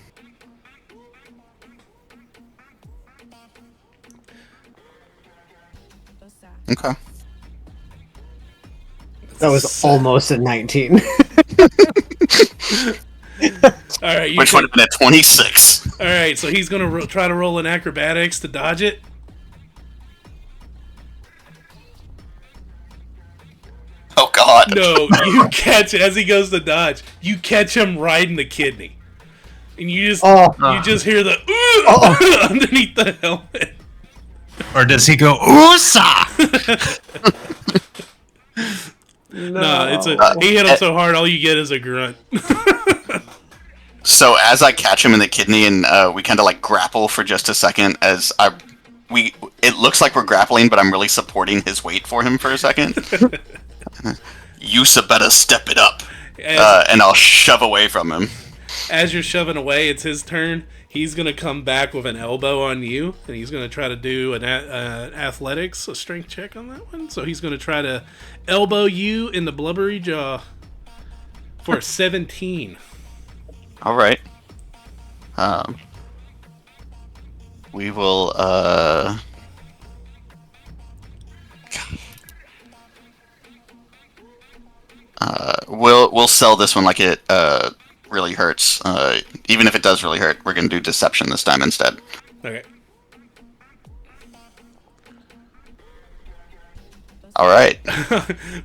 Okay. That was almost a 19. All right. Which would have been a 26. All right. So he's gonna try to roll an acrobatics to dodge it. Oh God. No, you catch as he goes to dodge. You catch him right in the kidney, and you just hear the underneath the helmet. Or does he go USA? No, he hit him so hard, all you get is a grunt. So as I catch him in the kidney and we kind of like grapple for just a second, it looks like we're grappling, but I'm really supporting his weight for him for a second. Yusa better step it up, and I'll shove away from him. As you're shoving away, it's his turn. He's gonna come back with an elbow on you, and he's gonna try to do an athletics, a strength check on that one. So he's gonna try to elbow you in the blubbery jaw for 17. All right. We will. We'll sell this one like it really hurts. Even if it does really hurt, we're gonna do deception this time instead. Okay. All right.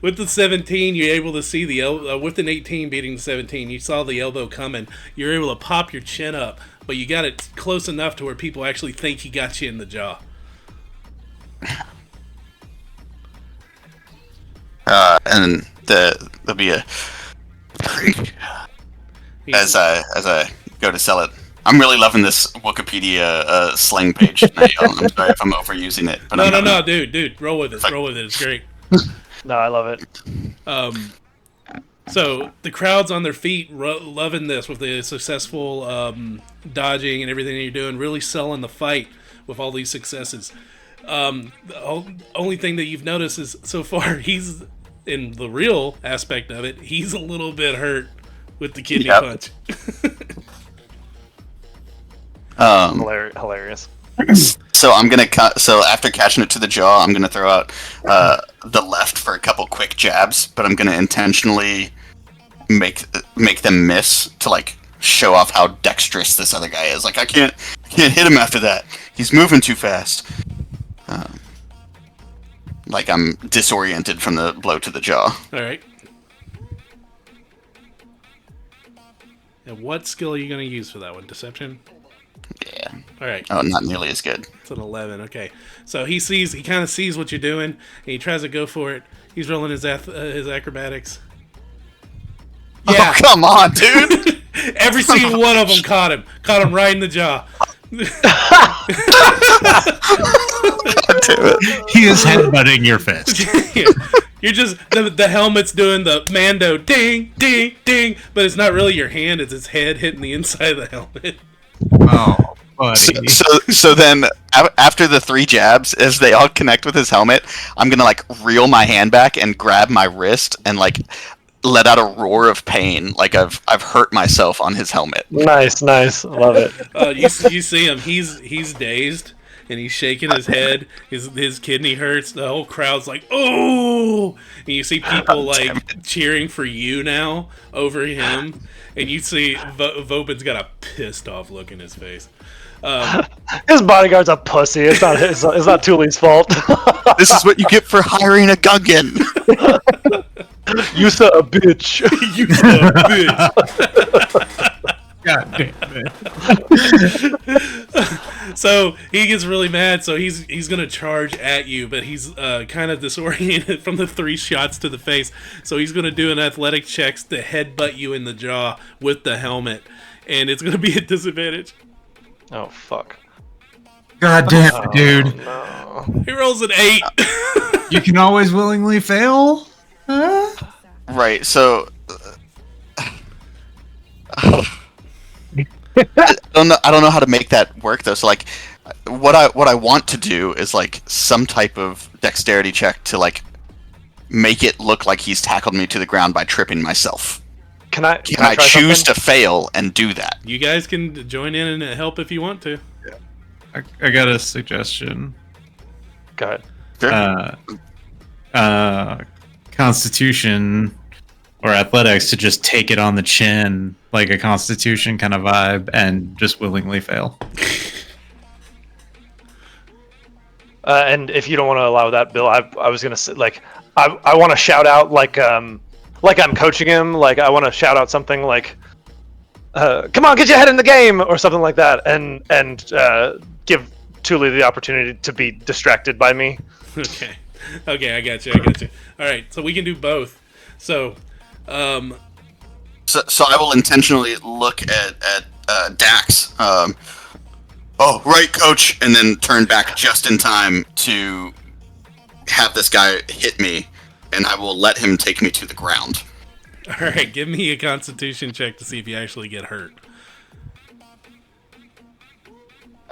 With the 17, you're able to see the with an 18 beating the 17, you saw the elbow coming. You're able to pop your chin up, but you got it close enough to where people actually think he got you in the jaw. And there'll be a as I go to sell it. I'm really loving this Wikipedia slang page. I'm sorry if I'm overusing it. But No, dude, roll with it. Roll with it. It's great. No, I love it. So the crowd's on their feet, loving this with the successful dodging and everything that you're doing, really selling the fight with all these successes. The only thing that you've noticed is so far he's in the real aspect of it. He's a little bit hurt with the kidney punch. Hilarious. So I'm gonna so after catching it to the jaw, I'm gonna throw out the left for a couple quick jabs, but I'm gonna intentionally make them miss to like show off how dexterous this other guy is. Like I can't hit him after that. He's moving too fast. Like I'm disoriented from the blow to the jaw. All right. And what skill are you going to use for that one? Deception? Yeah. All right. Oh, not nearly as good. It's an 11. Okay. So he kind of sees what you're doing, and he tries to go for it. He's rolling his acrobatics. Yeah. Oh, come on, dude. Every single one of them caught him. Caught him right in the jaw. He is headbutting your fist. Yeah. You're just the helmet's doing the Mando ding ding ding, but it's not really your hand; it's his head hitting the inside of the helmet. Oh, buddy. So then after the 3 jabs, as they all connect with his helmet, I'm gonna like reel my hand back and grab my wrist and like let out a roar of pain, like I've hurt myself on his helmet. Nice, love it. You see him; he's dazed. And he's shaking his head. His kidney hurts. The whole crowd's like, "Oh!" And you see people like cheering for you now over him. And you see Vopin's got a pissed off look in his face. His bodyguard's a pussy. It's not Thule's fault. This is what you get for hiring a Gungan. Yusa a bitch. You son of a bitch. God damn it. So he gets really mad, so he's gonna charge at you, but he's kind of disoriented from the 3 shots to the face. So he's gonna do an athletic check to headbutt you in the jaw with the helmet, and it's gonna be a disadvantage. Oh fuck. God damn it, dude. No. He rolls an 8. You can always willingly fail? Huh? Right. So I don't know how to make that work though. So like, what I want to do is like some type of dexterity check to like make it look like he's tackled me to the ground by tripping myself. Can I Can I try choose something? to fail and do that? You guys can join in and help if you want to. I got a suggestion. Go ahead. Sure. Constitution or athletics to just take it on the chin, like a Constitution kind of vibe, and just willingly fail. And if you don't want to allow that, Bill, I was gonna say like I want to shout out like I'm coaching him. Like I want to shout out something like, "Come on, get your head in the game" or something like that, and give Thule the opportunity to be distracted by me. Okay, I got you. All right, so we can do both. So, So I will intentionally look at Dax. Oh, right, coach, and then turn back just in time to have this guy hit me, and I will let him take me to the ground. all right, give me a Constitution check to see if you actually get hurt.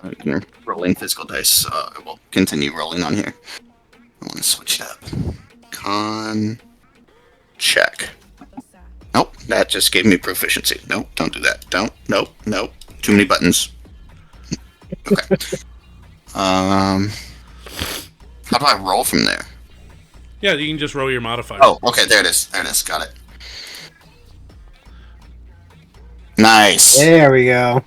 I'm rolling physical dice. I will continue rolling on here. I want to switch it up. Con check. Nope, that just gave me proficiency. Nope, don't do that. Nope. Too many buttons. Okay. How do I roll from there? Yeah, you can just roll your modifier. Oh, okay, there it is. Got it. Nice. There we go.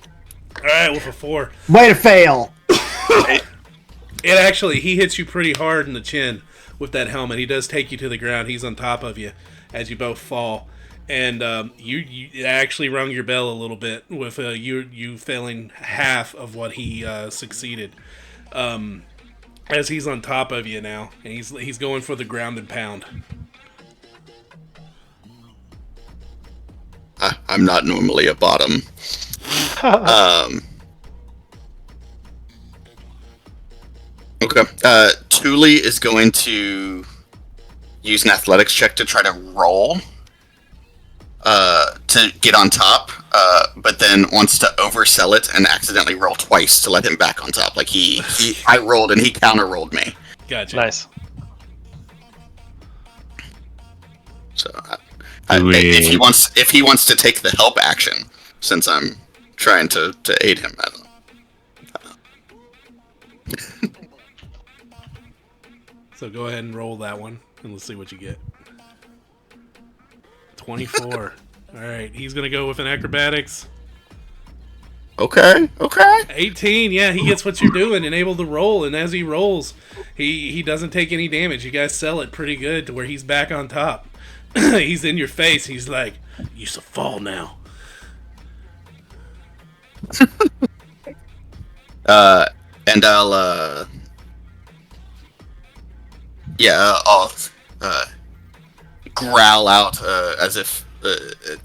All right, with a 4. Way to fail. It actually, he hits you pretty hard in the chin with that helmet. He does take you to the ground. He's on top of you as you both fall. And you actually rung your bell a little bit with you failing half of what he succeeded. As he's on top of you now, and he's going for the ground and pound. I'm not normally a bottom. Okay. Thule is going to use an athletics check to try to roll to get on top, but then wants to oversell it and accidentally roll twice to let him back on top. Like I rolled and he counter rolled me. Gotcha. Nice. So if he wants to take the help action, since I'm trying to aid him, I don't know. So go ahead and roll that one, and let's see what you get. 24. All right, he's gonna go with an acrobatics. Okay. 18. Yeah, he gets what you're doing and able to roll. And as he rolls, he doesn't take any damage. You guys sell it pretty good to where he's back on top. He's in your face. He's like, "You should fall now." And I'll growl out as if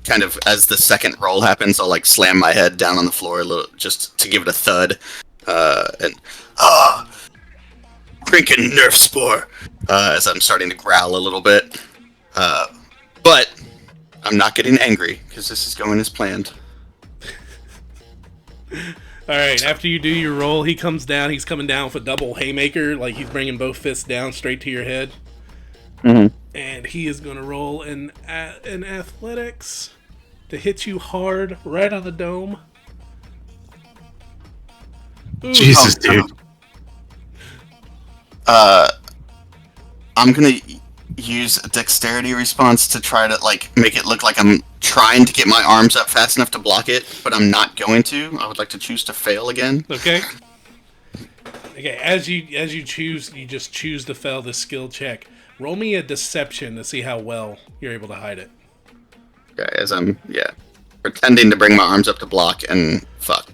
kind of as the second roll happens. I'll like slam my head down on the floor a little just to give it a thud, and drinking Nerf Spore as I'm starting to growl a little bit, but I'm not getting angry because this is going as planned. All right, after you do your roll, he comes down. He's coming down with a double haymaker, like he's bringing both fists down straight to your head. Mm-hmm. And he is going to roll an athletics to hit you hard right on the dome. Ooh. Jesus, dude. I'm gonna use a dexterity response to try to like make it look like I'm trying to get my arms up fast enough to block it, but I'm not going to. I would like to choose to fail again. Okay. Okay, as you just choose to fail this skill check. Roll me a deception to see how well you're able to hide it. Okay, as I'm pretending to bring my arms up to block and fuck.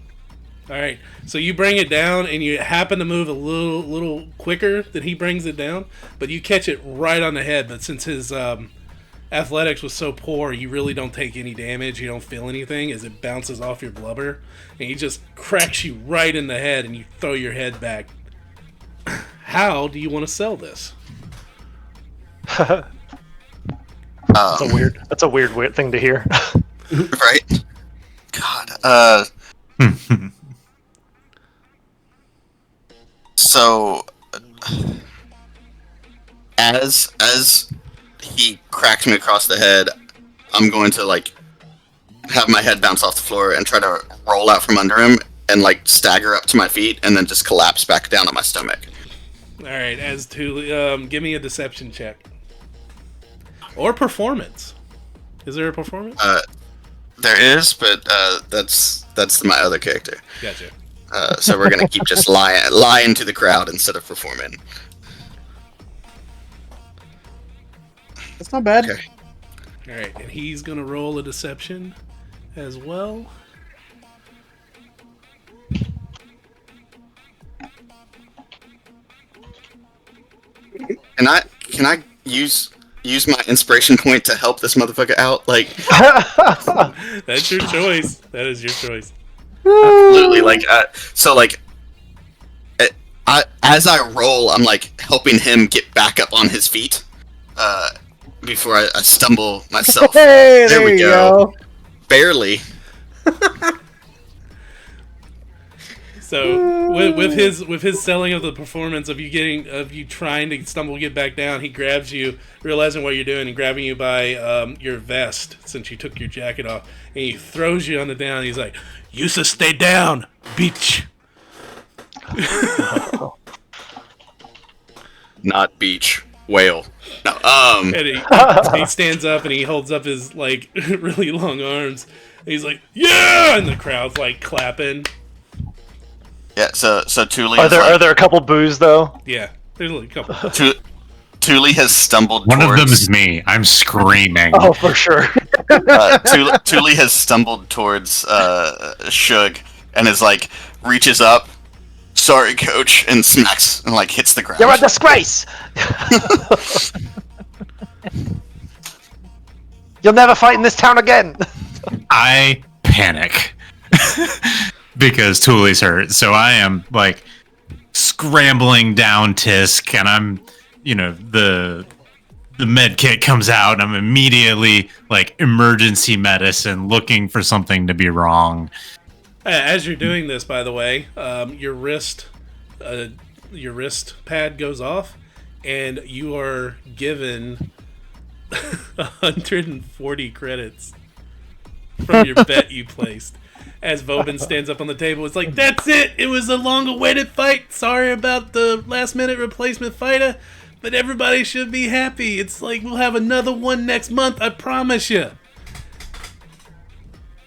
All right, so you bring it down, and you happen to move a little quicker than he brings it down, but you catch it right on the head. But since his athletics was so poor, you really don't take any damage. You don't feel anything as it bounces off your blubber, and he just cracks you right in the head, and you throw your head back. How do you want to sell this? That's a weird thing to hear. Right? God. So, as he cracks me across the head, I'm going to like have my head bounce off the floor and try to roll out from under him and like stagger up to my feet and then just collapse back down on my stomach. All right, as to give me a deception check or performance. Is there a performance? There is, but that's my other character. Gotcha. So we're gonna keep just lying to the crowd instead of performing. That's not bad. Okay. All right, and he's gonna roll a deception as well. Can I use my inspiration point to help this motherfucker out? Like, That's your choice. That is your choice. absolutely. Like, as I roll, I'm like helping him get back up on his feet. Before I stumble myself. Hey, there we you go. Barely. So with his selling of the performance of you trying to stumble get back down, he grabs you, realizing what you're doing, and grabbing you by your vest since you took your jacket off, and he throws you on the down. He's like, "You should stay down, bitch." Not beach. Whale. No. And he stands up and he holds up his like really long arms. And he's like, "Yeah!" And the crowd's like clapping. Yeah. So Thule. Are there a couple boos though? Yeah, there's like a couple. Thule has stumbled. One towards, of them is me. I'm screaming. Oh, for sure. Thule has stumbled towards Shug and is like reaches up. Sorry, coach, and smacks and like hits the ground. You're a disgrace. You'll never fight in this town again. I panic because Thule's hurt. So I am like scrambling down Tisk, and I'm, the med kit comes out, and I'm immediately like emergency medicine looking for something to be wrong. As you're doing this, by the way, your wrist pad goes off, and you are given 140 credits from your bet you placed. As Vobin stands up on the table, it's like, "That's it! It was a long-awaited fight. Sorry about the last-minute replacement fighter, but everybody should be happy. It's like we'll have another one next month, I promise you."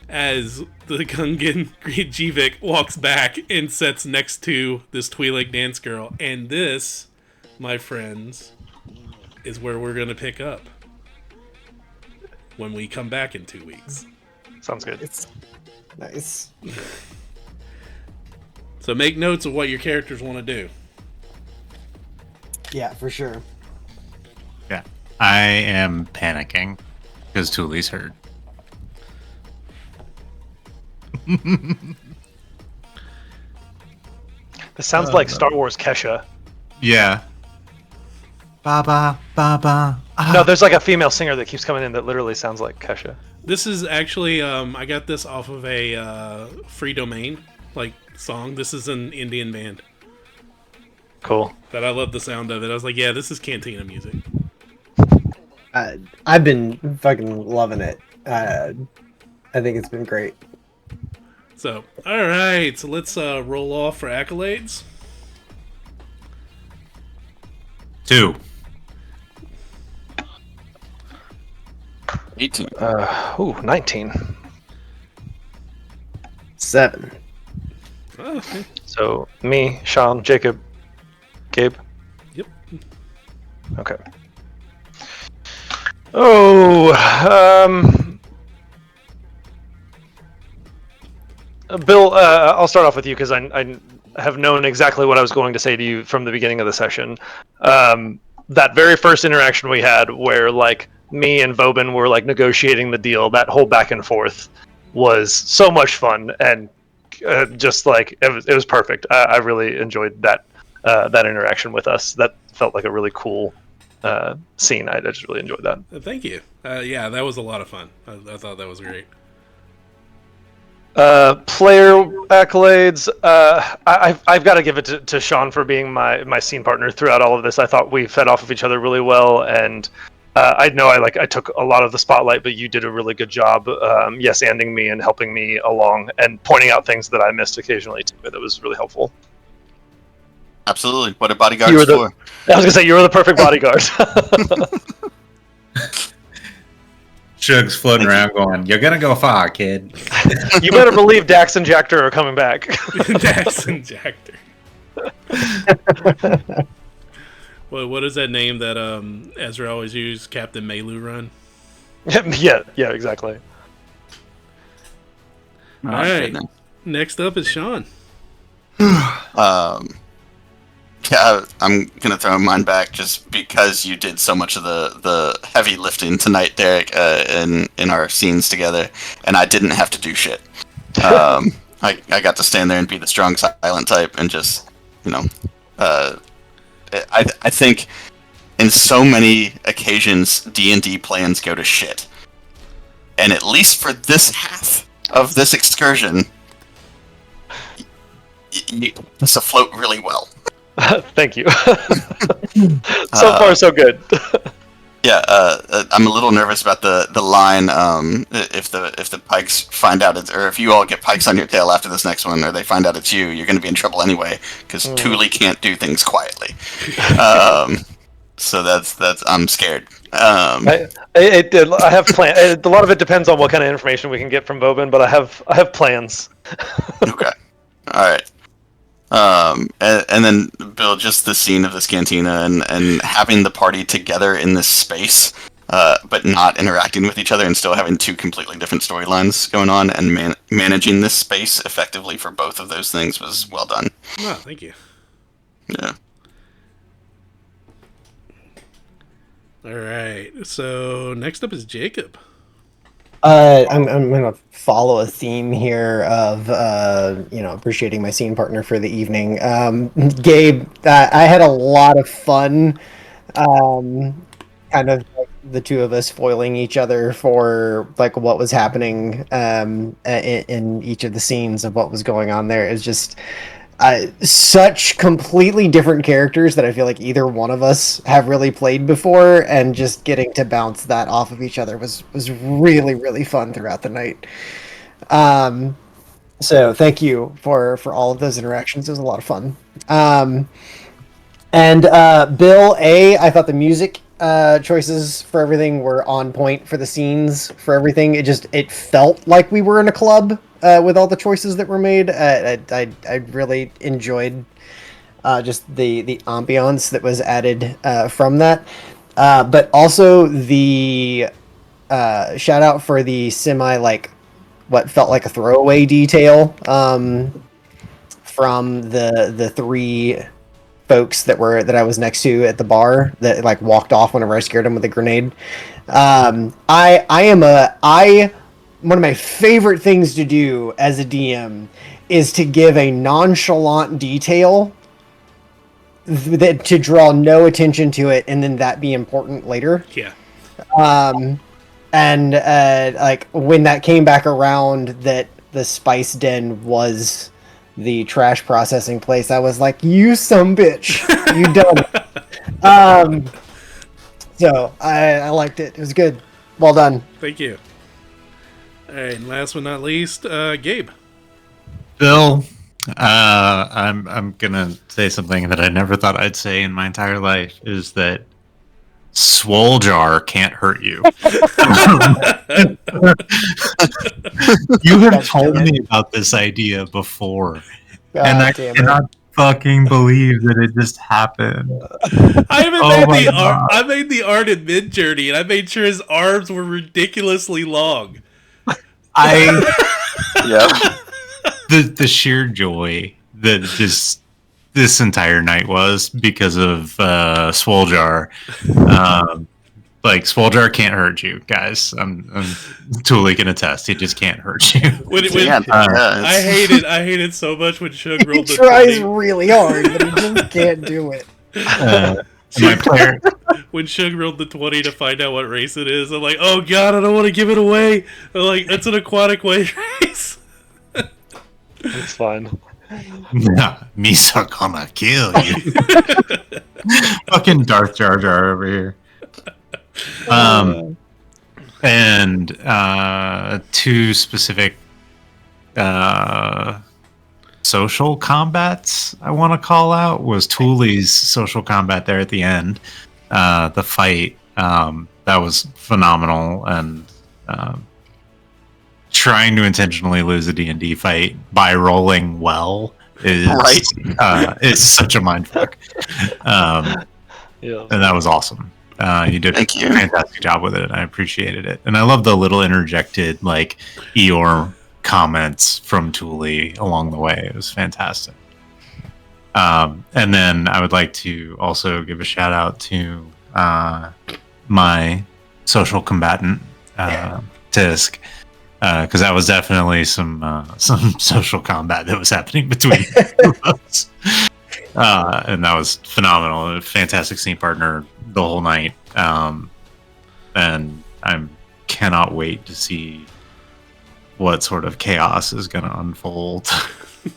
As the Gungan Jivik walks back and sits next to this Twi'lek dance girl. And this, my friends, is where we're going to pick up when we come back in 2 weeks. Sounds good. Nice. So make notes of what your characters want to do. Yeah, for sure. Yeah, I am panicking because Thule's hurt. This sounds like Star Wars Kesha. Yeah. Baba, Baba. No, there's like a female singer that keeps coming in that literally sounds like Kesha. This is actually, I got this off of a free domain song. This is an Indian band. Cool. That I love the sound of it. I was like, yeah, this is Cantina music. I've been fucking loving it. I think it's been great. So, alright, so let's roll off for accolades. 2. 18. 19. 7. Oh, okay. So me, Sean, Jacob, Gabe. Yep. Okay. Oh, Bill, I'll start off with you because I have known exactly what I was going to say to you from the beginning of the session. That very first interaction we had, where like me and Vobin were like negotiating the deal, that whole back and forth was so much fun, and just like it was perfect. I really enjoyed that interaction with us. That felt like a really cool scene. I just really enjoyed that. Thank you. Yeah, that was a lot of fun. I thought that was great. Player accolades. I've got to give it to Sean for being my scene partner throughout all of this. I thought we fed off of each other really well, and I know I took a lot of the spotlight, but you did a really good job. Yes-anding me and helping me along and pointing out things that I missed occasionally too. That was really helpful. Absolutely. What a bodyguard's for. I was gonna say you were the perfect bodyguard. Shug's floating around going, "You're gonna go far, kid." You better believe Dax and Jactor are coming back. Dax and Jactor. Well, what is that name that Ezra always used? Captain Melu Run? yeah, exactly. All right. Next up is Sean. Yeah, I'm gonna throw mine back just because you did so much of the heavy lifting tonight, Derek, in our scenes together, and I didn't have to do shit. I got to stand there and be the strong silent type, and just I think in so many occasions D&D plans go to shit, and at least for this half of this excursion, you kept us afloat really well. Thank you. So far, so good. Yeah, I'm a little nervous about the line. If the Pikes find out or if you all get Pikes on your tail after this next one, or they find out it's you, you're going to be in trouble anyway because Thule can't do things quietly. So that's I'm scared. I have plans. A lot of it depends on what kind of information we can get from Vobin, but I have plans. Okay. All right. And then Bill, just the scene of this cantina and having the party together in this space, but not interacting with each other and still having two completely different storylines going on, and managing this space effectively for both of those things was well done. Oh, thank you. Yeah. All right. So next up is Jacob. I'm gonna follow a theme here of appreciating my scene partner for the evening. Gabe, I had a lot of fun, kind of like the two of us foiling each other for like what was happening in each of the scenes of what was going on there. It's just such completely different characters that I feel like either one of us have really played before, and just getting to bounce that off of each other was really, really fun throughout the night. So thank you for all of those interactions. It was a lot of fun. And Bill, I thought the music choices for everything were on point for the scenes, for everything. It felt like we were in a club with all the choices that were made. I really enjoyed just the ambiance that was added from that. But also the shout out for the what felt like a throwaway detail from the three folks that I was next to at the bar that like walked off whenever I scared them with a grenade. One of my favorite things to do as a DM is to give a nonchalant detail to draw no attention to it, and then that be important later. Yeah. And like when that came back around that the spice den was the trash processing place, I was like, you some bitch, you done it. So I liked it. It was good. Well done. Thank you. All right, and last but not least, Gabe. Bill, I'm gonna say something that I never thought I'd say in my entire life, is that Swole Jar can't hurt you. You have told me about this idea before, and I cannot fucking believe that it just happened. I made the art in Mid Journey, and I made sure his arms were ridiculously long. Yeah. the sheer joy that just this entire night was because of Swoljar. Like Swoljar can't hurt you, guys. I'm totally gonna test. He just can't hurt you. I hated so much when Shug He rolled the tries 20. really hard, but he just can't do it. My player, When Shug rolled the 20 to find out what race it is, I'm like, oh god, I don't want to give it away. I'm like, it's an aquatic wave race. It's fine. nah, Misa gonna kill you. Fucking Darth Jar Jar over here. And two specific social combats I want to call out was Thule's social combat there at the end. The fight that was phenomenal, and trying to intentionally lose a D&D fight by rolling well is it's such a mindfuck. Yeah. And that was awesome. You did Thank you. a fantastic job with it, and I appreciated it. And I love the little interjected like Eeyore comments from Thule along the way. It was fantastic. And then I would like to also give a shout out to my social combatant, Tisk, because that was definitely some social combat that was happening between us. And that was phenomenal. A fantastic scene partner the whole night. And I cannot wait to see what sort of chaos is going to unfold.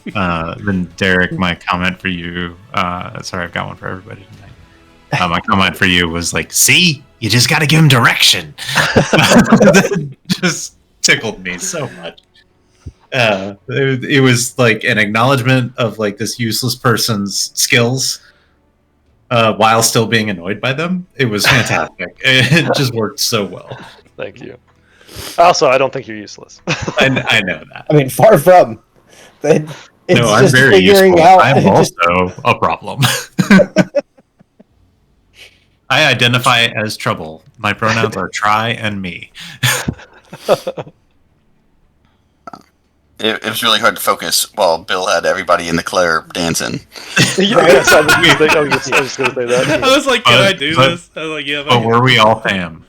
Then Derek, my comment for you, sorry, I've got one for everybody tonight. My comment for you was like, see, you just got to give him direction. That just tickled me so much. It was like an acknowledgement of like this useless person's skills while still being annoyed by them. It was fantastic. It just worked so well. Thank you. Also, I don't think you're useless. I know that. I mean, far from. It's No, I'm just very figuring useful. out. I'm also a problem. I identify as trouble. My pronouns are try and me. It was really hard to focus while Bill had everybody in the Claire dancing. Yes, I was just going to say that. I was like, can I do this? I was like, yeah. But were we all fam?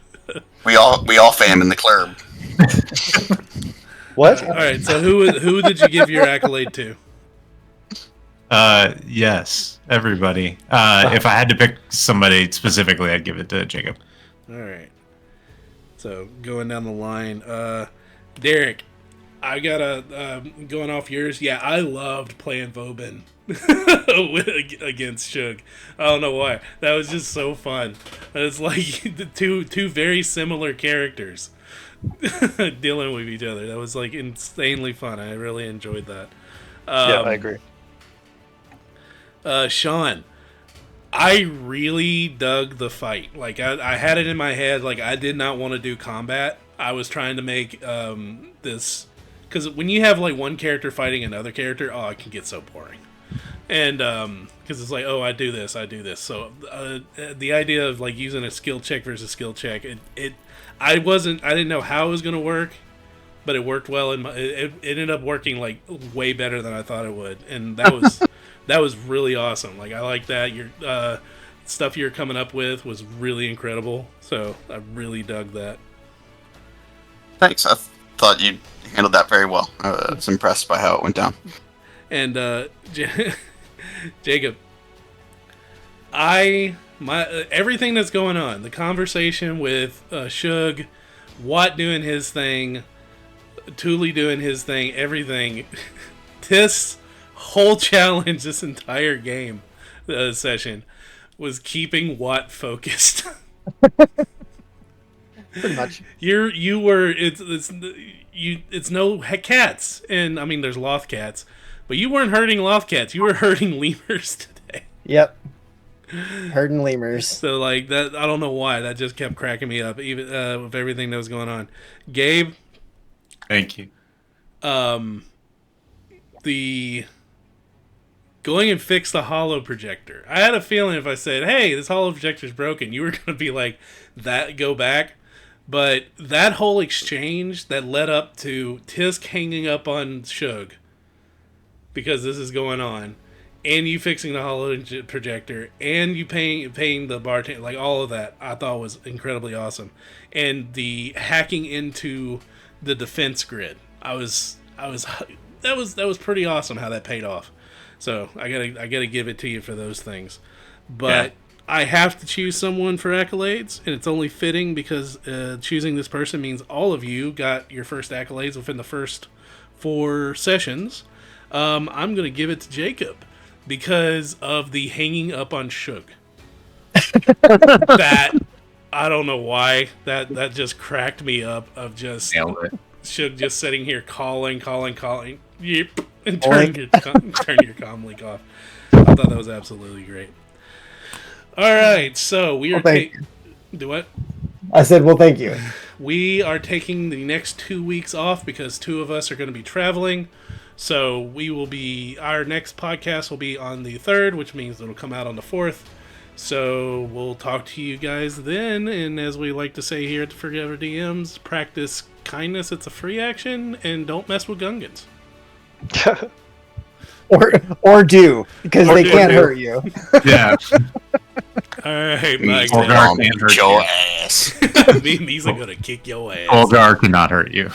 We all fam in the Claire. What? All right, so who did you give your accolade to? Yes, everybody. If I had to pick somebody specifically, I'd give it to Jacob. All right. So going down the line, Derek, I gotta going off yours. Yeah, I loved playing Vobin against Shug. I don't know why. That was just so fun. It's like the two very similar characters dealing with each other. That was like insanely fun. I really enjoyed that. Yeah, I agree. Sean, I really dug the fight. Like I had it in my head. Like I did not want to do combat. I was trying to make this. Because when you have like one character fighting another character, oh, it can get so boring. And because it's like, oh, I do this. So the idea of like using a skill check versus skill check, I didn't know how it was gonna work, but it worked well, and it ended up working like way better than I thought it would, and that was that was really awesome. Like I like that your stuff you're coming up with was really incredible. So I really dug that. Thanks. I thought you handled that very well. I was impressed by how it went down. And Jacob, everything that's going on, the conversation with Shug, Watt doing his thing, Thule doing his thing, everything. This whole challenge, this entire game session, was keeping Watt focused. Pretty much. It's no cats, and I mean there's loth cats, but you weren't hurting loth cats. You were hurting lemurs today. Yep. Herding lemurs. So like that, I don't know why that just kept cracking me up, even with everything that was going on. Gabe, Thank you. The going and fix the holo projector. I had a feeling if I said, "Hey, this holo projector's broken," you were gonna be like, "That go back." But that whole exchange that led up to Tisk hanging up on Shug because this is going on, and you fixing the holo projector, and you paying the bartender, like all of that, I thought was incredibly awesome. And the hacking into the defense grid, that was pretty awesome how that paid off. So I gotta give it to you for those things. But I have to choose someone for accolades, and it's only fitting because choosing this person means all of you got your first accolades within the first 4 sessions. I'm going to give it to Jacob because of the hanging up on Shug. That, I don't know why, that just cracked me up of just Shug just sitting here calling. Yep, and turn your comm link off. I thought that was absolutely great. All right, so we are do what? I said, well, thank you. We are taking the next 2 weeks off because 2 of us are going to be traveling. So our next podcast will be on the 3rd, which means it'll come out on the 4th. So we'll talk to you guys then. And as we like to say here at the Forever DMs, practice kindness. It's a free action, and don't mess with Gungans. or do, because they can't hurt you. Yeah. All right, bye. Your ass. These are gonna kick your ass. Olgar cannot hurt you.